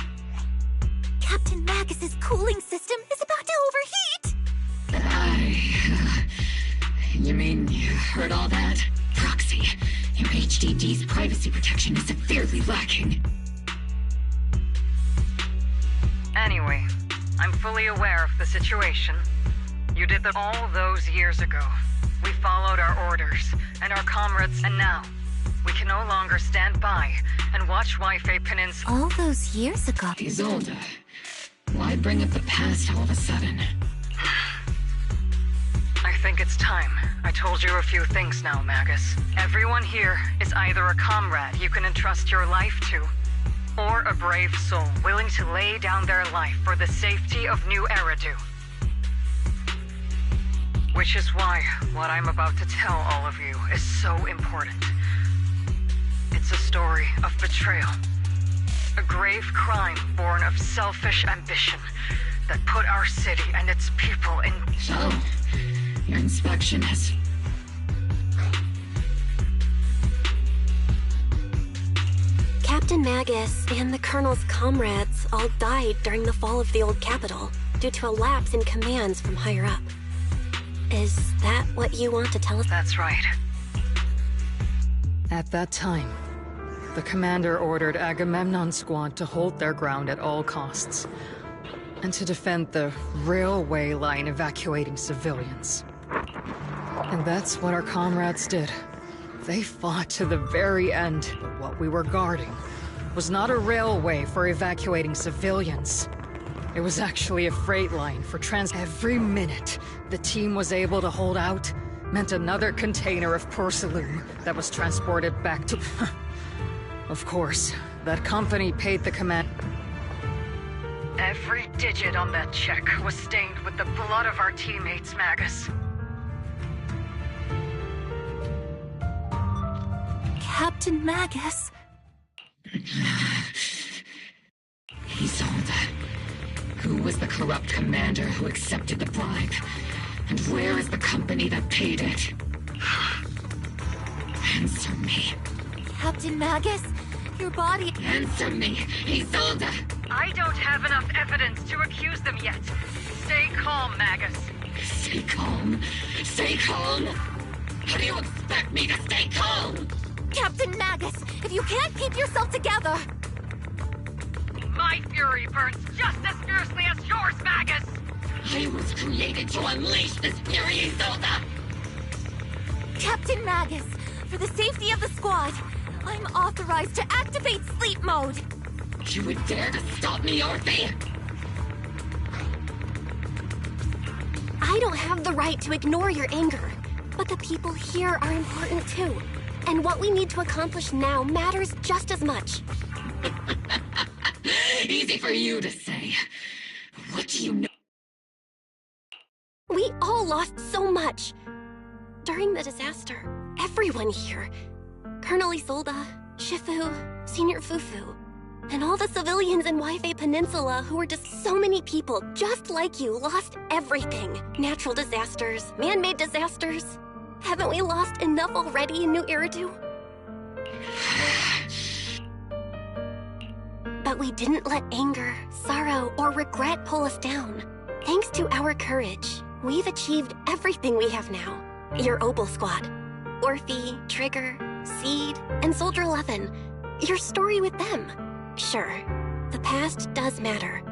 Captain Magus's cooling system is about to overheat! You mean you heard all that? Proxy, your HDD's privacy protection is severely lacking. Anyway, I'm fully aware of the situation. You did that all those years ago. We followed our orders, and our comrades, and now, We can no longer stand by and watch Wi-Fi Peninsula. All those years ago. Isolde, why bring up the past all of a sudden? I think it's time. I told you a few things now, Magus. Everyone here is either a comrade you can entrust your life to, or a brave soul willing to lay down their life for the safety of New Eridu. Which is why what I'm about to tell all of you is so important. It's a story of betrayal. A grave crime born of selfish ambition that put our city and its people in... So, your inspection has... Captain Magus and the Colonel's comrades all died during the fall of the old capital due to a lapse in commands from higher up. Is that what you want to tell us? That's right. At that time, the commander ordered Agamemnon's squad to hold their ground at all costs, and to defend the railway line evacuating civilians. And that's what our comrades did. They fought to the very end, but what we were guarding was not a railway for evacuating civilians. It was actually a freight line for Every minute the team was able to hold out meant another container of porcelain that was transported back to... Of course, that company paid the command... Every digit on that check was stained with the blood of our teammates, Magus. Captain Magus. Isolde. Who was the corrupt commander who accepted the bribe? And where is the company that paid it? Answer me. Captain Magus, your body... Answer me, Isolde! I don't have enough evidence to accuse them yet. Stay calm, Magus. Stay calm? Stay calm? How do you expect me to stay calm? Captain Magus, if you can't keep yourself together... My fury burns just as fiercely as yours, Magus! I was created to unleash this fury, Isolde! Captain Magus, for the safety of the squad, I'm authorized to activate sleep mode! You would dare to stop me, Orphe? I don't have the right to ignore your anger, but the people here are important too. And what we need to accomplish now matters just as much. Easy for you to say. What do you know? We all lost so much. During the disaster, everyone here, Colonel Isolde, Shifu, Senior Fufu, and all the civilians in Wi-Fi Peninsula who were just so many people just like you lost everything. Natural disasters, man-made disasters. Haven't we lost enough already in New Eridu? But we didn't let anger, sorrow, or regret pull us down. Thanks to our courage, we've achieved everything we have now. Your Opal Squad, Orphe, Trigger, Seed, and Soldier 11. Your story with them. Sure, the past does matter,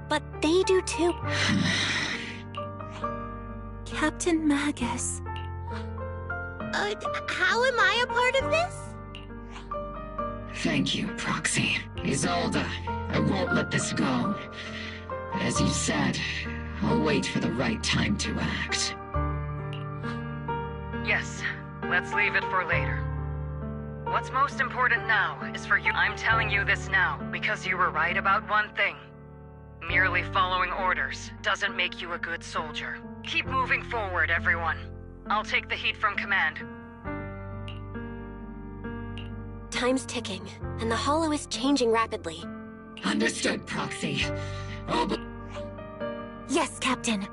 but they do too. Captain Magus. How am I a part of this? Thank you, Proxy. Isolde, I won't let this go. As you said, I'll wait for the right time to act. Yes, let's leave it for later. What's most important now is for you. I'm telling you this now because you were right about one thing. Merely following orders doesn't make you a good soldier. Keep moving forward, everyone. I'll take the heat from command. Time's ticking, and the Hollow is changing rapidly. Understood, Proxy. Oh, but... Yes, Captain.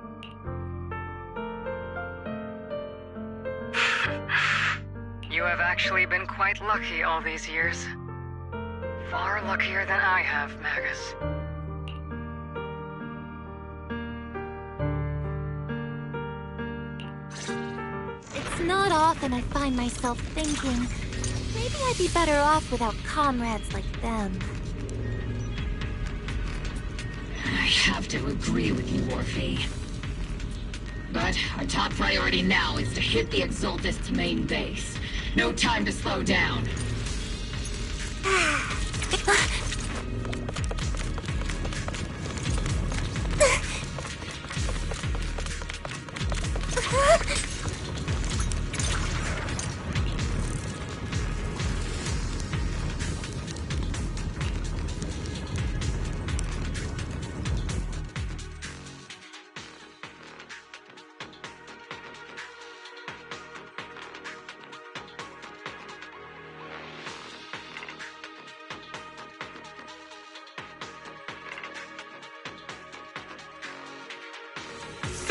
You have actually been quite lucky all these years. Far luckier than I have, Magus. It's not often I find myself thinking, maybe I'd be better off without comrades like them. I have to agree with you, Orphe. But our top priority now is to hit the Exaltist's main base No time to slow down.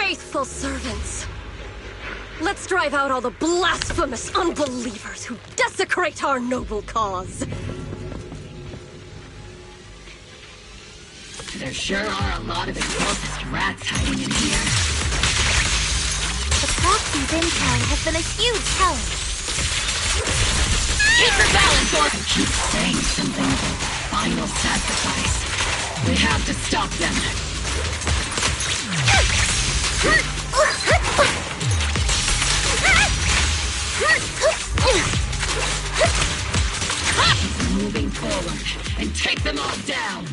Faithful servants, let's drive out all the blasphemous unbelievers who desecrate our noble cause. There sure are a lot of exalted rats hiding in here. The proxy's intel has been a huge help. Keep your balance, or keep saying something about final sacrifice. We have to stop them. Moving forward and take them all down.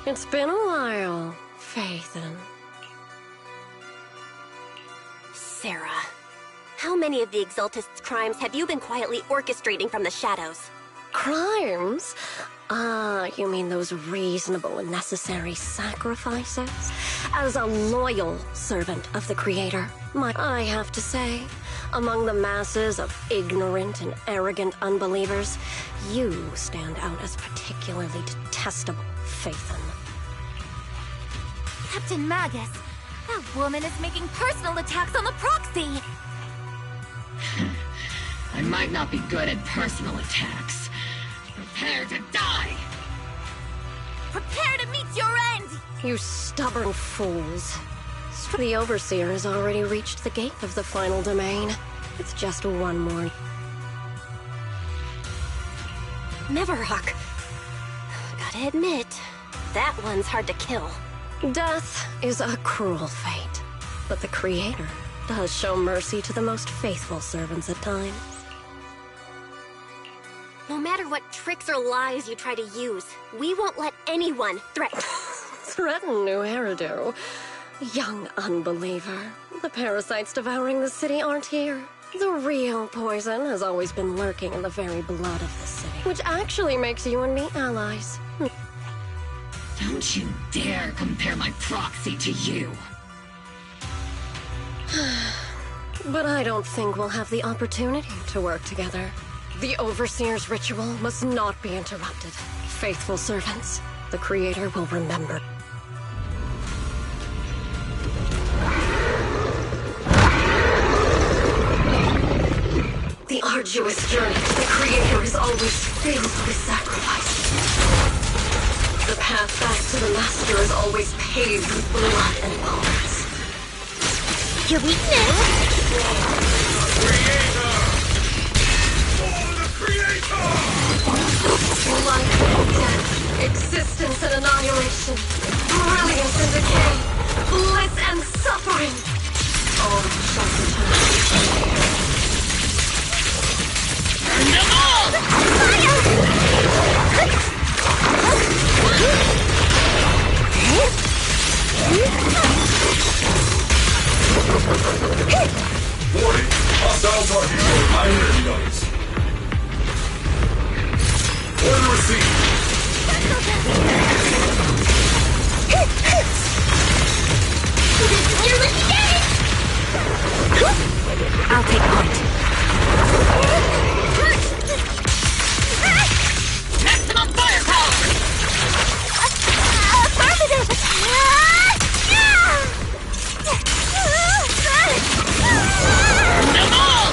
It's been a while, Faithin. Sarah, how many of the Exaltists' crimes have you been quietly orchestrating from the shadows? Crimes? You mean those reasonable and necessary sacrifices? As a loyal servant of the Creator, I have to say, among the masses of ignorant and arrogant unbelievers, you stand out as particularly detestable, Faithin. Captain Magus, that woman is making personal attacks on the proxy! I might not be good at personal attacks. Prepare to die! Prepare to meet your end! You stubborn fools. The Overseer has already reached the gate of the final domain. It's just one more. Neverhawk. Gotta admit, that one's hard to kill. Death is a cruel fate, but the Creator does show mercy to the most faithful servants at times. No matter what tricks or lies you try to use, we won't let anyone threaten New Eridu. Young unbeliever. The parasites devouring the city aren't here. The real poison has always been lurking in the very blood of the city, which actually makes you and me allies. Don't you dare compare my proxy to you. But I don't think we'll have the opportunity to work together. The Overseer's ritual must not be interrupted. Faithful servants, the Creator will remember. The arduous journey to the Creator is always filled with sacrifice. The path back to the Master is always paved with blood and bones. Your weakness! Life and death, existence and annihilation, brilliance and decay, bliss and suffering. All shall return. Burn them all! Warning! Hostile target. High energy noise. Order received. I'll take point. Maximum firepower! Affirmative! Them all!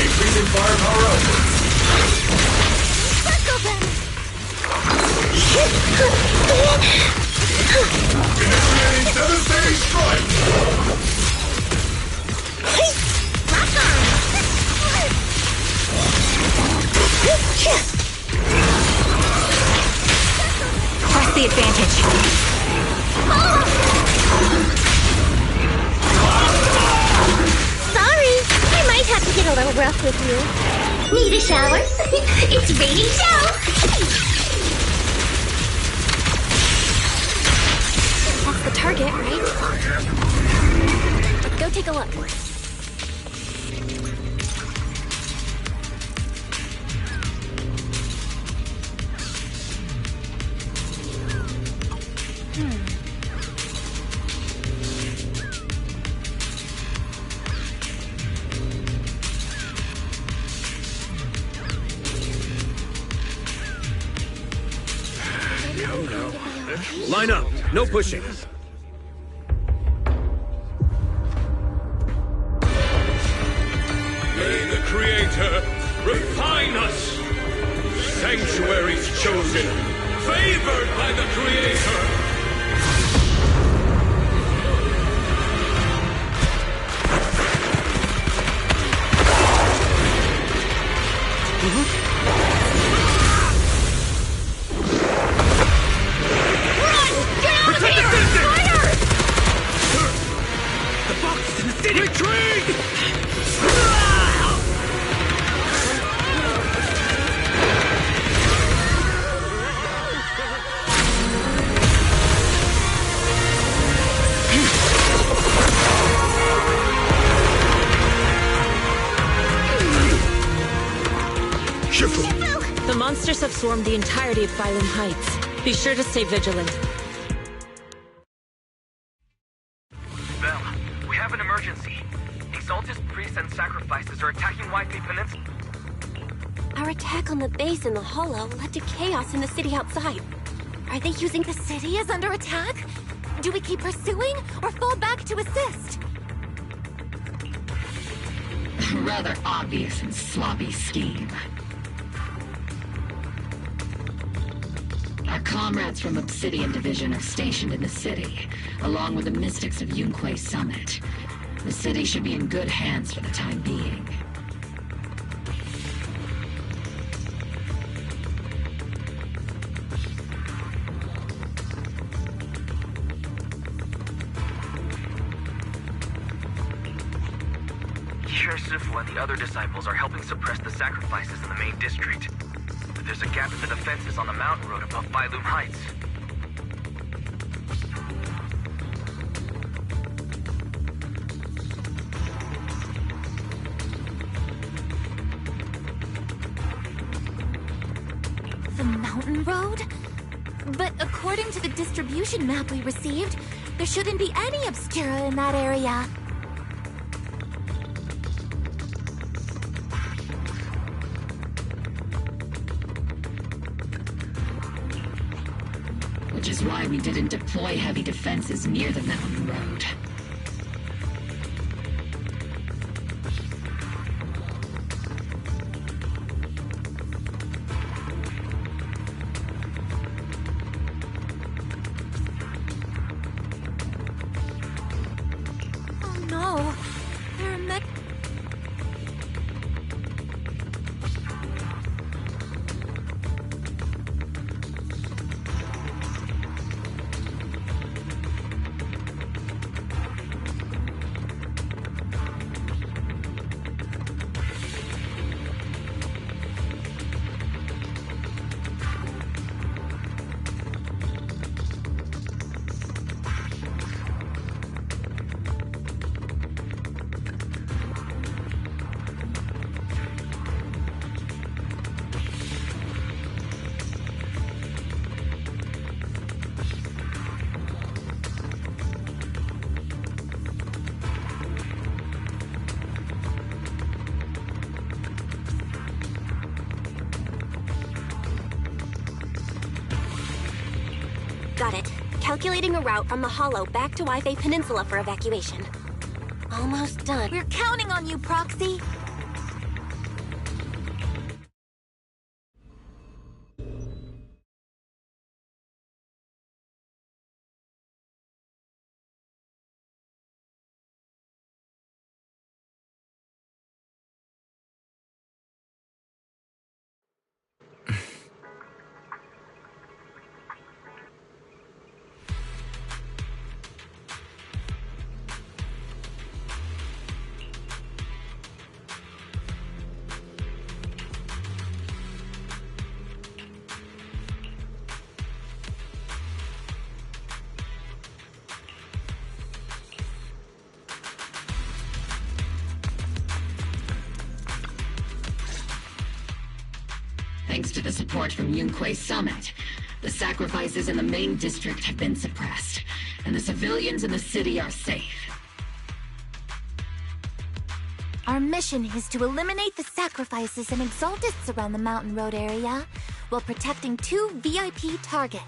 Increasing firepower output. Circle them! Initiating devastating strike! Rock on! Press the advantage. Sorry, I might have to get a little rough with you. Need a shower? It's raining show! That's the target, right? Let's go take a look. Line up. No pushing. May the Creator refine us! Sanctuaries chosen, favored by the Creator! The monsters have swarmed the entirety of Phylum Heights. Be sure to stay vigilant. Bell, we have an emergency. Exalted priests and sacrifices are attacking Whitey Peninsula. Our attack on the base in the Hollow led to chaos in the city outside. Are they using The city is under attack? Do we keep pursuing or fall back to assist? Rather obvious and sloppy scheme. Our comrades from Obsidian Division are stationed in the city, along with the mystics of Yunque Summit. The city should be in good hands for the time being. Sifu and the other disciples are helping suppress the sacrifices in the main district. There's a gap in the defenses on the mountain road above Phylum Heights. Mountain Road? But according to the distribution map we received, there shouldn't be any obscura in that area. Which is why we didn't deploy heavy defenses near the mountain road. Oh no, there are mech... Got it. Calculating a route from the Hollow back to Wi-Fi Peninsula for evacuation. Almost done. We're counting on you, Proxy. Thanks to the support from Yunque's summit, the sacrifices in the main district have been suppressed, and the civilians in the city are safe. Our mission is to eliminate the sacrifices and exaltists around the Mountain Road area, while protecting 2 VIP targets.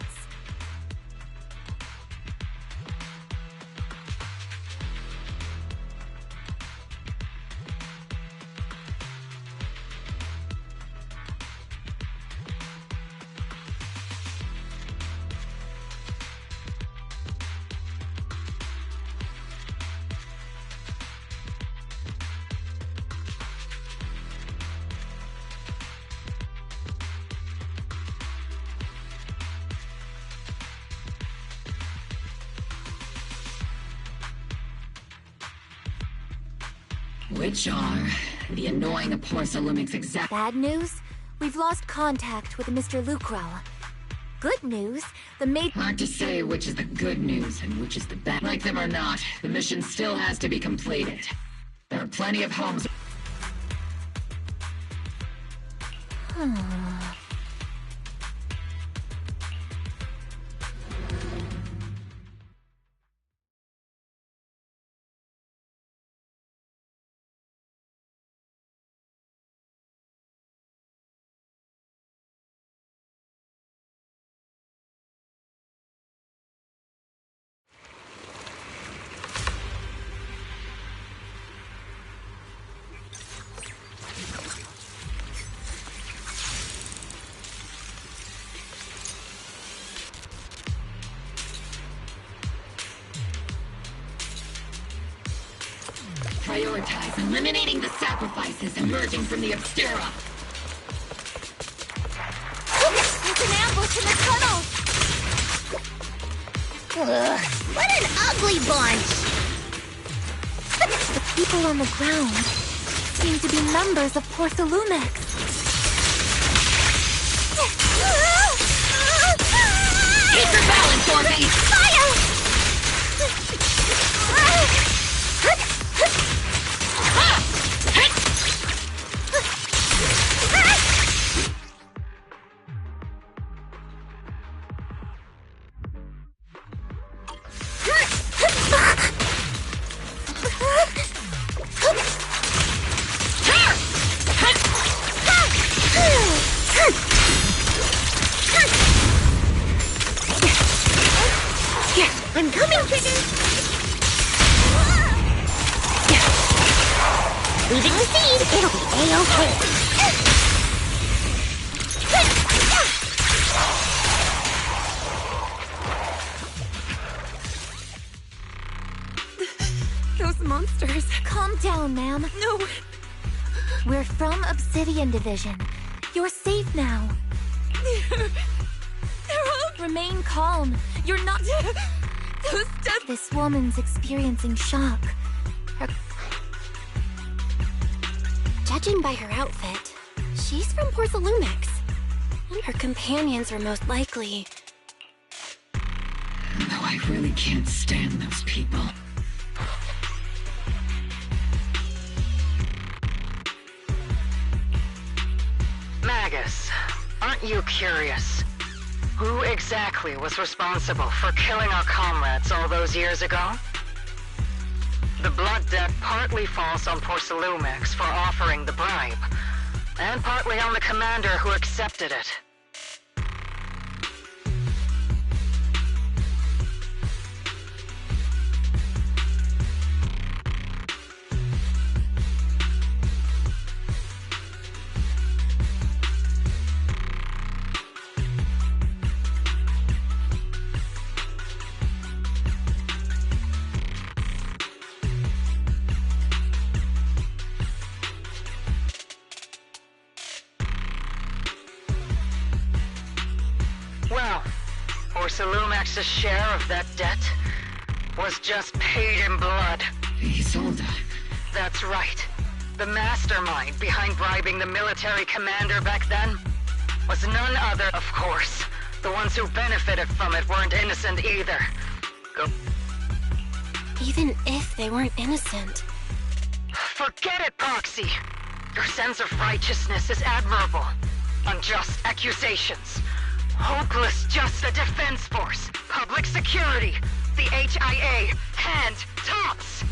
Which are the annoying Aporsalumix exact— Bad news? We've lost contact with Mr. Lucro. Good news, Hard to say which is the good news and which is the bad. Like them or not, the mission still has to be completed. There are plenty of homes— Prioritize eliminating the sacrifices emerging from the Obscura. There's an ambush in the tunnel! Ugh, what an ugly bunch! The people on the ground seem to be members of Porsalumex. Keep your balance, Orby! Fire! I'm coming, Trigger! Leaving the seed, it'll be A-okay. Those monsters. Calm down, ma'am. No. We're from Obsidian Division. You're safe now. They're all... Remain calm. You're not... Those death... This woman's experiencing shock. Her... Judging by her outfit, she's from Porcelumex. And her companions are most likely... Though I really can't stand those people. Magus, aren't you curious? Who exactly was responsible for killing our comrades all those years ago? The blood debt partly falls on Porcelumex for offering the bribe, and partly on the commander who accepted it. Well, Porcelumex's share of that debt was just paid in blood. Isolde. That's right. The mastermind behind bribing the military commander back then was none other, of course. The ones who benefited from it weren't innocent either. Even if they weren't innocent. Forget it, Proxy! Your sense of righteousness is admirable. Unjust accusations. Hopeless just a defense force. Public security. The HIA. And tops!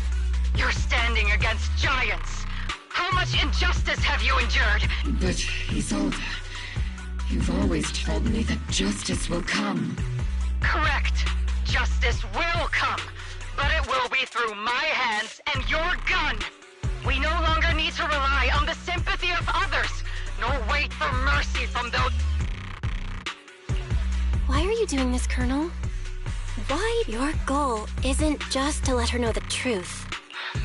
You're standing against giants. How much injustice have you endured? But, Isolde, you've always told me that justice will come. Correct. Justice will come. But it will be through my hands and your gun. We no longer need to rely on the sympathy of others, nor wait for mercy from those... Why are you doing this, Colonel? Why? Your goal isn't just to let her know the truth.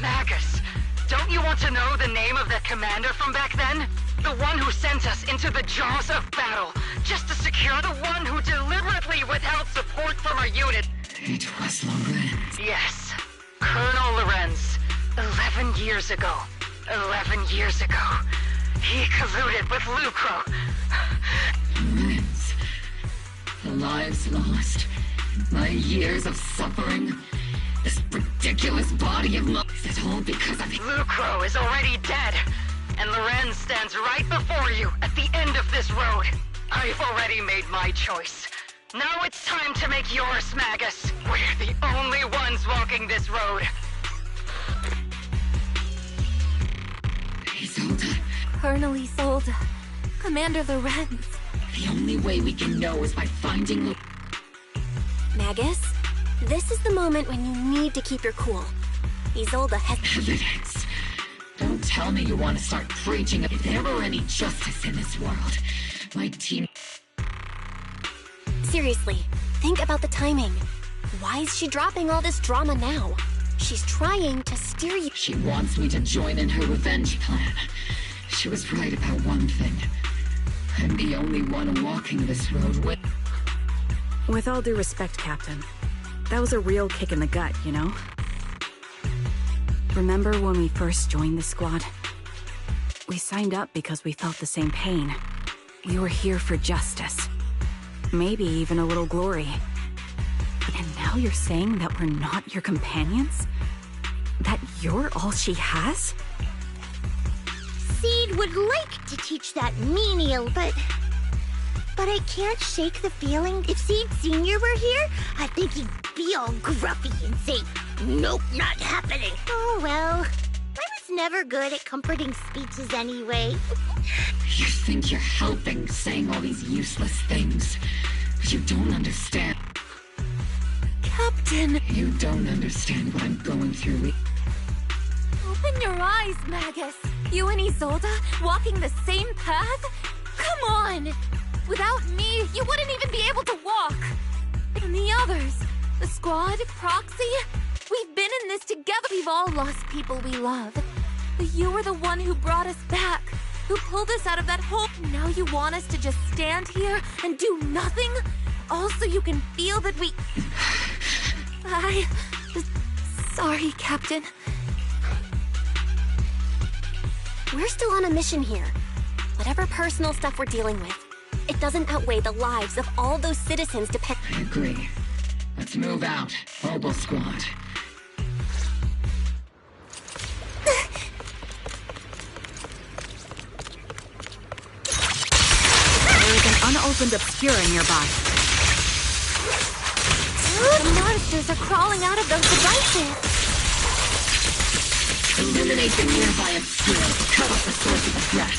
Magus, don't you want to know the name of that commander from back then? The one who sent us into the jaws of battle, just to secure the one who deliberately withheld support from our unit. It was Lorenz. Yes, Colonel Lorenz. 11 years ago. 11 years ago. He colluded with Lucro. Lorenz. The lives lost. My years of suffering. This ridiculous body of love. Is it all because of... Lucro is already dead. And Lorenz stands right before you at the end of this road. I've already made my choice. Now it's time to make yours, Magus. We're the only ones walking this road. Isolde. Colonel Isolde. Commander Lorenz. The only way we can know is by finding... Magus, this is the moment when you need to keep your cool. Isolde has... Evidence. Don't tell me you want to start preaching. If there were any justice in this world, my team... Seriously, think about the timing. Why is she dropping all this drama now? She's trying to steer you... She wants me to join in her revenge plan. She was right about one thing. I'm the only one walking this road with... With all due respect, Captain, that was a real kick in the gut, you know? Remember when we first joined the squad? We signed up because we felt the same pain. We were here for justice. Maybe even a little glory. And now you're saying that we're not your companions? That you're all she has? Seed would like to teach that menial, but I can't shake the feeling if Seed Sr. were here, I think he'd be all gruffy and say, "Nope, not happening." Oh well, I was never good at comforting speeches anyway. You think you're helping, saying all these useless things, but you don't understand. Captain. Captain! You don't understand what I'm going through. Open your eyes, Magus! You and Isolde walking the same path? Come on! Without me, you wouldn't even be able to walk! And the others, the squad, Proxy, we've been in this together. We've all lost people we love. But you were the one who brought us back, who pulled us out of that hole. Now you want us to just stand here and do nothing? All so you can feel that we... Sorry, Captain. We're still on a mission here. Whatever personal stuff we're dealing with, it doesn't outweigh the lives of all those citizens depend. I agree. Let's move out. Mobile squad. There is an unopened obscura nearby. The monsters are crawling out of those devices. Eliminate the nearby obscura. Cut off the source of the threat.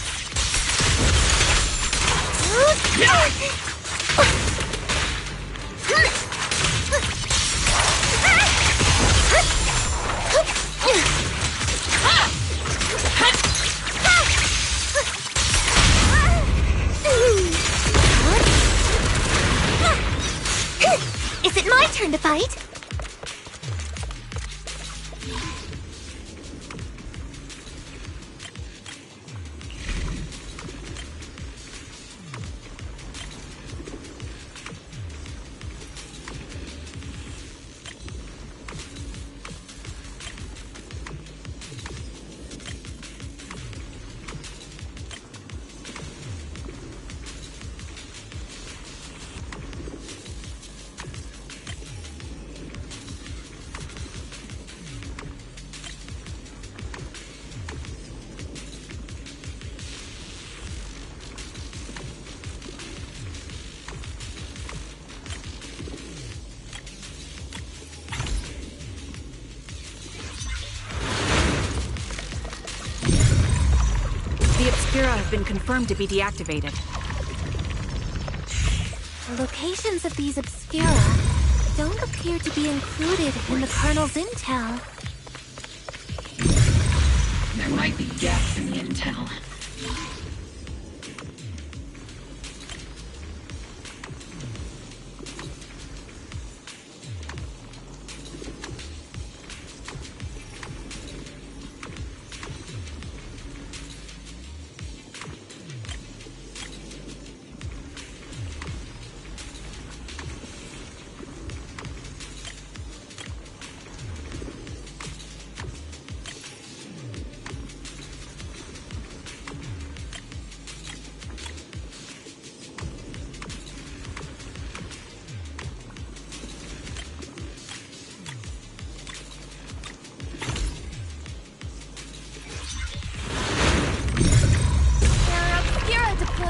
Is it my turn to fight? The obscura have been confirmed to be deactivated. The locations of these obscura don't appear to be included in the Colonel's intel. There might be gaps in the intel.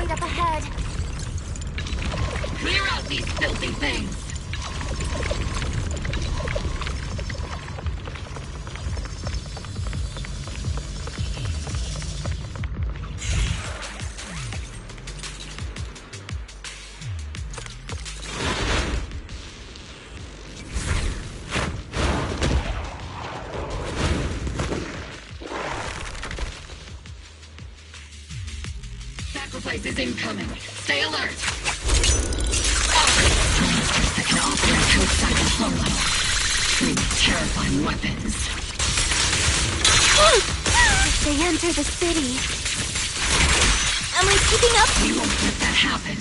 Up ahead. Clear out these filthy things! Sacrifice is incoming. Stay alert! Monsters that can operate outside the Hellow. Really terrifying weapons. If they enter the city... Am I keeping up? We won't let that happen.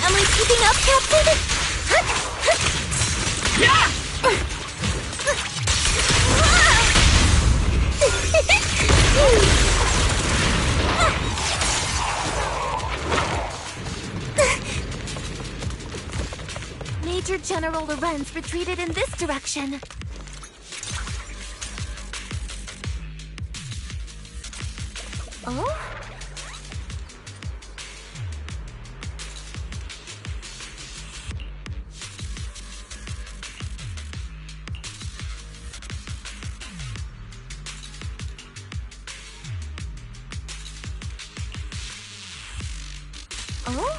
Am I keeping up, Captain? Major General Lorenz retreated in this direction. Oh? Oh?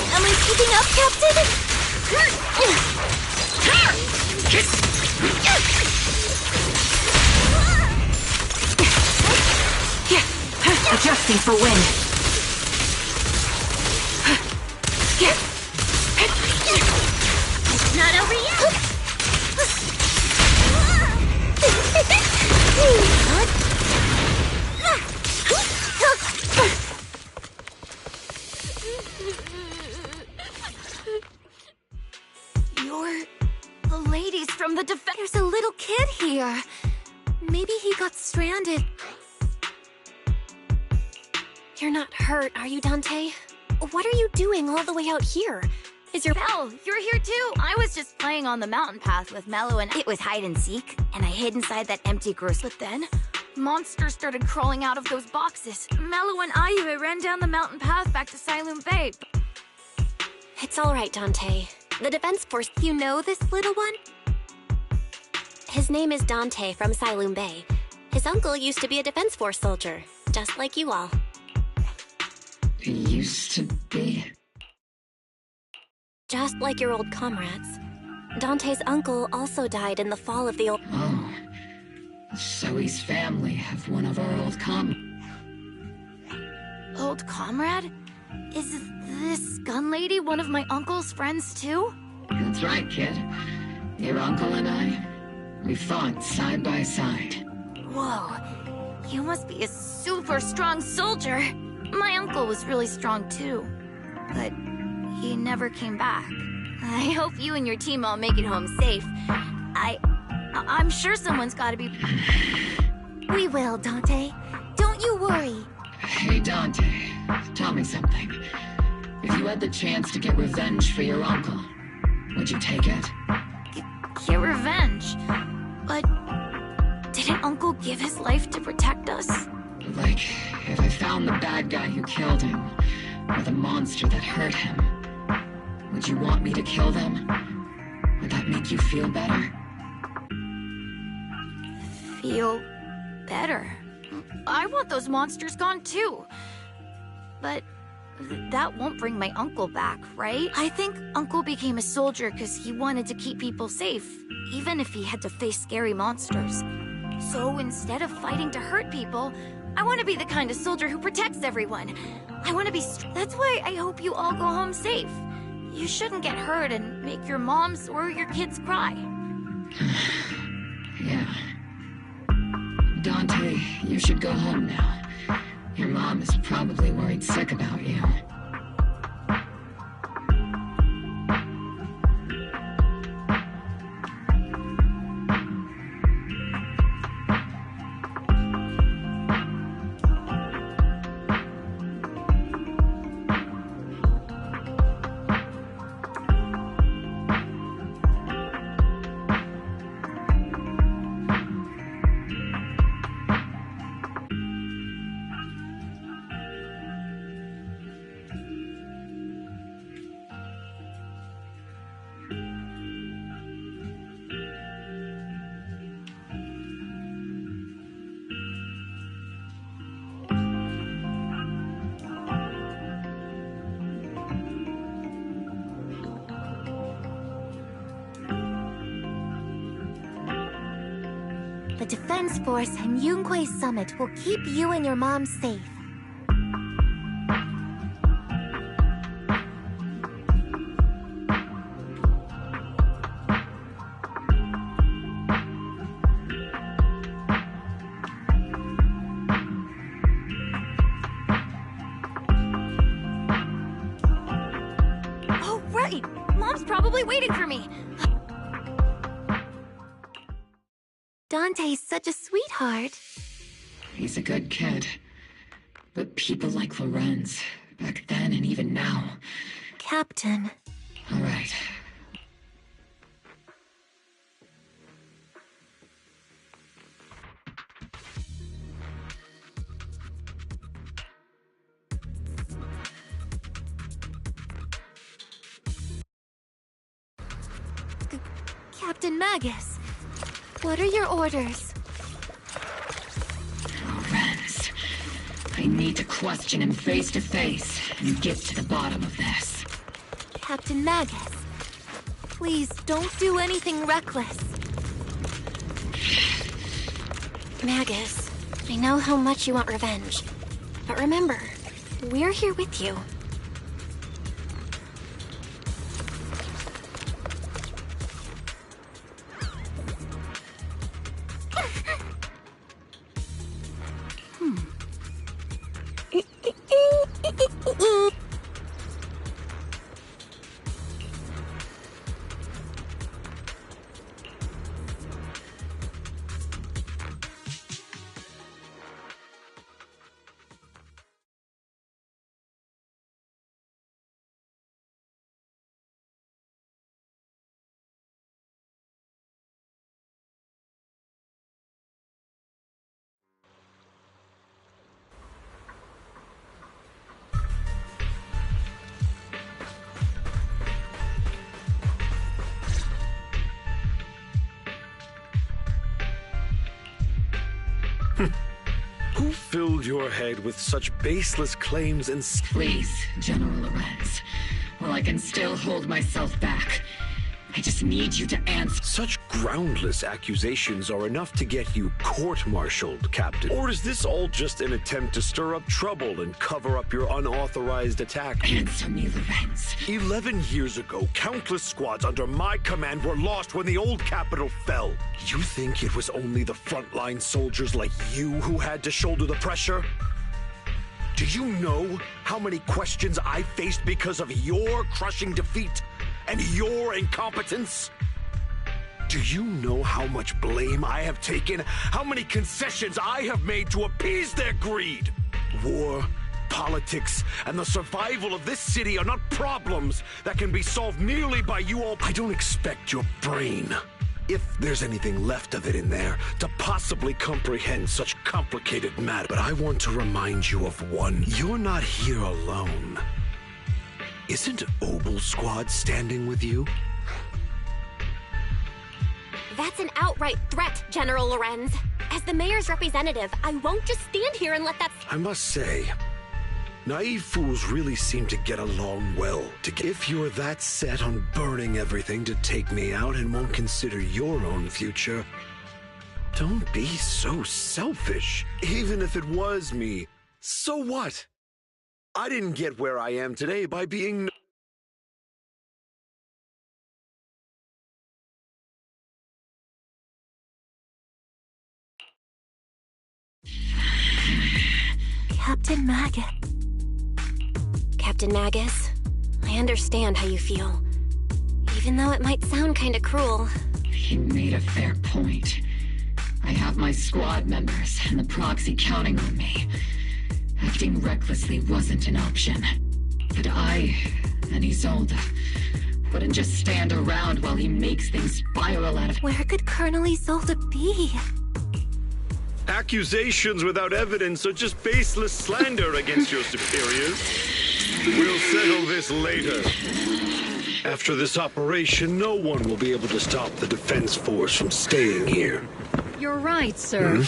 Am I keeping up, Captain? Adjusting for wind. It's not over yet. You're the ladies from the defense. There's a little kid here. Maybe he got stranded. You're not hurt, are you, Dante? What are you doing all the way out here? Is your Belle, you're here too. I was just playing on the mountain path with Mello and it was hide and seek, and I hid inside that empty gross. But then, monsters started crawling out of those boxes. Mello and Ayu ran down the mountain path back to Siloam Bay. It's all right, Dante. The Defense Force... You know this little one? His name is Dante from Siloam Bay. His uncle used to be a Defense Force soldier, just like you all. He used to be. Just like your old comrades. Dante's uncle also died in the fall of the old... Oh. Zoe's family have one of our old Old comrade? Is this gun lady one of my uncle's friends too? That's right, kid. Your uncle and I, we fought side by side. Whoa. You must be a super strong soldier. My uncle was really strong too, but he never came back. I hope you and your team all make it home safe. I'm sure someone's gotta be... We will, Dante. Don't you worry. Hey, Dante, tell me something. If you had the chance to get revenge for your uncle, would you take it? Get revenge? But didn't Uncle give his life to protect us? Like, if I found the bad guy who killed him, or the monster that hurt him, would you want me to kill them? Would that make you feel better? Feel better? I want those monsters gone too. But that won't bring my uncle back, right? I think Uncle became a soldier because he wanted to keep people safe, even if he had to face scary monsters. So instead of fighting to hurt people, I want to be the kind of soldier who protects everyone. I want to be... That's why I hope you all go home safe. You shouldn't get hurt and make your moms or your kids cry. Yeah. Dante, you should go home now. Your mom is probably worried sick about you. The Defense Force and Yunque Summit will keep you and your mom safe. hurry! Mom's probably waiting for me. Dante's such a sweetheart. He's a good kid. But people like Lorenz, back then and even now... Captain. All right. Captain Magus, what are your orders? Lorenz, I need to question him face to face and get to the bottom of this. Captain Magus, please don't do anything reckless. Magus, I know how much you want revenge. But remember, we're here with you. Who filled your head with such baseless claims and... Please, General Lorenz. While I can still hold myself back, I just need you to answer. Such groundless accusations are enough to get you court-martialed, Captain. Or is this all just an attempt to stir up trouble and cover up your unauthorized attack? Answer me, Lorenz. 11 years ago, countless squads under my command were lost when the old capital fell. You think it was only the frontline soldiers like you who had to shoulder the pressure? Do you know how many questions I faced because of your crushing defeat and your incompetence? Do you know how much blame I have taken? How many concessions I have made to appease their greed? War, politics, and the survival of this city are not problems that can be solved merely by you all. I don't expect your brain, if there's anything left of it in there, to possibly comprehend such complicated matter. But I want to remind you of one. You're not here alone. Isn't Obel's squad standing with you? That's an outright threat, General Lorenz. As the mayor's representative, I won't just stand here and let that... I must say, naive fools really seem to get along well. If you're that set on burning everything to take me out and won't consider your own future, don't be so selfish. Even if it was me, so what? I didn't get where I am today by being... Captain Magus. Captain Magus, I understand how you feel. Even though it might sound kinda cruel. You made a fair point. I have my squad members and the proxy counting on me. Acting recklessly wasn't an option. But I and Isolde wouldn't just stand around while he makes things spiral out of... Where could Colonel Isolde be? Accusations without evidence are just baseless slander against your superiors. We'll settle this later. After this operation, no one will be able to stop the defense force from staying here. You're right, sir.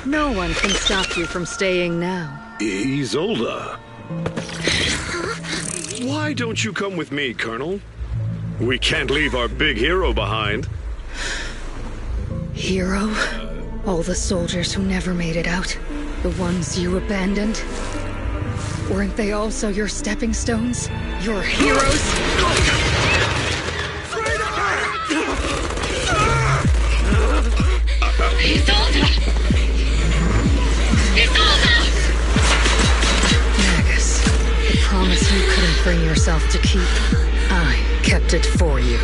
No one can stop you from staying now. Isolde. Why don't you come with me, Colonel? We can't leave our big hero behind. Hero? All the soldiers who never made it out? The ones you abandoned? Weren't they also your stepping stones? Your heroes? Isolde! Isolde! Magus, I promise you couldn't offering yourself to keep. I kept it for you.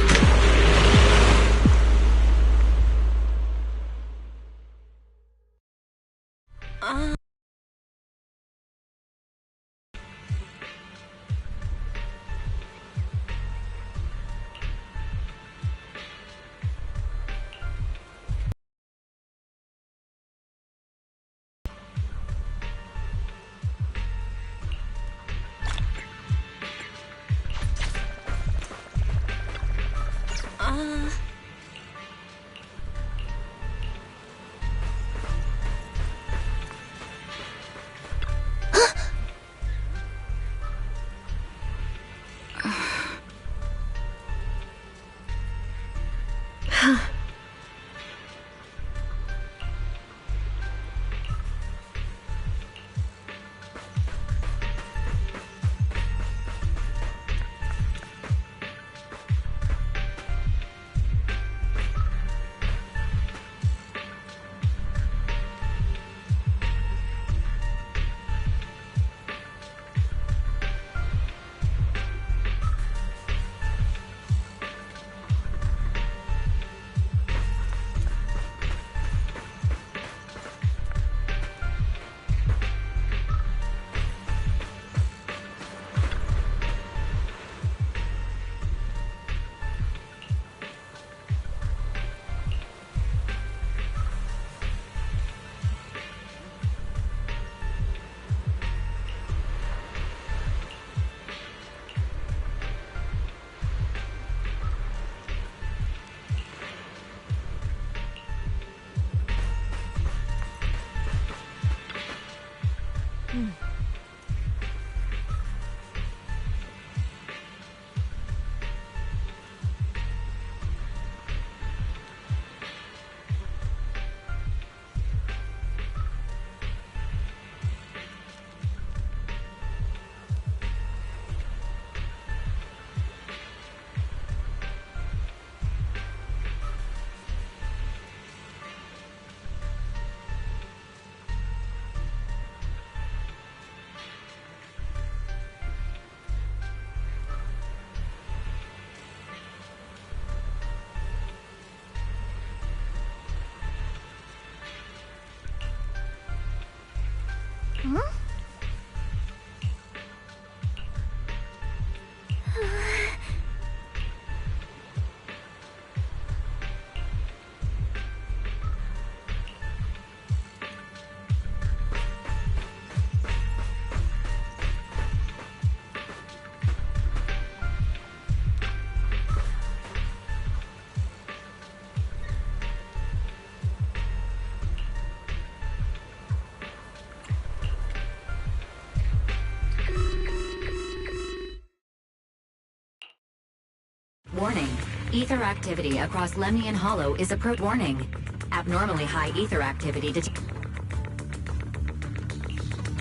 Warning. Ether activity across Lemnian Hollow is warning. Abnormally high ether activity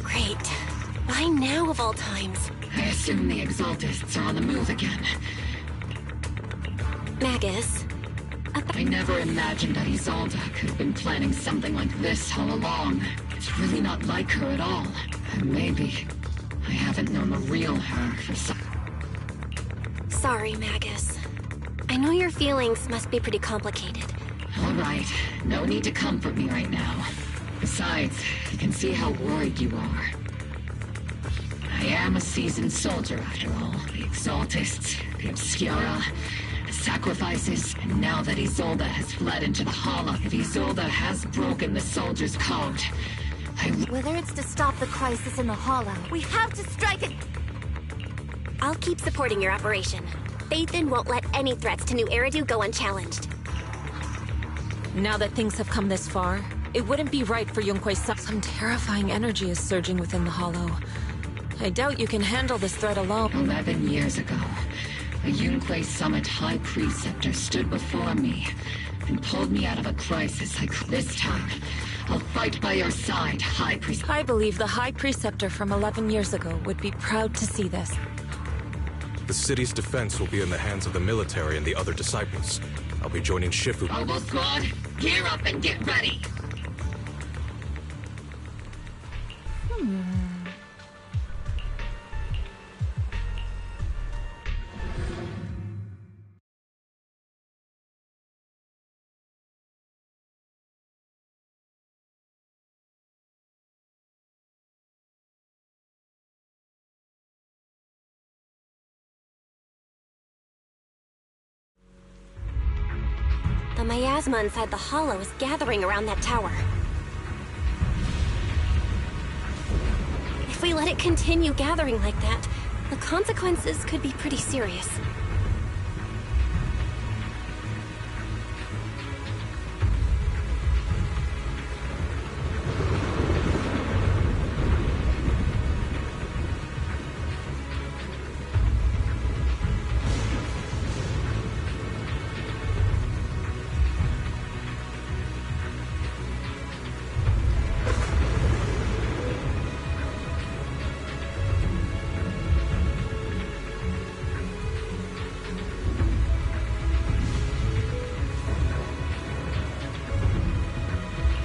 Great. Why now of all times? I assume the Exaltists are on the move again. Magus. I never imagined that Isolde could have been planning something like this all along. It's really not like her at all. And maybe I haven't known the real her for some... Sorry, Magus. I know your feelings must be pretty complicated. All right. No need to comfort me right now. Besides, I can see how worried you are. I am a seasoned soldier, after all. The Exaltists, the Obscura, the sacrifices, and now that Isolde has fled into the Hollow, if Isolde has broken the soldier's code, Whether it's to stop the crisis in the Hollow, we have to strike it! I'll keep supporting your operation. Phaethon won't let any threats to New Eridu go unchallenged. Now that things have come this far, it wouldn't be right for Yunque's some terrifying energy is surging within the Hollow. I doubt you can handle this threat alone. 11 years ago, a Yunque Summit High Preceptor stood before me and pulled me out of a crisis this time. I'll fight by your side, High Preceptor. I believe the High Preceptor from 11 years ago would be proud to see this. The city's defense will be in the hands of the military and the other disciples. I'll be joining Shifu. Mobile squad, gear up and get ready! The miasma inside the hollow is gathering around that tower. If we let it continue gathering like that, the consequences could be pretty serious.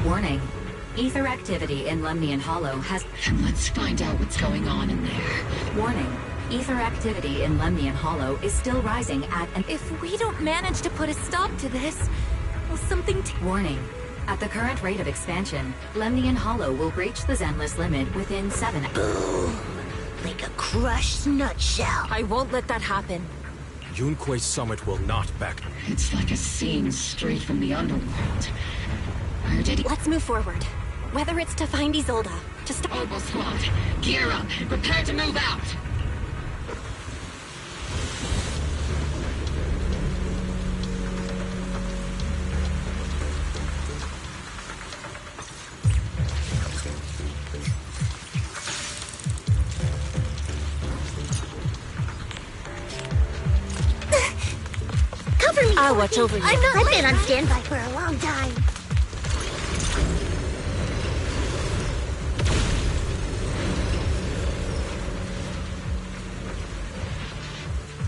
Warning. Ether activity in Lemnian Hollow has... Then let's find out what's going on in there. Warning. Ether activity in Lemnian Hollow is still rising at an... If we don't manage to put a stop to this, will something... Warning. At the current rate of expansion, Lemnian Hollow will breach the Zenless limit within 7... Boom! Like a crushed nutshell. I won't let that happen. Yunque's summit will not back... It's like a scene straight from the underworld. Where did he... Let's move forward. Whether it's to find Isolde, to stop... Opal Squad, gear up and prepare to move out! Cover me! I'll watch over you. I've been on standby for a long time.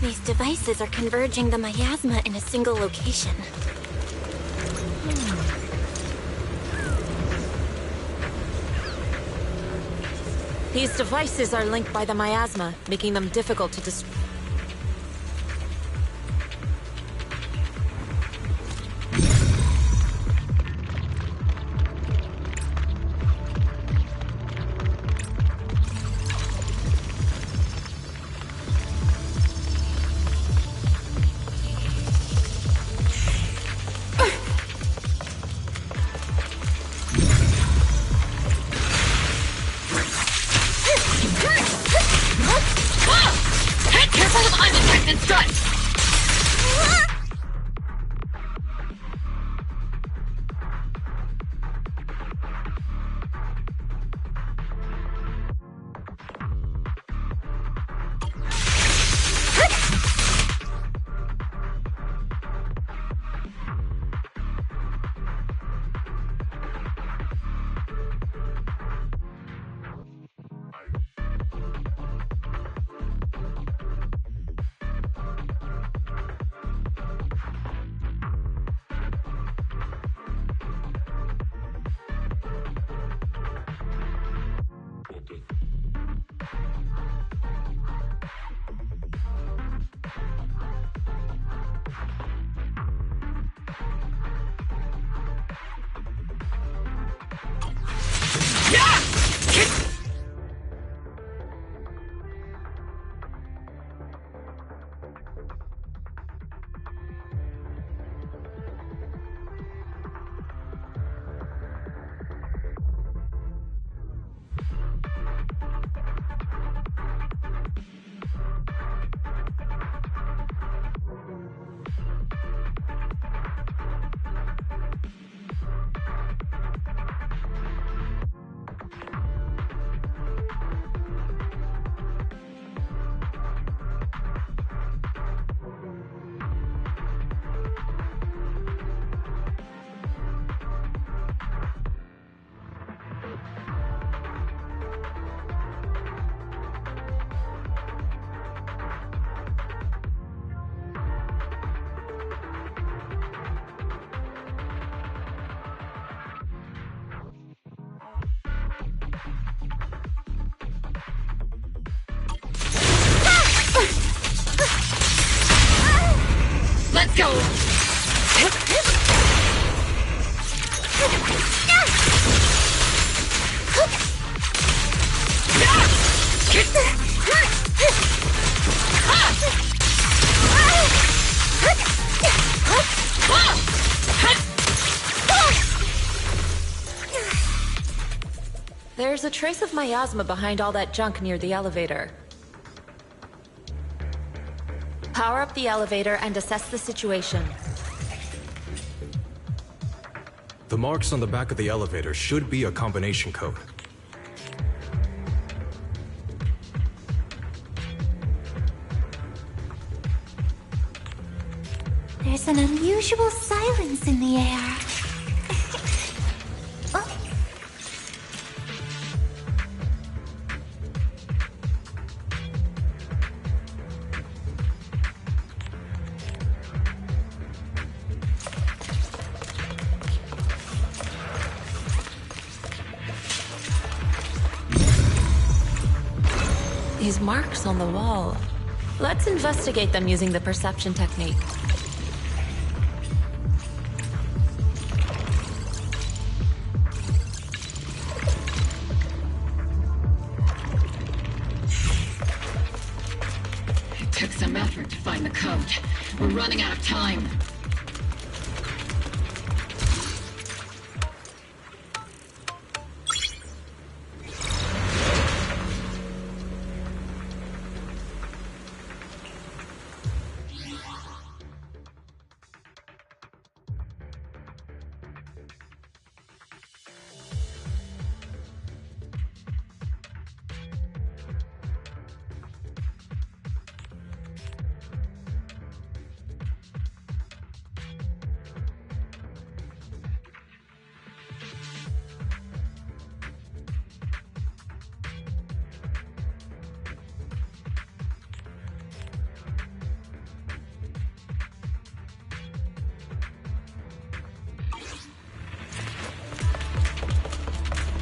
These devices are converging the miasma in a single location. These devices are linked by the miasma, making them difficult to destroy. Let's go! There's a trace of miasma behind all that junk near the elevator. Power up the elevator and assess the situation. The marks on the back of the elevator should be a combination code. There's an unusual silence in the air. These marks on the wall. Let's investigate them using the perception technique. It took some effort to find the code. We're running out of time.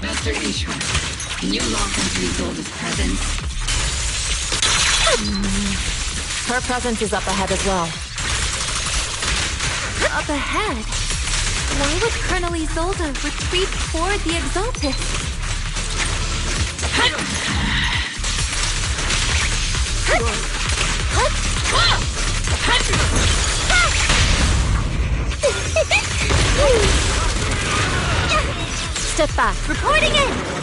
Master Ishwar, can you lock onto Isolde's presence? Her presence is up ahead as well. Up ahead? Why would Colonel Isolde retreat toward the Exalted? Step back. Reporting in!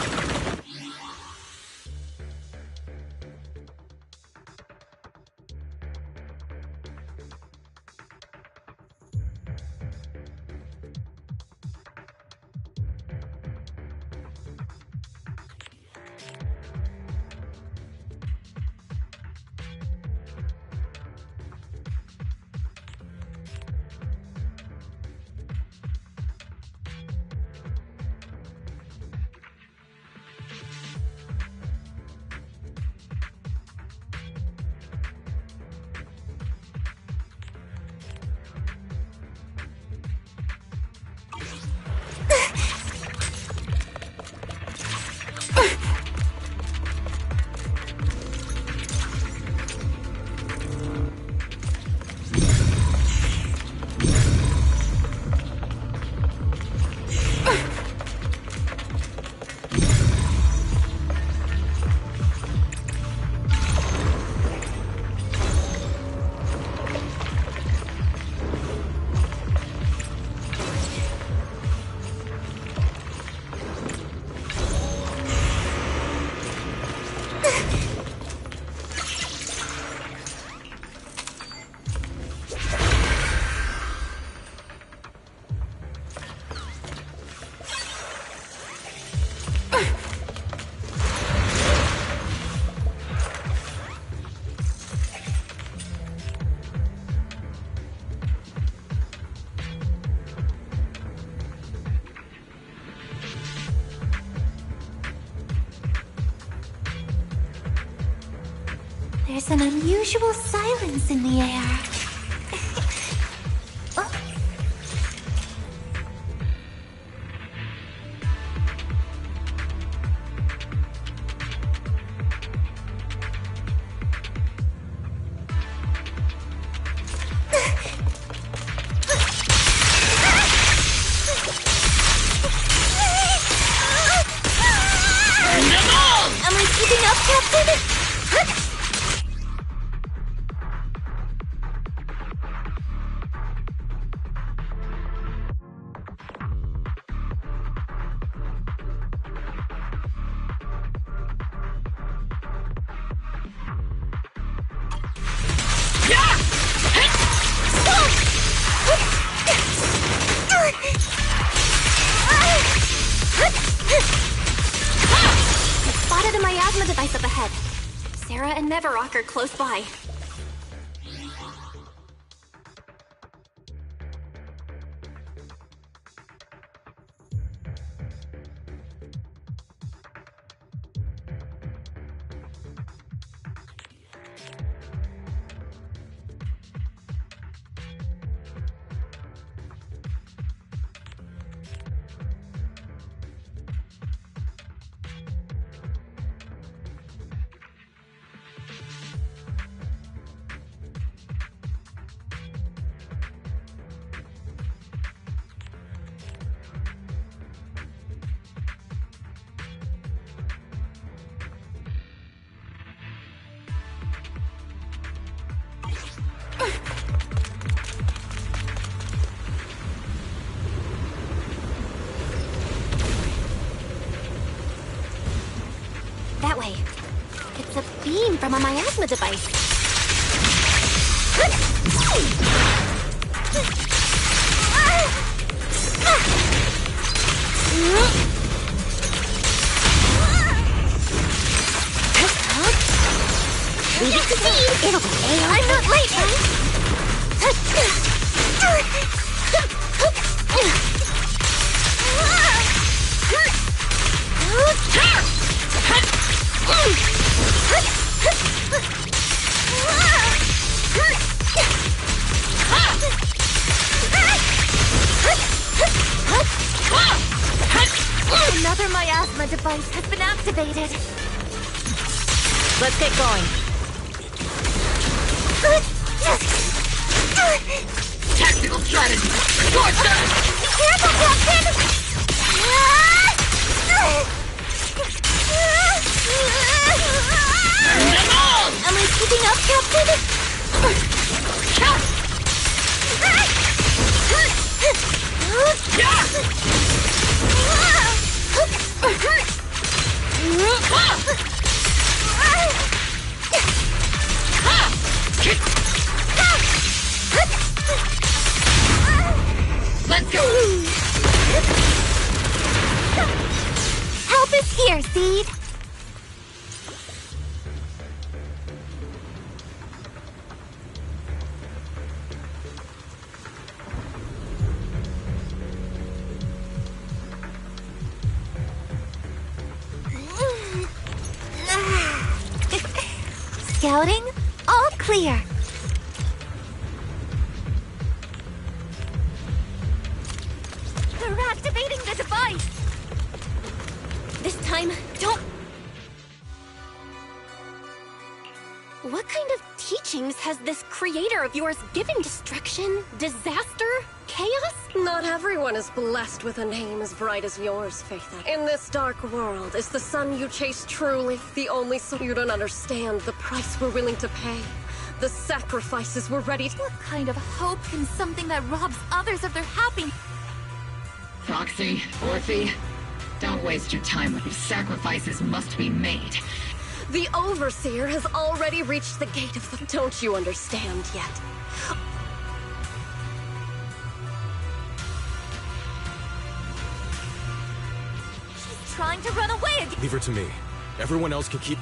There's an unusual silence in the air. Am I keeping up, Captain? Spotted a miasma device up ahead. Sarah and Neverrock are close by. That way. It's a beam from a miasma device. Leave it to me. It'll be A-okay. I'm not late, right? Another miasma device has been activated. Let's get going. Tactical strategy! Torture! Be careful, Captain! Burn them all! Am I keeping up, Captain? Let's go! Help is here, Seed. Scouting, all clear. They're activating the device. This time, don't... What kind of teachings has this creator of yours given? Destruction? Disaster? Chaos? Not everyone is blessed with a name as bright as yours, Faitha. In this dark world, is the sun you chase truly the only so you don't understand the price we're willing to pay? The sacrifices we're ready to... What kind of hope can something that robs others of their happiness? Foxy, Orphe, don't waste your time with these sacrifices must be made. The Overseer has already reached the gate of the... Don't you understand yet? She's trying to run away again. Leave her to me. Everyone else can keep...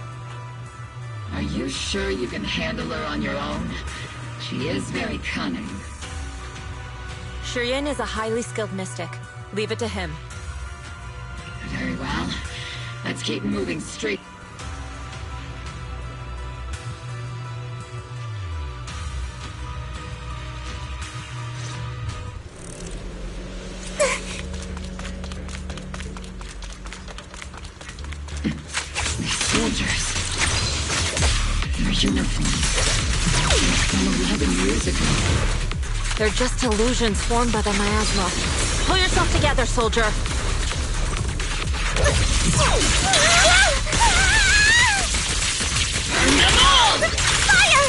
Are you sure you can handle her on your own? She is very cunning. Shireen is a highly skilled mystic. Leave it to him. Very well. Let's keep moving straight. These soldiers. Their uniforms. From 11 years ago. They're just illusions formed by the miasma. Pull yourself together, soldier. Burn them all! Fire!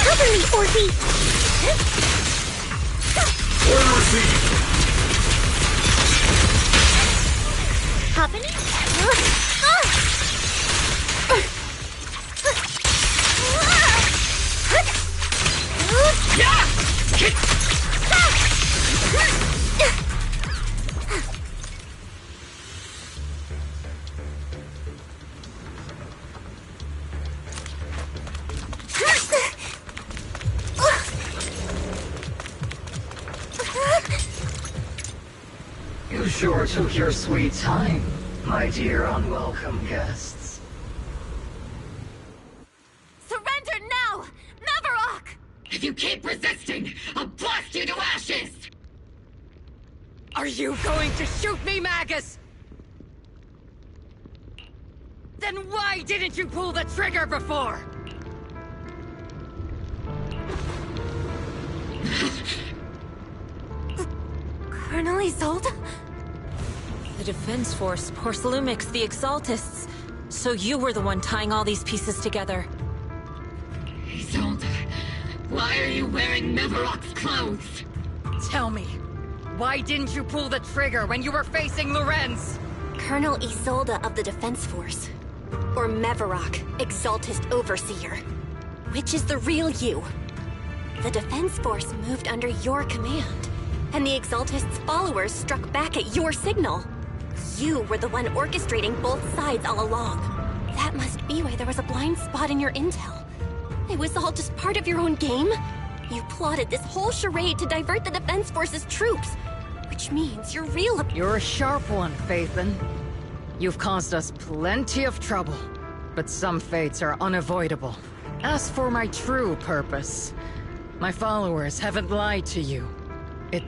Cover me, Orphe! Order received! Happening? sure took your sweet time, my dear unwelcome guests. Surrender now! Mavarok! If you keep resisting, I'll blast you to ashes! Are you going to shoot me, Magus? Then why didn't you pull the trigger before? Colonel Isolde? The Defense Force, Porcelumix, the Exaltists. So you were the one tying all these pieces together. Isolde, why are you wearing Mavarok's clothes? Tell me, why didn't you pull the trigger when you were facing Lorenz? Colonel Isolde of the Defense Force. Or Mavarok, Exaltist Overseer. Which is the real you? The Defense Force moved under your command, and the Exaltist's followers struck back at your signal. You were the one orchestrating both sides all along. That must be why there was a blind spot in your intel. It was all just part of your own game? You plotted this whole charade to divert the Defense Force's troops, which means you're real. You're a sharp one, Phaethon. You've caused us plenty of trouble, but some fates are unavoidable. As for my true purpose, my followers haven't lied to you.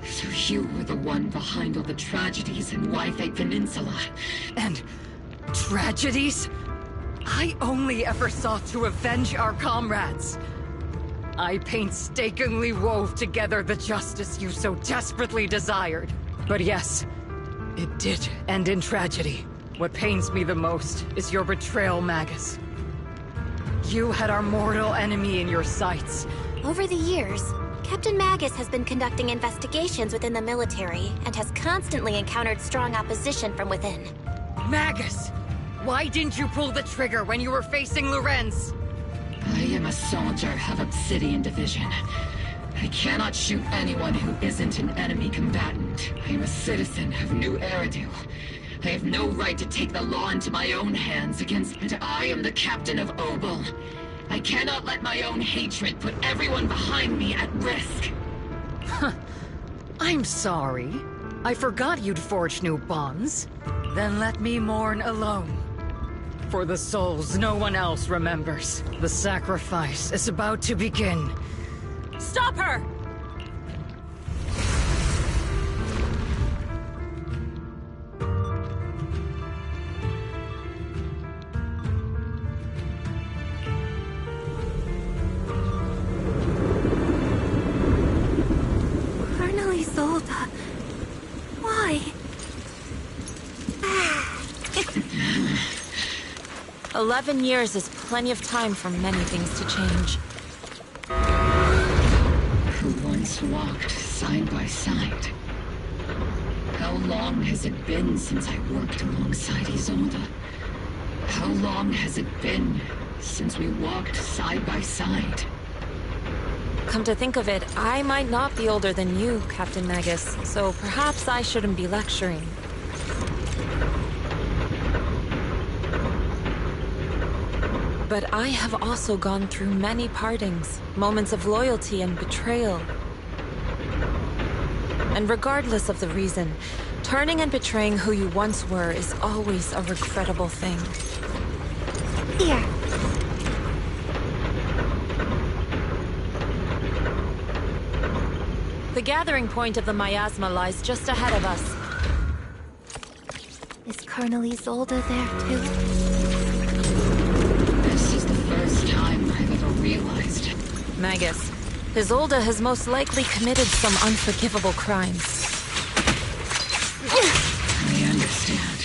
So you were the one behind all the tragedies in Wi-Fi Peninsula. And tragedies? I only ever sought to avenge our comrades. I painstakingly wove together the justice you so desperately desired. But yes, it did end in tragedy. What pains me the most is your betrayal, Magus. You had our mortal enemy in your sights. Over the years, Captain Magus has been conducting investigations within the military and has constantly encountered strong opposition from within. Magus! Why didn't you pull the trigger when you were facing Lorenz? I am a soldier of Obsidian Division. I cannot shoot anyone who isn't an enemy combatant. I am a citizen of New Eridu. I have no right to take the law into my own hands and I am the captain of Obel. I cannot let my own hatred put everyone behind me at risk. Huh. I'm sorry. I forgot you'd forged new bonds. Then let me mourn alone. For the souls no one else remembers. The sacrifice is about to begin. Stop her! Colonel Isolde. Why? 11 years is plenty of time for many things to change. Who once walked side by side. How long has it been since I worked alongside Isolde? How long has it been since we walked side by side? Come to think of it, I might not be older than you, Captain Magus, so perhaps I shouldn't be lecturing. But I have also gone through many partings, moments of loyalty and betrayal. And regardless of the reason, turning and betraying who you once were is always a regrettable thing. Here. The gathering point of the miasma lies just ahead of us. Is Colonel Isolde there too? This is the first time I've ever realized. Magus, Isolde has most likely committed some unforgivable crimes. I understand.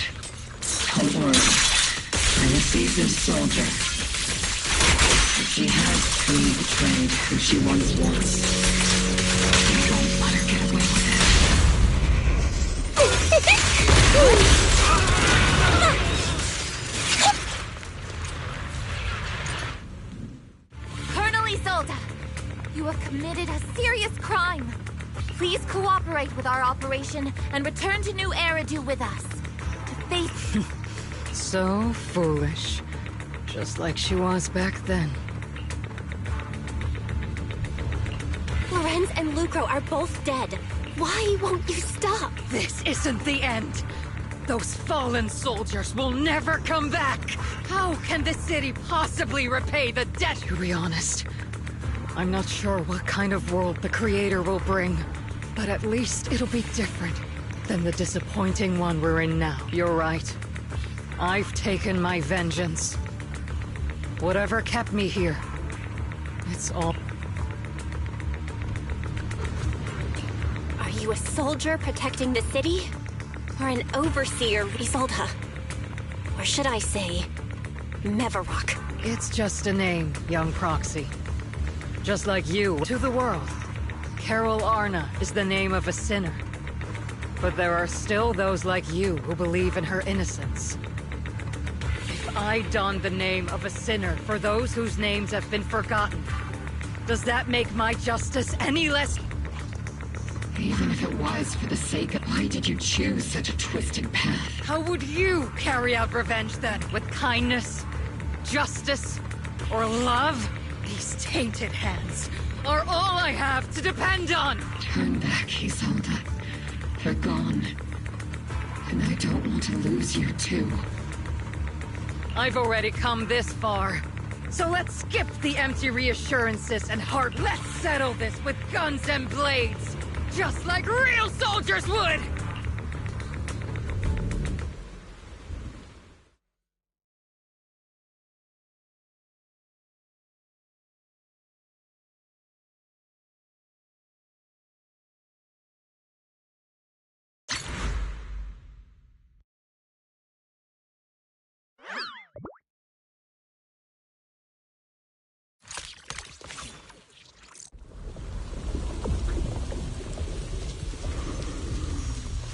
Don't worry. I'm a seasoned soldier. But she has truly betrayed who she once was. I don't let her get away with it. Colonel Isolde, you have committed a serious crime. Please cooperate with our operation and return to New Eridu with us. To face... So foolish. Just like she was back then. Lorenz and Lucro are both dead. Why won't you stop? This isn't the end. Those fallen soldiers will never come back. How can the city possibly repay the debt? To be honest, I'm not sure what kind of world the Creator will bring, but at least it'll be different than the disappointing one we're in now. You're right. I've taken my vengeance. Whatever kept me here, it's all... Are you a soldier protecting the city? Or an overseer, Isolde? Or should I say, Mevarok? It's just a name, young proxy. Just like you, to the world. Carol Arna is the name of a sinner. But there are still those like you who believe in her innocence. If I don the name of a sinner for those whose names have been forgotten, does that make my justice any less... Even if it was for the sake of... Why did you choose such a twisted path? How would you carry out revenge then? With kindness, justice, or love? These tainted hands are all I have to depend on! Turn back, Isolde. They're gone. And I don't want to lose you too. I've already come this far. So let's skip the empty reassurances and heart. Let's settle this with guns and blades. Just like real soldiers would!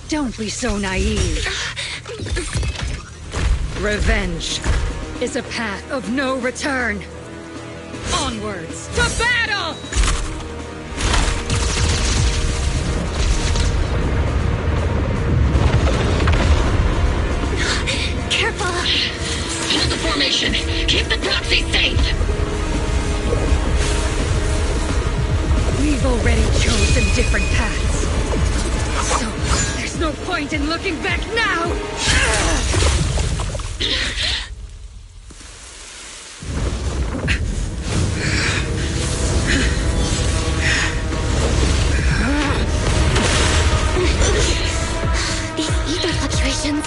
Don't be so naive. Revenge is a path of no return. Onwards to battle! Careful! Hold the formation! Keep the proxy safe! We've already chosen different paths. So, there's no point in looking back now! These ether fluctuations...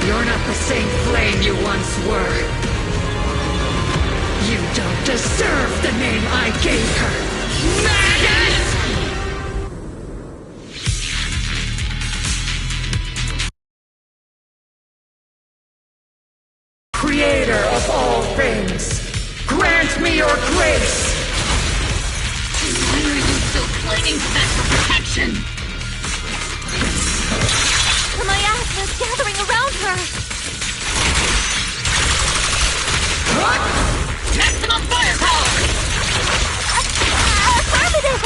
You're not the same flame you once were. You don't deserve the name I gave her. Madness! Creator of all things, grant me your grace! Why are you still clinging to that for protection? The miasma's gathering around her! What? Maximum firepower! Affirmative!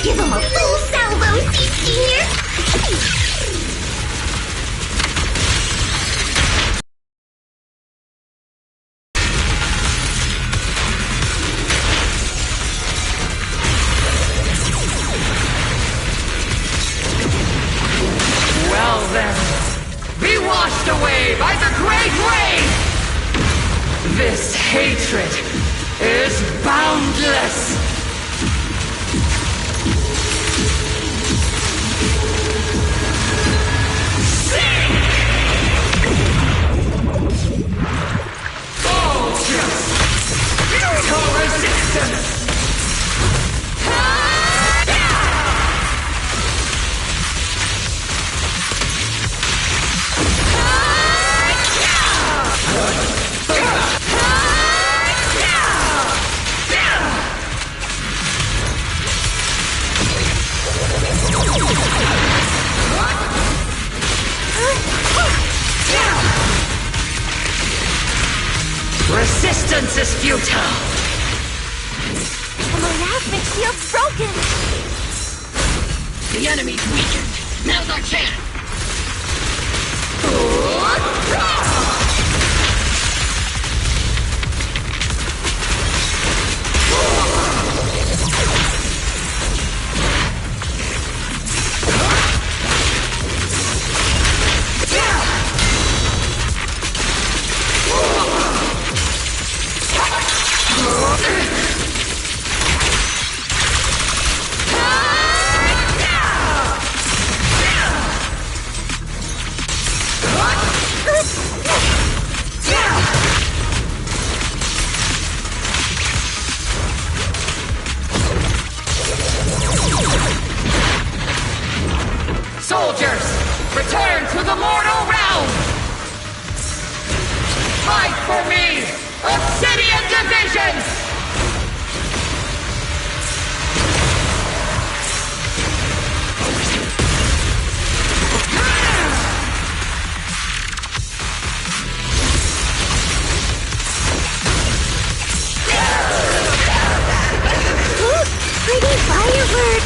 Give him a full salvo, Senior! Well then, be washed away by the great rain! This hatred is boundless! Resistance is futile! My Ravnik shield's broken! The enemy's weakened. Now's our chance! Soldiers, return to the mortal realm! Fight for me! Obsidian Divisions! Look! Pretty firework!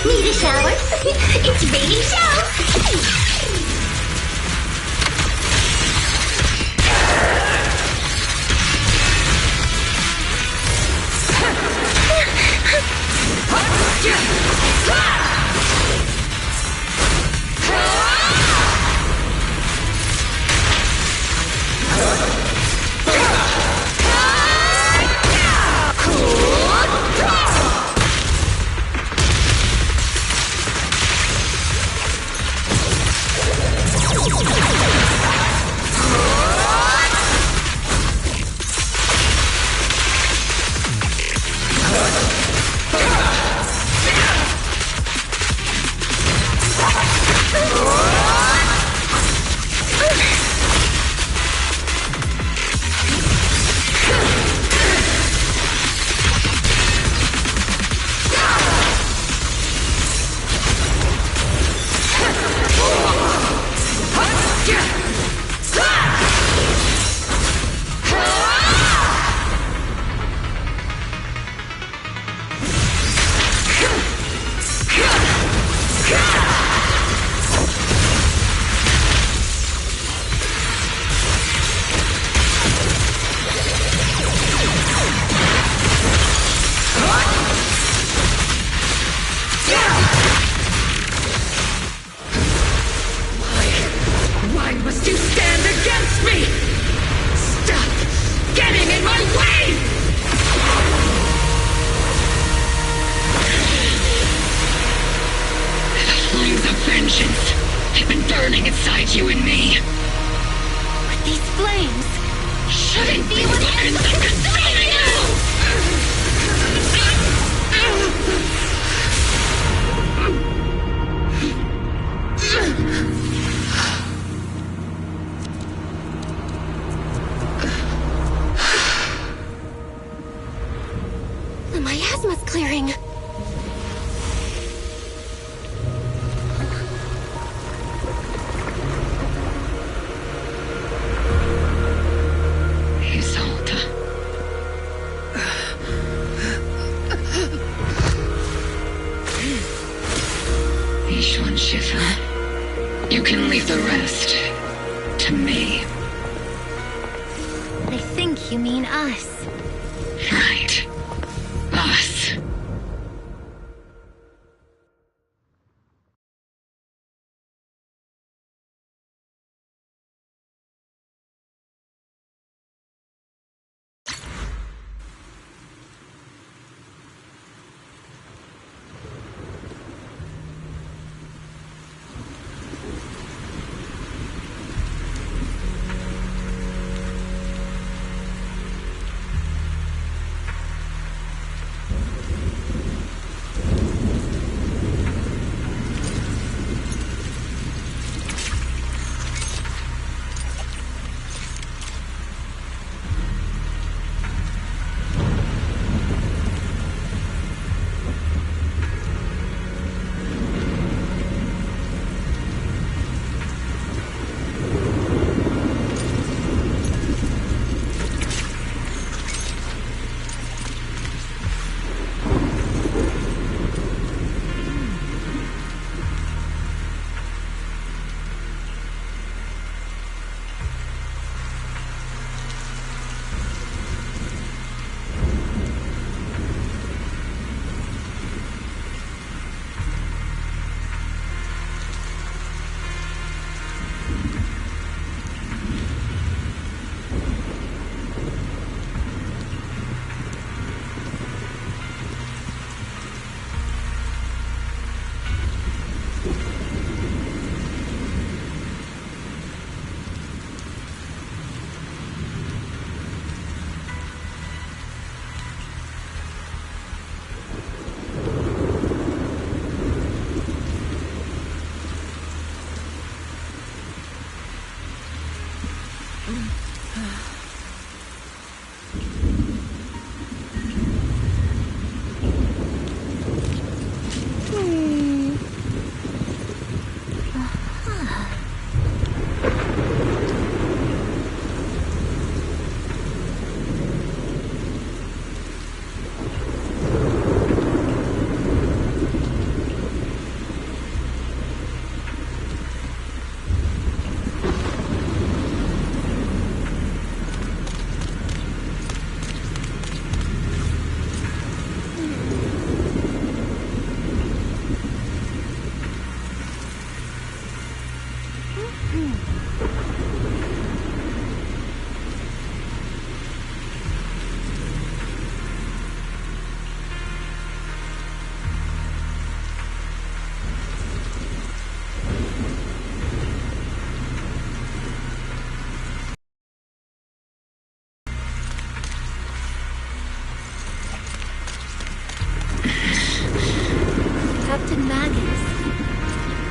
Need a shower? It's raining show! You and me. But these flames shouldn't be what ends up consuming you! The miasma's clearing. You can leave the rest to me. I think you mean us. Right. Us. Captain Magus,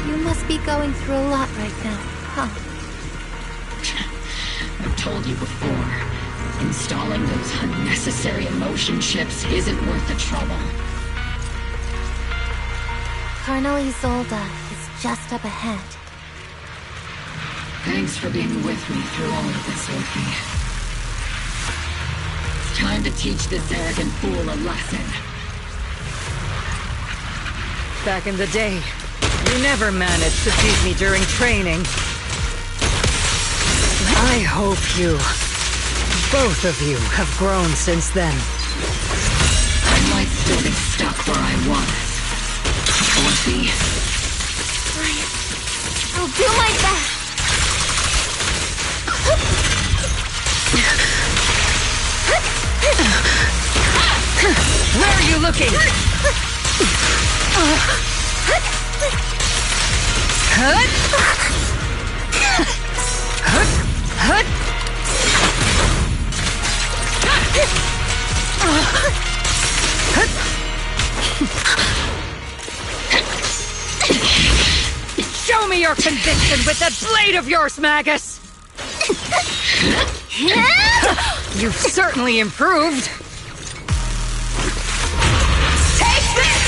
you must be going through a lot right now, huh? I've told you before, installing those unnecessary emotion chips isn't worth the trouble. Colonel Isolde is just up ahead. Thanks for being with me through all of this, Orphe. It's time to teach this arrogant fool a lesson. Back in the day, you never managed to beat me during training. I hope you, both of you, have grown since then. I might still be stuck where I was. Orphe. I'll do my best. Where are you looking? Show me your conviction with that blade of yours, Magus! You've certainly improved. Take this!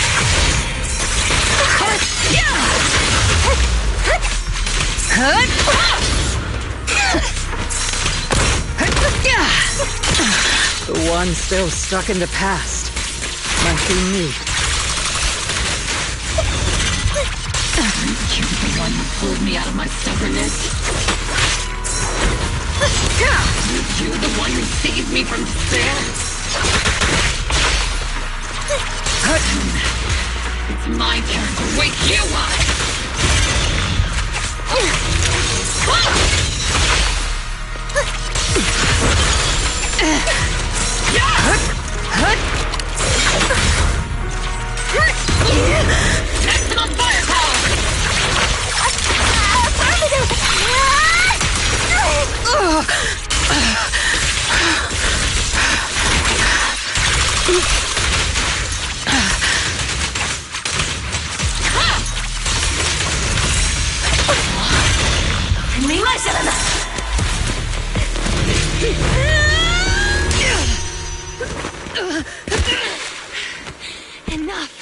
The one still stuck in the past might be me. You're the one who pulled me out of my stubbornness. You the one who saved me from despair. It's my turn to wake you up. Maximum firepower! Enough,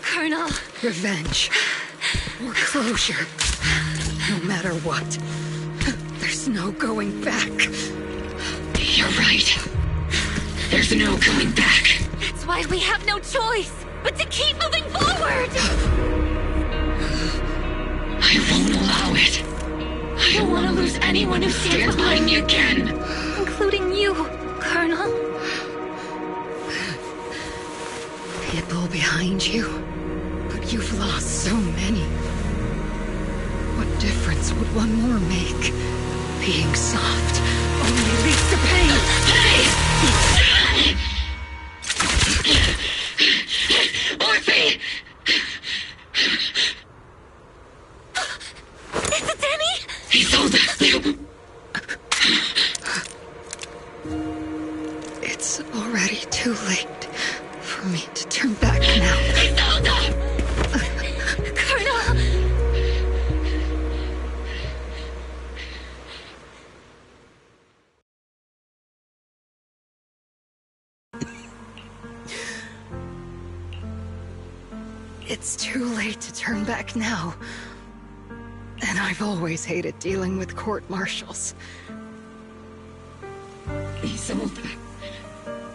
Colonel. Revenge. Or closure. No matter what. There's no going back. You're right. There's no going back. That's why we have no choice but to keep moving forward! I won't allow it. I don't want to lose anyone who stands behind me again. Including you, Colonel. People behind you. But you've lost so many. What difference would one more make? Being soft only leads to pain. Hey! Orphe! Is it Danny? Isolde! It's already too late for me to turn back now. Isolde! Colonel! It's too late to turn back now. And I've always hated dealing with court-martials. Isolde,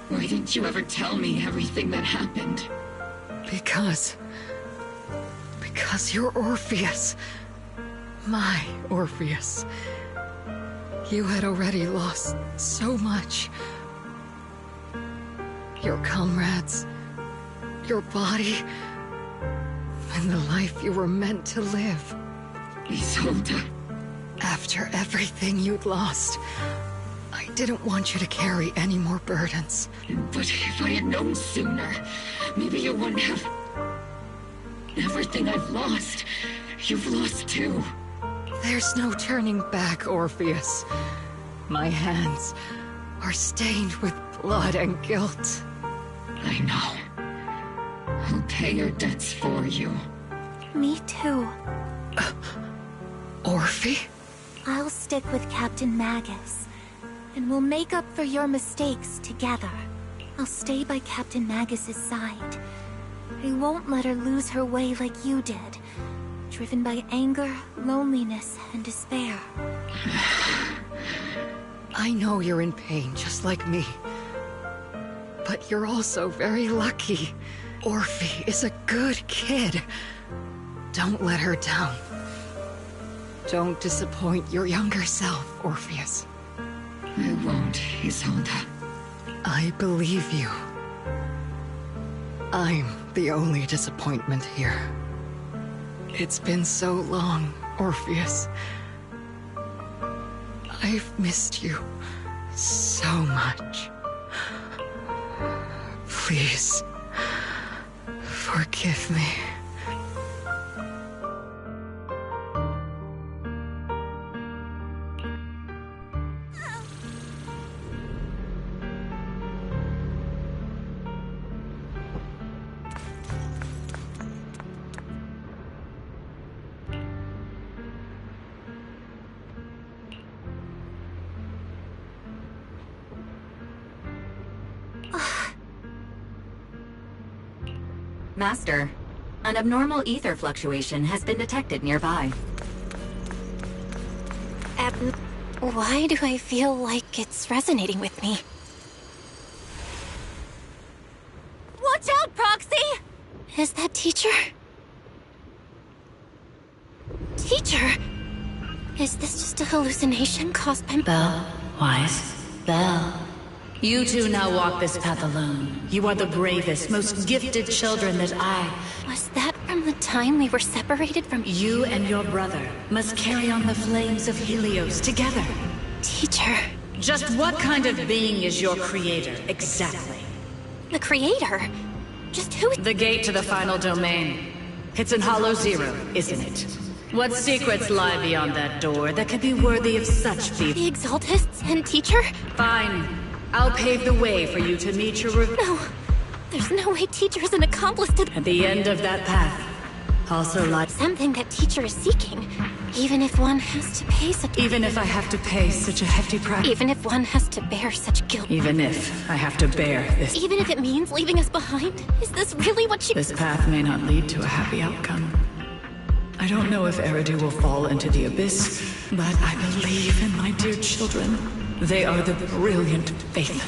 why didn't you ever tell me everything that happened? Because you're Orpheus. My Orpheus. You had already lost so much. Your comrades, your body, and the life you were meant to live. Isolde, After everything you'd lost, I didn't want you to carry any more burdens. But if I had known sooner, maybe you wouldn't have... Everything I've lost, you've lost too. There's no turning back, Orpheus. My hands are stained with blood and guilt. I know. I'll pay your debts for you. Me too. Orphe? I'll stick with Captain Magus, and we'll make up for your mistakes together. I'll stay by Captain Magus's side. I won't let her lose her way like you did, driven by anger, loneliness, and despair. I know you're in pain, just like me. But you're also very lucky. Orphe is a good kid. Don't let her down. Don't disappoint your younger self, Orpheus. I won't, Isolde. I believe you. I'm the only disappointment here. It's been so long, Orpheus. I've missed you so much. Please, forgive me. Master, an abnormal ether fluctuation has been detected nearby. Why do I feel like it's resonating with me? Watch out, Proxy! Is that teacher? Teacher? Is this just a hallucination caused by... Belle, Wise, Belle. You two now walk this path alone. You are the bravest, most gifted children that I... Was that from the time we were separated from... You and your brother must carry on the flames of Helios together. Teacher. Just what kind of being is your creator, exactly? The creator? Just who... The gate to the final domain. It's in Hollow Zero, isn't it? What secrets lie beyond that door that could be worthy of such people? The Exaltists and teacher? Fine. I'll pave the way for you to meet your... No. There's no way teacher is an accomplice to... At the end of that path, also lies... Something that teacher is seeking. Even if one has to pay such... Even if I have to pay such a hefty price. Even if one has to bear such guilt. Even if I have to bear this... Even if it means leaving us behind? Is this really what you... This path may not lead to a happy outcome. I don't know if Eridu will fall into the abyss, but I believe in my dear children. They are the brilliant Phaethon.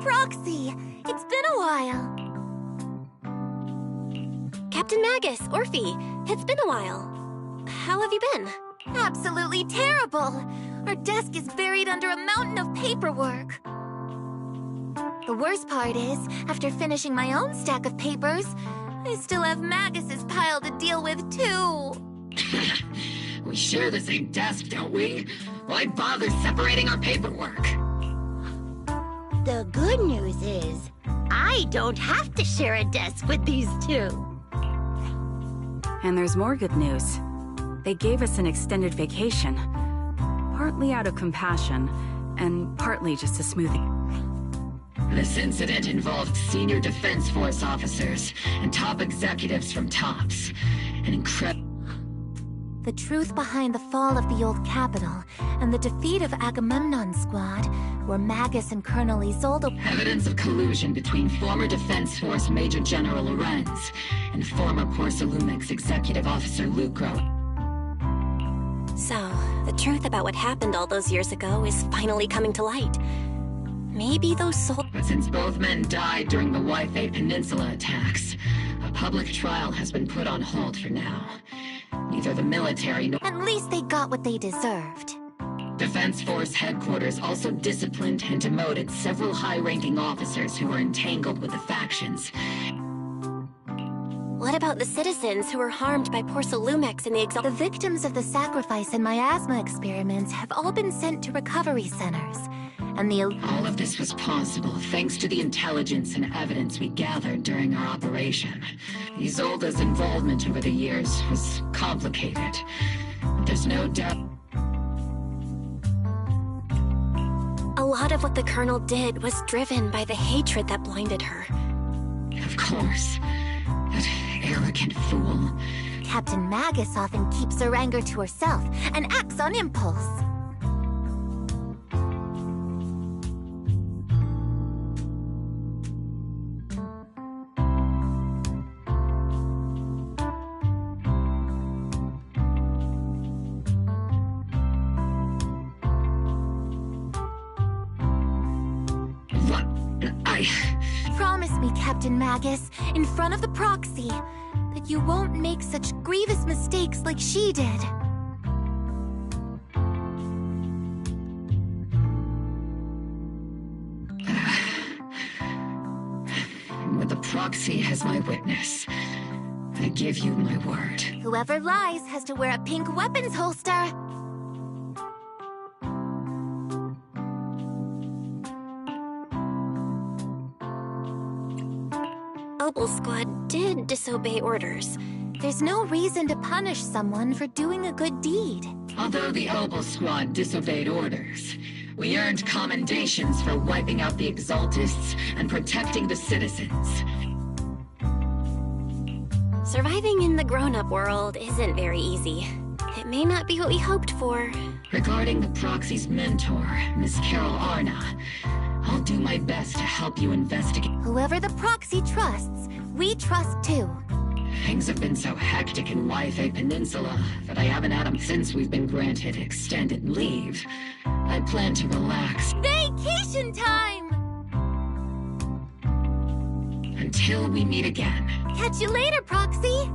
Proxy! It's been a while. Captain Magus, Orphe, it's been a while. How have you been? Absolutely terrible! Our desk is buried under a mountain of paperwork. The worst part is, after finishing my own stack of papers, I still have Magus's pile to deal with, too. We share the same desk, don't we? Why bother separating our paperwork? The good news is, I don't have to share a desk with these two. And there's more good news. They gave us an extended vacation. Partly out of compassion, and partly just to smooth it. This incident involved senior Defense Force officers and top executives from TOPS. An incredible... The truth behind the fall of the old capital and the defeat of Agamemnon's squad were Magus and Colonel Isolde. Evidence of collusion between former Defense Force Major General Lorenz and former Porcelumex Executive Officer Lucro. So, the truth about what happened all those years ago is finally coming to light. Maybe those But since both men died during the Waifei Peninsula attacks, a public trial has been put on hold for now. Neither the military nor... At least they got what they deserved. Defense Force headquarters also disciplined and demoted several high-ranking officers who were entangled with the factions. What about the citizens who were harmed by Porcelumex in the The victims of the sacrifice and miasma experiments have all been sent to recovery centers. And all of this was possible thanks to the intelligence and evidence we gathered during our operation. Isolde's involvement over the years was complicated. There's no doubt. A lot of what the Colonel did was driven by the hatred that blinded her. Of course. That arrogant fool. Captain Magus often keeps her anger to herself and acts on impulse. Promise me, Captain Magus, in front of the proxy, that you won't make such grievous mistakes like she did. With the proxy as my witness, I give you my word. Whoever lies has to wear a pink weapons holster. Obel Squad did disobey orders. There's no reason to punish someone for doing a good deed. Although the Obel Squad disobeyed orders, we earned commendations for wiping out the Exaltists and protecting the citizens. Surviving in the grown-up world isn't very easy. It may not be what we hoped for. Regarding the proxy's mentor, Miss Carol Arna, I'll do my best to help you investigate. Whoever the proxy trusts, we trust too. Things have been so hectic in Waifei Peninsula that I haven't had them since we've been granted extended leave. I plan to relax. Vacation time! Until we meet again. Catch you later, Proxy!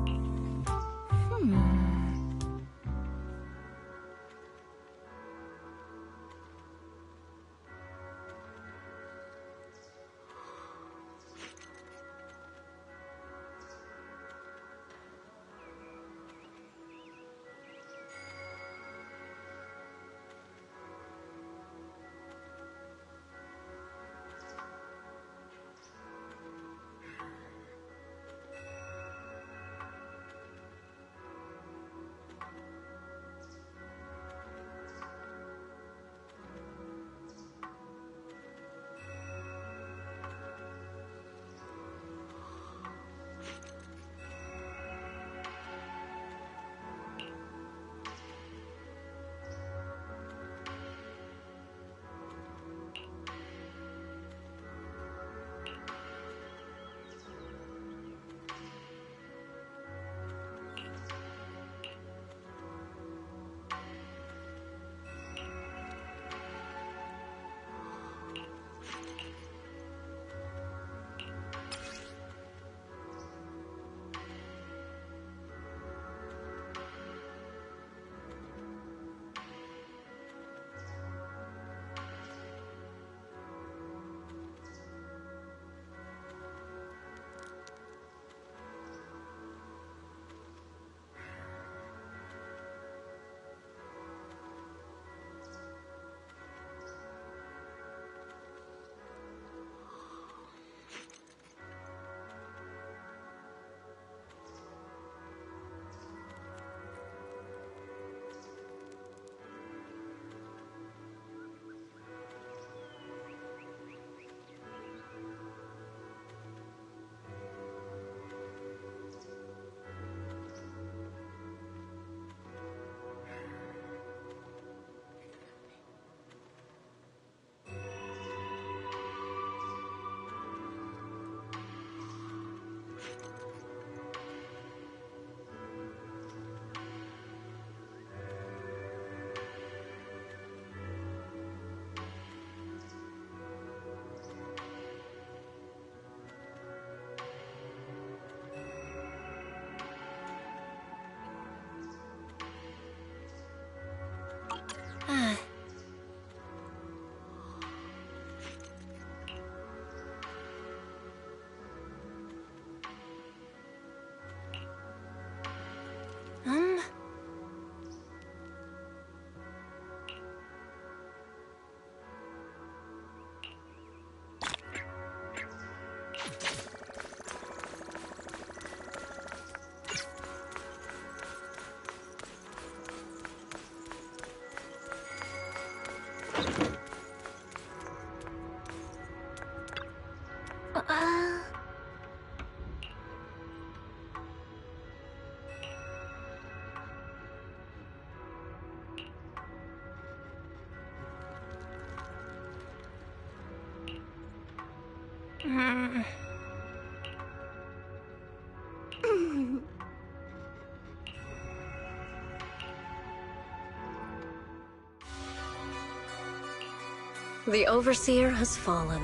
The Overseer has fallen.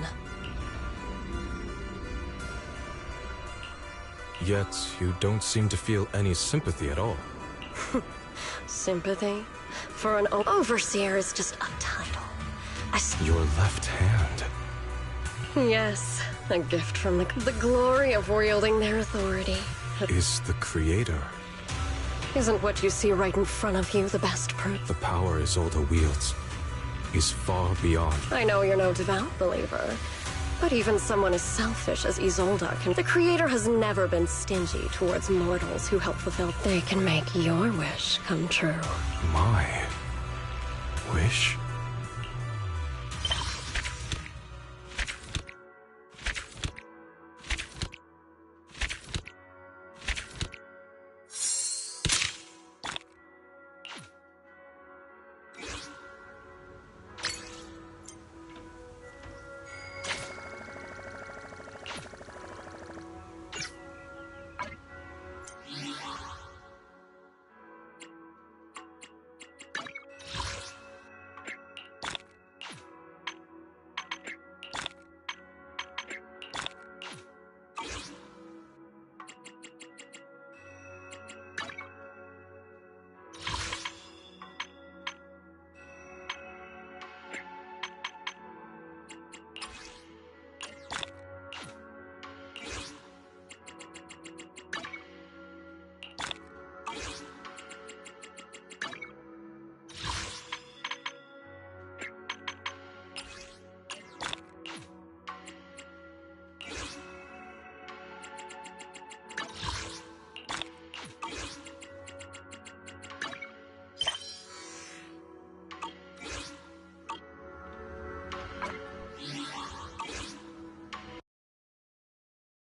Yet, you don't seem to feel any sympathy at all. Sympathy? For an Overseer is just a title. Your left hand. Yes, a gift from the glory of wielding their authority. Is the Creator. Isn't what you see right in front of you the best proof? The power Isolde wields is far beyond. I know you're no devout believer, but even someone as selfish as Isolde can... The Creator has never been stingy towards mortals who help fulfill... They can make your wish come true. My wish?